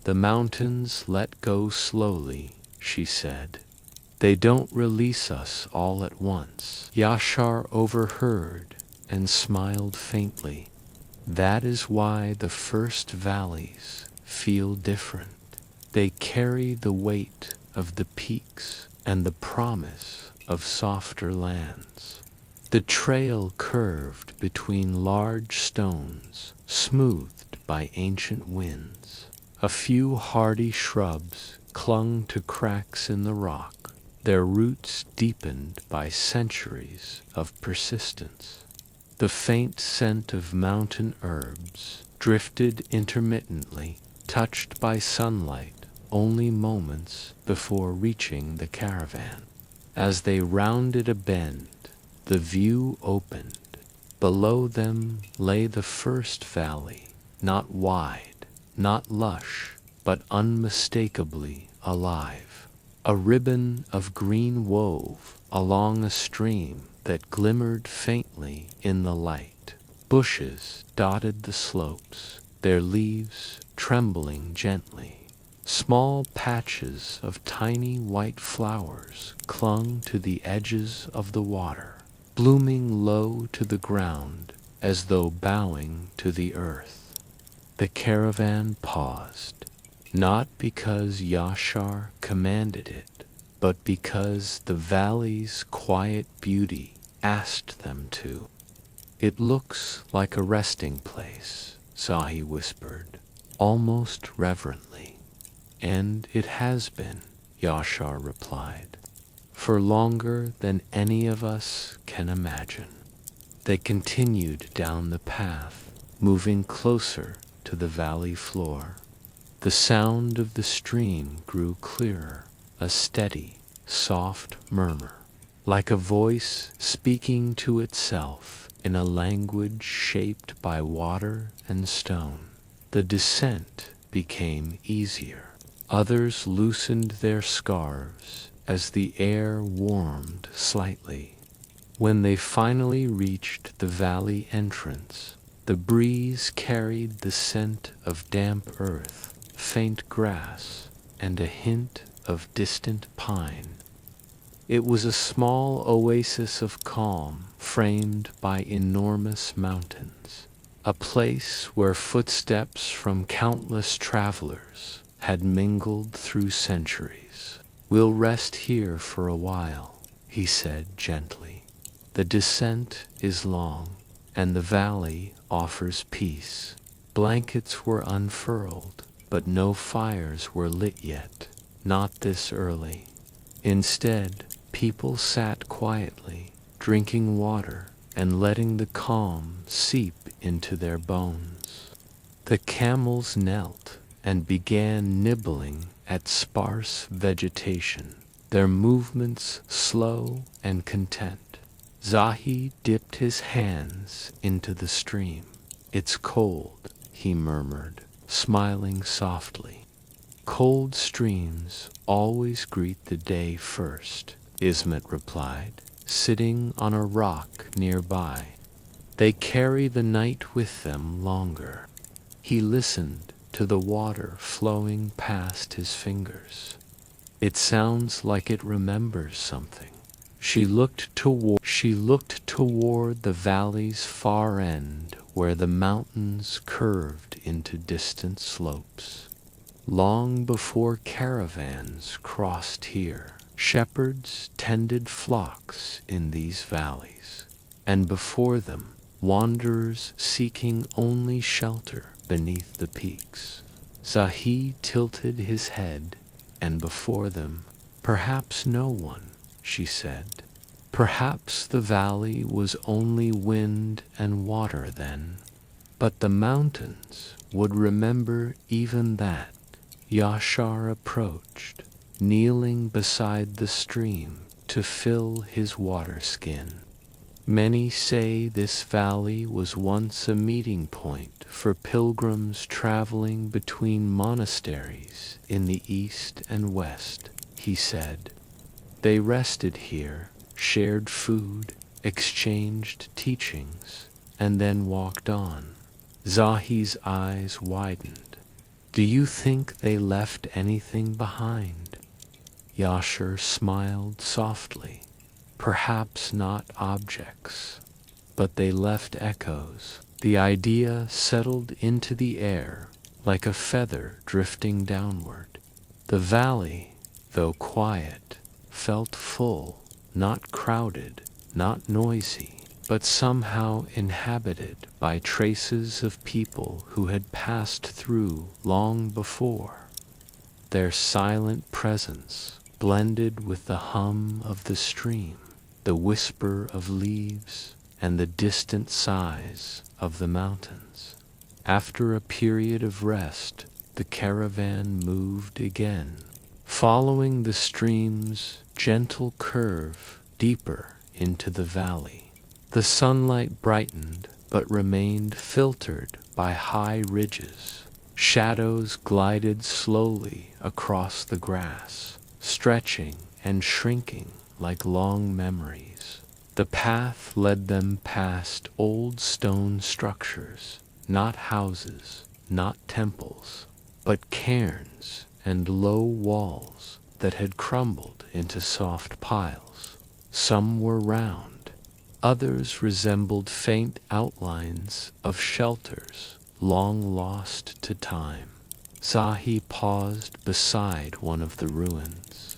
"The mountains let go slowly," she said. "They don't release us all at once." Yashar overheard and smiled faintly. "That is why the first valleys feel different. They carry the weight of the peaks and the promise of softer lands." The trail curved between large stones, smoothed by ancient winds. A few hardy shrubs clung to cracks in the rock, their roots deepened by centuries of persistence. The faint scent of mountain herbs drifted intermittently, touched by sunlight only moments before reaching the caravan. As they rounded a bend, the view opened. Below them lay the first valley, not wide, not lush, but unmistakably alive. A ribbon of green wove along a stream that glimmered faintly in the light. Bushes dotted the slopes, their leaves trembling gently. Small patches of tiny white flowers clung to the edges of the water, blooming low to the ground as though bowing to the earth. The caravan paused. not because Yashar commanded it, but because the valley's quiet beauty asked them to. It looks like a resting place, Zahi whispered, almost reverently. And it has been, Yashar replied, for longer than any of us can imagine. They continued down the path, moving closer to the valley floor. The sound of the stream grew clearer, a steady, soft murmur, like a voice speaking to itself in a language shaped by water and stone. The descent became easier. Others loosened their scarves as the air warmed slightly. When they finally reached the valley entrance, the breeze carried the scent of damp earth, faint grass, and a hint of distant pine. It was a small oasis of calm framed by enormous mountains, a place where footsteps from countless travelers had mingled through centuries. We'll rest here for a while, he said gently. The descent is long, and the valley offers peace. Blankets were unfurled, but no fires were lit yet, not this early. Instead, people sat quietly, drinking water and letting the calm seep into their bones. The camels knelt and began nibbling at sparse vegetation, their movements slow and content. Zahi dipped his hands into the stream. It's cold, he murmured, smiling softly. Cold streams always greet the day first, Ismet replied, sitting on a rock nearby. They carry the night with them longer. He listened to the water flowing past his fingers. It sounds like it remembers something. She looked toward the valley's far end where the mountains curved into distant slopes. Long before caravans crossed here, shepherds tended flocks in these valleys, and before them, wanderers seeking only shelter beneath the peaks. Zahi tilted his head, and before them, perhaps no one, she said. Perhaps the valley was only wind and water then, but the mountains would remember even that. Yashar approached, kneeling beside the stream to fill his water skin. Many say this valley was once a meeting point for pilgrims traveling between monasteries in the east and west, he said. They rested here, shared food, exchanged teachings, and then walked on. Zahi's eyes widened. Do you think they left anything behind? Yashar smiled softly. Perhaps not objects, but they left echoes. The idea settled into the air like a feather drifting downward. The valley, though quiet, felt full, not crowded, not noisy, but somehow inhabited by traces of people who had passed through long before. Their silent presence blended with the hum of the stream, the whisper of leaves, and the distant sighs of the mountains. After a period of rest, the caravan moved again, following the stream's gentle curve deeper into the valley. The sunlight brightened, but remained filtered by high ridges. Shadows glided slowly across the grass, stretching and shrinking like long memories. The path led them past old stone structures, not houses, not temples, but cairns and low walls that had crumbled into soft piles. Some were round. Others resembled faint outlines of shelters long lost to time. Zahi paused beside one of the ruins.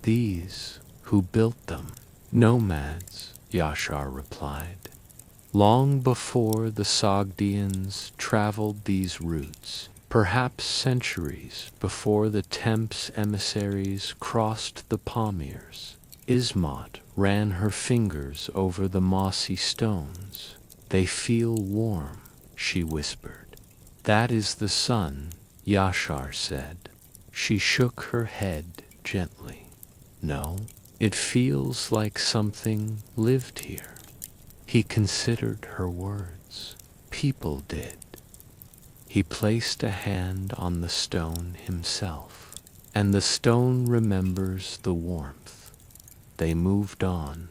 These, who built them? Nomads, Yashar replied. Long before the Sogdians traveled these routes, perhaps centuries before the Temp's emissaries crossed the Pamirs, Ismat ran her fingers over the mossy stones. They feel warm, she whispered. That is the sun, Yashar said. She shook her head gently. No, it feels like something lived here. He considered her words. People did. He placed a hand on the stone himself, and the stone remembers the warmth. They moved on.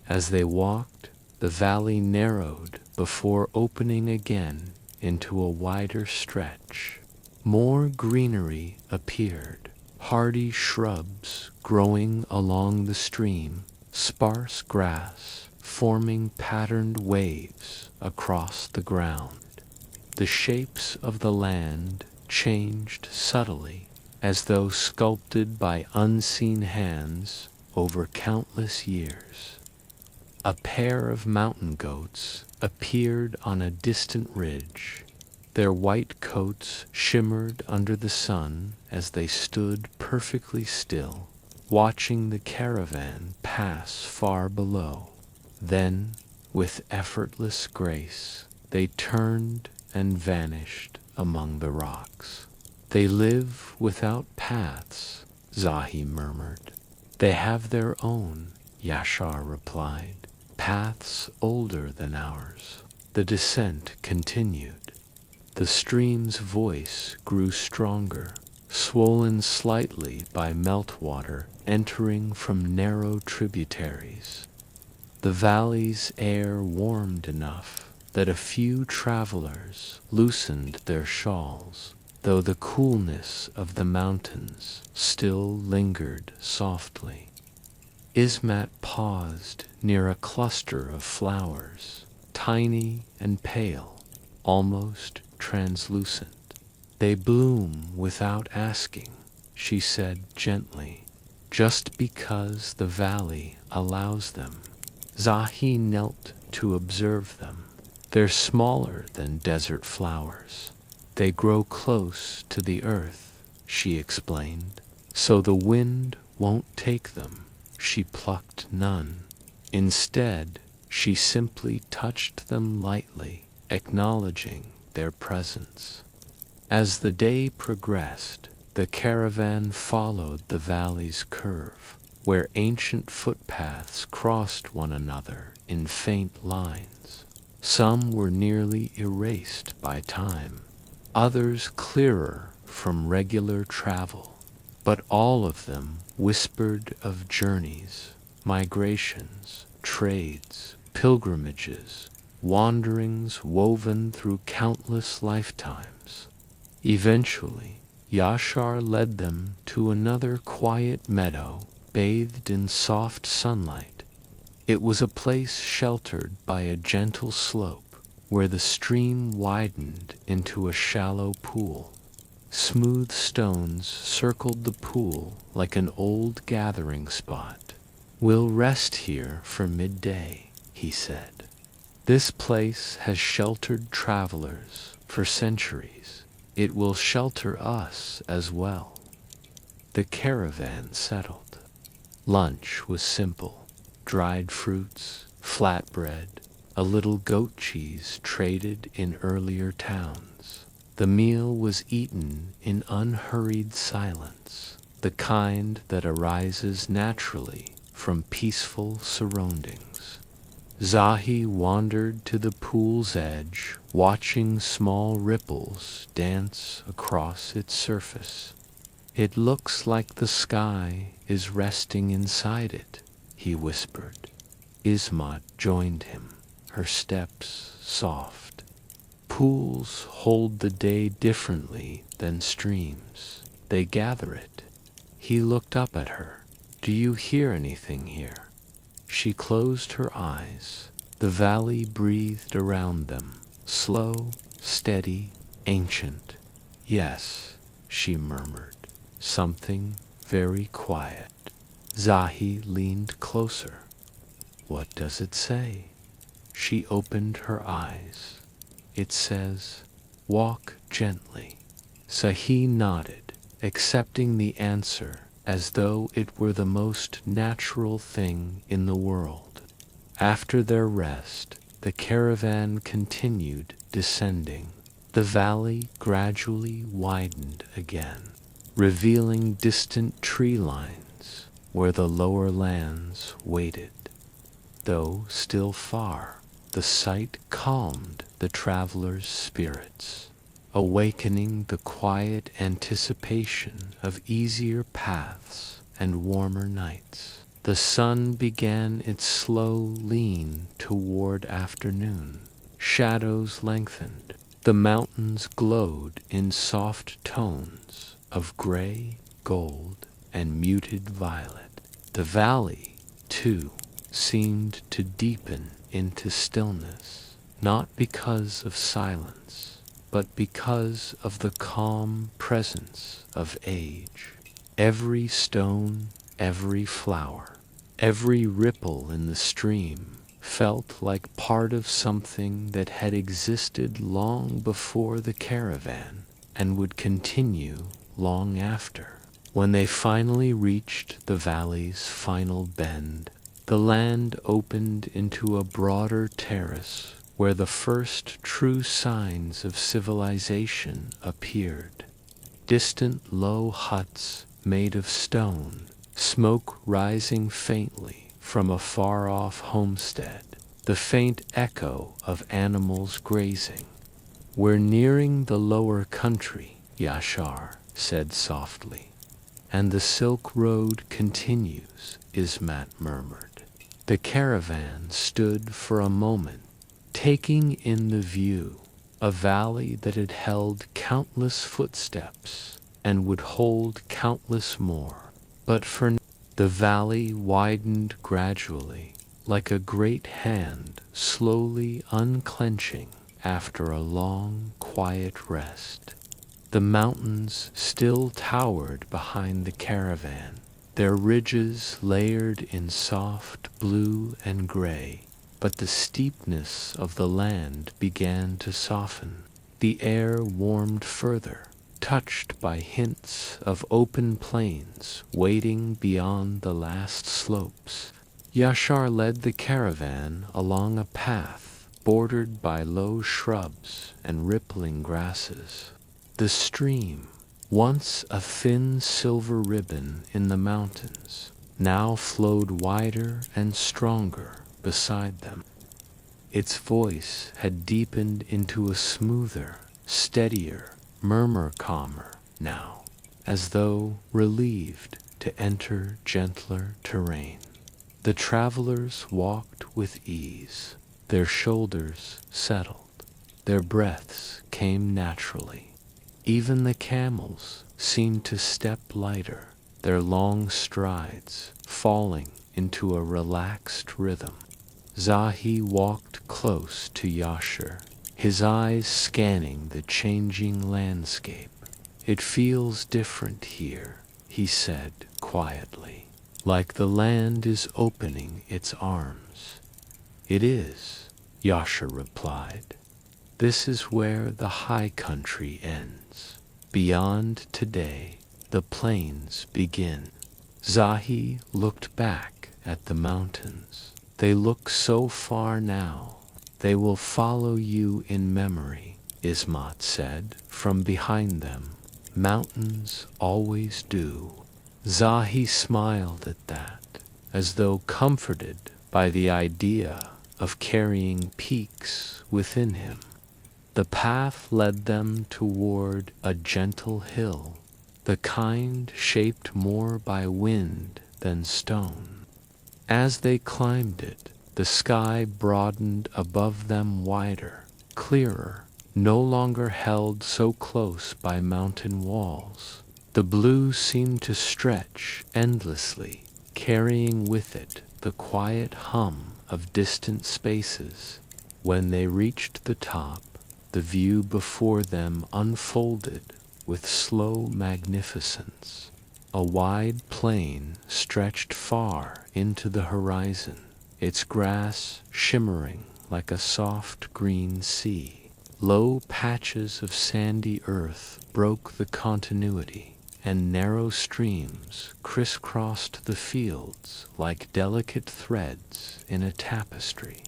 As they walked, the valley narrowed before opening again into a wider stretch. More greenery appeared, hardy shrubs growing along the stream, sparse grass forming patterned waves across the ground. The shapes of the land changed subtly, as though sculpted by unseen hands over countless years. A pair of mountain goats appeared on a distant ridge. Their white coats shimmered under the sun as they stood perfectly still, watching the caravan pass far below. Then, with effortless grace, they turned and vanished among the rocks. They live without paths, Zahi murmured. They have their own, Yashar replied, paths older than ours. The descent continued. The stream's voice grew stronger, swollen slightly by meltwater entering from narrow tributaries. The valley's air warmed enough that a few travelers loosened their shawls, though the coolness of the mountains still lingered softly. Ismat paused near a cluster of flowers, tiny and pale, almost translucent. They bloom without asking, she said gently, just because the valley allows them. Zahi knelt to observe them. They're smaller than desert flowers. They grow close to the earth, she explained, so the wind won't take them. She plucked none. Instead, she simply touched them lightly, acknowledging their presence. As the day progressed, the caravan followed the valley's curve, where ancient footpaths crossed one another in faint lines. Some were nearly erased by time, others clearer from regular travel, but all of them whispered of journeys, migrations, trades, pilgrimages, wanderings woven through countless lifetimes. Eventually, Yashar led them to another quiet meadow bathed in soft sunlight. It was a place sheltered by a gentle slope where the stream widened into a shallow pool. Smooth stones circled the pool like an old gathering spot. We'll rest here for midday, he said. This place has sheltered travelers for centuries. It will shelter us as well. The caravan settled. Lunch was simple. Dried fruits, flatbread, a little goat cheese traded in earlier towns. The meal was eaten in unhurried silence, the kind that arises naturally from peaceful surroundings. Zahi wandered to the pool's edge, watching small ripples dance across its surface. It looks like the sky is resting inside it, he whispered. Ismat joined him, her steps soft. Pools hold the day differently than streams. They gather it. He looked up at her. Do you hear anything here? She closed her eyes. The valley breathed around them, slow, steady, ancient. Yes, she murmured. Something very quiet. Zahi leaned closer. What does it say? She opened her eyes. It says, walk gently. Zahi nodded, accepting the answer as though it were the most natural thing in the world. After their rest, the caravan continued descending. The valley gradually widened again, revealing distant tree lines where the lower lands waited. Though still far, the sight calmed the travelers' spirits, awakening the quiet anticipation of easier paths and warmer nights. The sun began its slow lean toward afternoon. Shadows lengthened. The mountains glowed in soft tones of gray, gold, and muted violet. The valley, too, seemed to deepen into stillness, not because of silence, but because of the calm presence of age. Every stone, every flower, every ripple in the stream felt like part of something that had existed long before the caravan and would continue long after. When they finally reached the valley's final bend, the land opened into a broader terrace where the first true signs of civilization appeared. Distant low huts made of stone, smoke rising faintly from a far-off homestead, the faint echo of animals grazing. We're nearing the lower country, Yashar said softly. And the Silk Road continues, Ismat murmured. The caravan stood for a moment, taking in the view, a valley that had held countless footsteps and would hold countless more. But for now, the valley widened gradually, like a great hand slowly unclenching after a long, quiet rest. The mountains still towered behind the caravan, their ridges layered in soft blue and gray, but the steepness of the land began to soften. The air warmed further, touched by hints of open plains waiting beyond the last slopes. Yashar led the caravan along a path bordered by low shrubs and rippling grasses. The stream, once a thin silver ribbon in the mountains, now flowed wider and stronger beside them. Its voice had deepened into a smoother, steadier murmur, calmer now, as though relieved to enter gentler terrain. The travelers walked with ease, their shoulders settled, their breaths came naturally. Even the camels seemed to step lighter, their long strides falling into a relaxed rhythm. Zahi walked close to Yashar, his eyes scanning the changing landscape. It feels different here, he said quietly, like the land is opening its arms. It is, Yashar replied. This is where the high country ends. Beyond today, the plains begin. Zahi looked back at the mountains. They look so far now. They will follow you in memory, Ismat said from behind them. Mountains always do. Zahi smiled at that, as though comforted by the idea of carrying peaks within him. The path led them toward a gentle hill, the kind shaped more by wind than stone. As they climbed it, the sky broadened above them wider, clearer, no longer held so close by mountain walls. The blue seemed to stretch endlessly, carrying with it the quiet hum of distant spaces. When they reached the top, the view before them unfolded with slow magnificence. A wide plain stretched far into the horizon, its grass shimmering like a soft green sea. Low patches of sandy earth broke the continuity, and narrow streams crisscrossed the fields like delicate threads in a tapestry.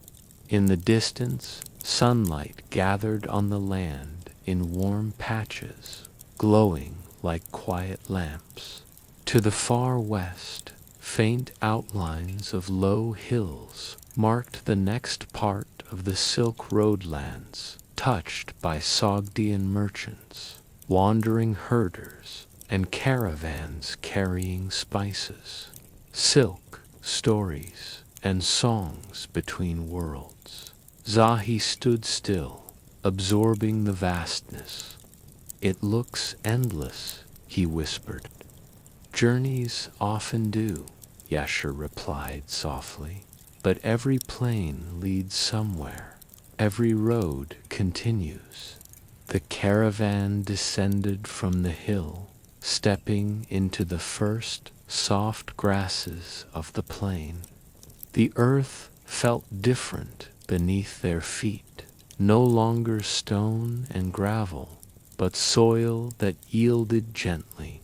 In the distance, sunlight gathered on the land in warm patches, glowing like quiet lamps. To the far west, faint outlines of low hills marked the next part of the Silk Road lands, touched by Sogdian merchants, wandering herders, and caravans carrying spices, silk, stories, and songs between worlds. Zahi stood still, absorbing the vastness. "It looks endless," he whispered. "Journeys often do," Yasher replied softly. "But every plain leads somewhere. Every road continues." The caravan descended from the hill, stepping into the first soft grasses of the plain. The earth felt different beneath their feet, no longer stone and gravel, but soil that yielded gently.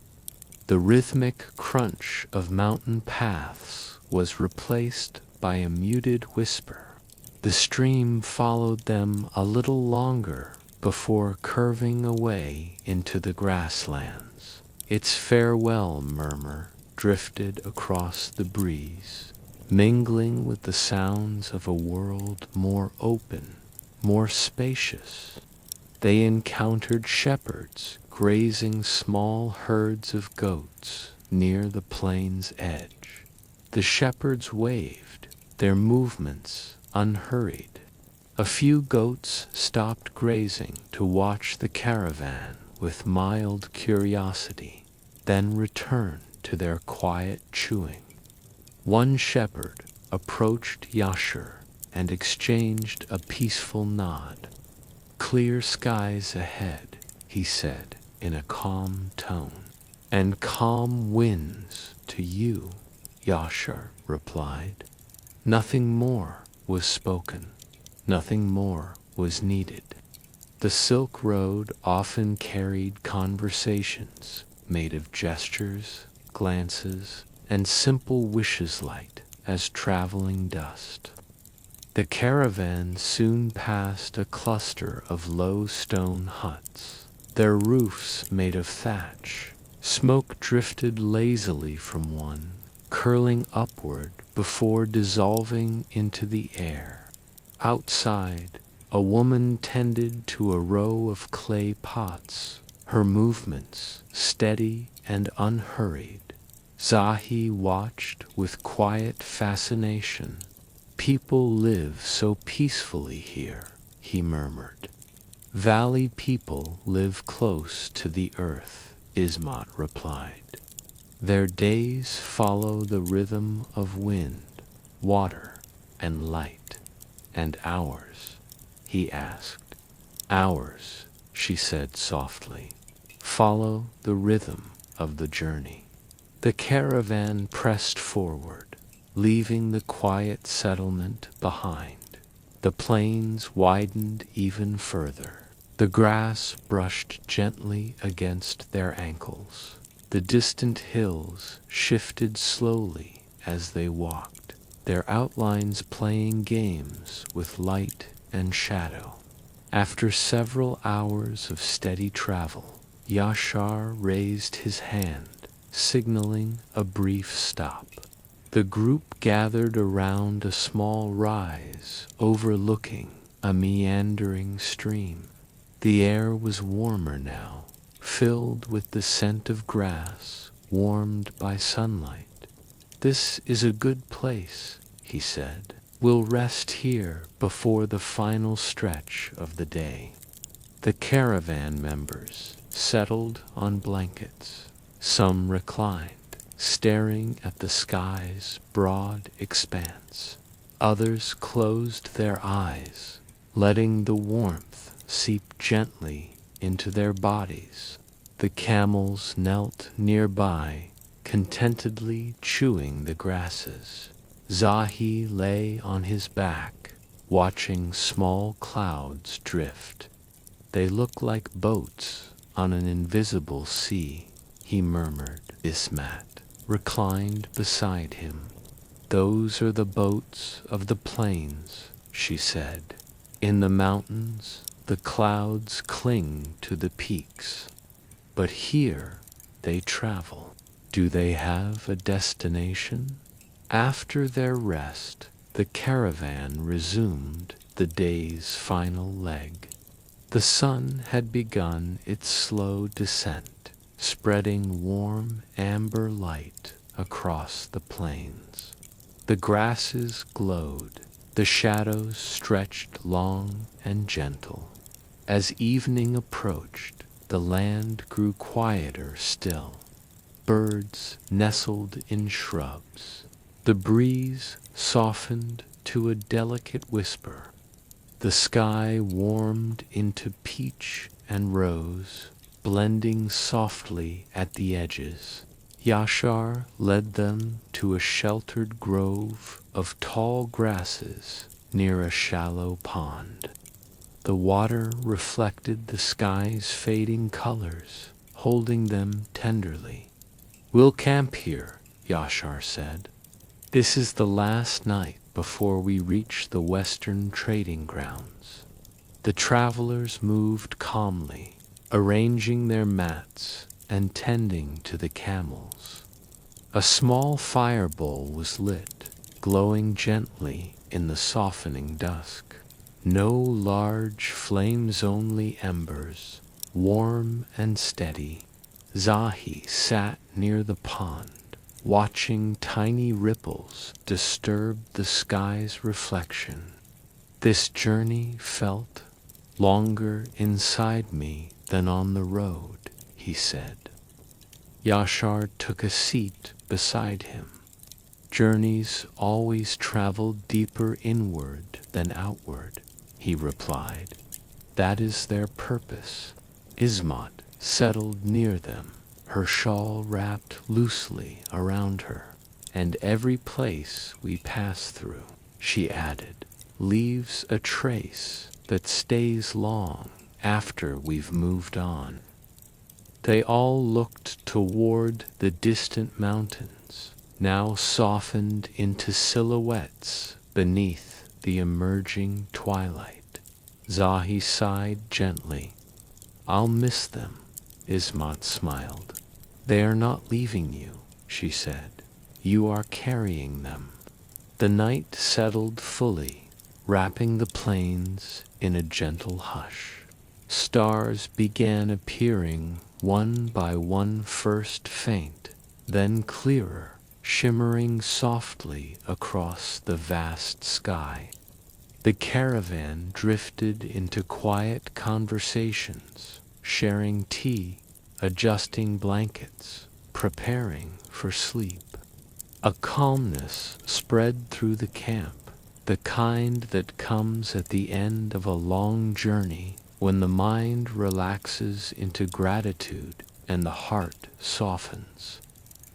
The rhythmic crunch of mountain paths was replaced by a muted whisper. The stream followed them a little longer before curving away into the grasslands. Its farewell murmur drifted across the breeze, mingling with the sounds of a world more open, more spacious. They encountered shepherds grazing small herds of goats near the plain's edge. The shepherds waved, their movements unhurried. A few goats stopped grazing to watch the caravan with mild curiosity, then returned to their quiet chewing. One shepherd approached Yasher and exchanged a peaceful nod. "Clear skies ahead," he said in a calm tone. "And calm winds to you," Yasher replied. Nothing more was spoken. Nothing more was needed. The Silk Road often carried conversations made of gestures, glances, and simple wishes light as traveling dust. The caravan soon passed a cluster of low stone huts, their roofs made of thatch. Smoke drifted lazily from one, curling upward before dissolving into the air. Outside, a woman tended to a row of clay pots, her movements steady and unhurried. Zahi watched with quiet fascination. "People live so peacefully here," he murmured. "Valley people live close to the earth," Ismat replied. "Their days follow the rhythm of wind, water, and light. And ours?" he asked. "Ours," she said softly, "follow the rhythm of the journey." The caravan pressed forward, leaving the quiet settlement behind. The plains widened even further. The grass brushed gently against their ankles. The distant hills shifted slowly as they walked, their outlines playing games with light and shadow. After several hours of steady travel, Yashar raised his hand, signaling a brief stop. The group gathered around a small rise overlooking a meandering stream. The air was warmer now, filled with the scent of grass, warmed by sunlight. "This is a good place," he said. "We'll rest here before the final stretch of the day." The caravan members settled on blankets. Some reclined, staring at the sky's broad expanse. Others closed their eyes, letting the warmth seep gently into their bodies. The camels knelt nearby, contentedly chewing the grasses. Zahi lay on his back, watching small clouds drift. "They look like boats on an invisible sea," he murmured. Ismat reclined beside him. "Those are the boats of the plains," she said. "In the mountains, the clouds cling to the peaks. But here they travel. Do they have a destination?" After their rest, the caravan resumed the day's final leg. The sun had begun its slow descent, spreading warm amber light across the plains. The grasses glowed, the shadows stretched long and gentle. As evening approached, the land grew quieter still. Birds nestled in shrubs. The breeze softened to a delicate whisper. The sky warmed into peach and rose, blending softly at the edges. Yashar led them to a sheltered grove of tall grasses near a shallow pond. The water reflected the sky's fading colors, holding them tenderly. "We'll camp here," Yashar said. "This is the last night before we reach the western trading grounds." The travelers moved calmly, arranging their mats and tending to the camels. A small fire bowl was lit, glowing gently in the softening dusk. No large flames, only embers, warm and steady. Zahi sat near the pond, watching tiny ripples disturb the sky's reflection. "This journey felt longer inside me than on the road," he said. Yashar took a seat beside him. "Journeys always travel deeper inward than outward," he replied. "That is their purpose." Ismat settled near them, her shawl wrapped loosely around her. "And every place we pass through," she added, "leaves a trace that stays long after we've moved on." They all looked toward the distant mountains, now softened into silhouettes beneath the emerging twilight. Zahi sighed gently. "I'll miss them," Ismat smiled. "They are not leaving you," she said. "You are carrying them." The night settled fully, wrapping the plains in a gentle hush. Stars began appearing one by one, first faint, then clearer, shimmering softly across the vast sky. The caravan drifted into quiet conversations, sharing tea, adjusting blankets, preparing for sleep. A calmness spread through the camp, the kind that comes at the end of a long journey, when the mind relaxes into gratitude and the heart softens.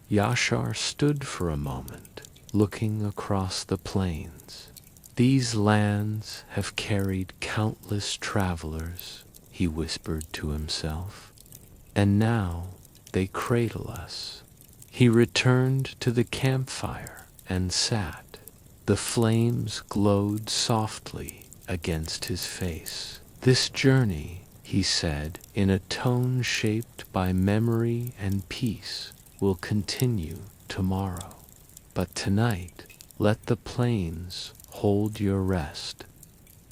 Yashar stood for a moment, looking across the plains. "These lands have carried countless travelers," he whispered to himself, "and now they cradle us." He returned to the campfire and sat. The flames glowed softly against his face. "This journey," he said in a tone shaped by memory and peace, "will continue tomorrow. But tonight, let the plains hold your rest."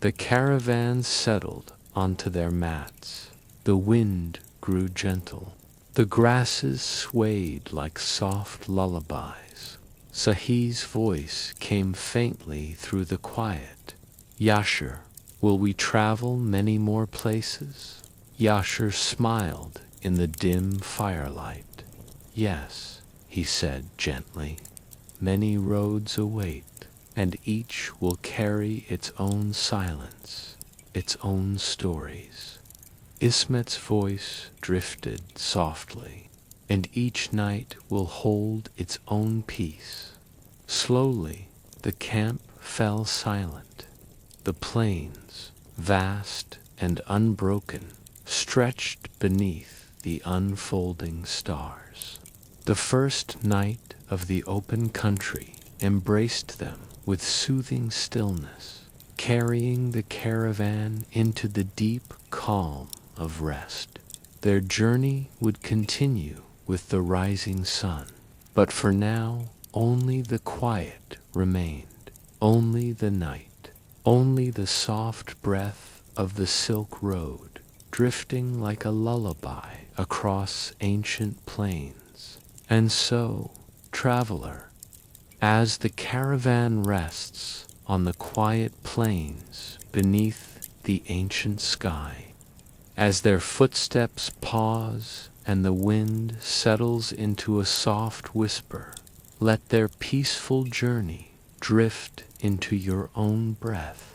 The caravan settled onto their mats. The wind grew gentle. The grasses swayed like soft lullabies. Sahi's voice came faintly through the quiet. "Yashar, will we travel many more places?" Yashar smiled in the dim firelight. "Yes," he said gently. "Many roads await, and each will carry its own silence, its own stories." Ismet's voice drifted softly, and each night will hold its own peace. Slowly, the camp fell silent. The plains, vast and unbroken, stretched beneath the unfolding stars. The first night of the open country embraced them with soothing stillness, carrying the caravan into the deep calm of rest. Their journey would continue with the rising sun, but for now only the quiet remained, only the night, only the soft breath of the Silk Road drifting like a lullaby across ancient plains. And so, traveler, as the caravan rests on the quiet plains beneath the ancient sky, as their footsteps pause and the wind settles into a soft whisper, let their peaceful journey drift into your own breath.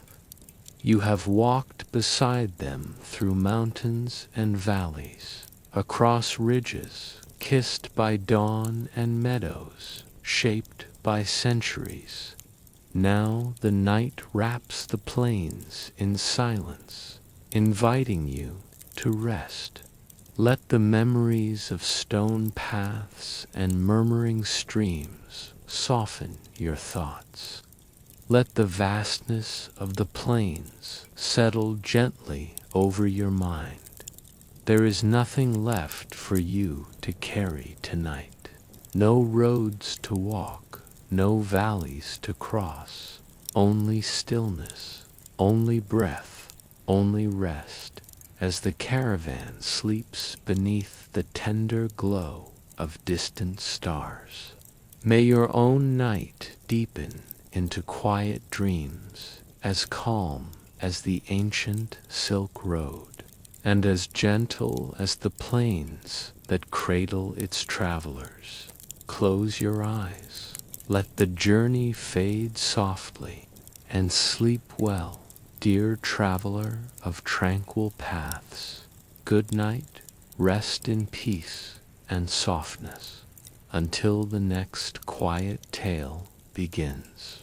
You have walked beside them through mountains and valleys, across ridges kissed by dawn and meadows shaped by centuries. Now the night wraps the plains in silence, inviting you to rest. Let the memories of stone paths and murmuring streams soften your thoughts. Let the vastness of the plains settle gently over your mind. There is nothing left for you to carry tonight. No roads to walk, no valleys to cross, only stillness, only breath, only rest, as the caravan sleeps beneath the tender glow of distant stars. May your own night deepen into quiet dreams, as calm as the ancient Silk Road, and as gentle as the plains that cradle its travelers. Close your eyes, let the journey fade softly, and sleep well, dear traveler of tranquil paths. Good night, rest in peace and softness, until the next quiet tale begins.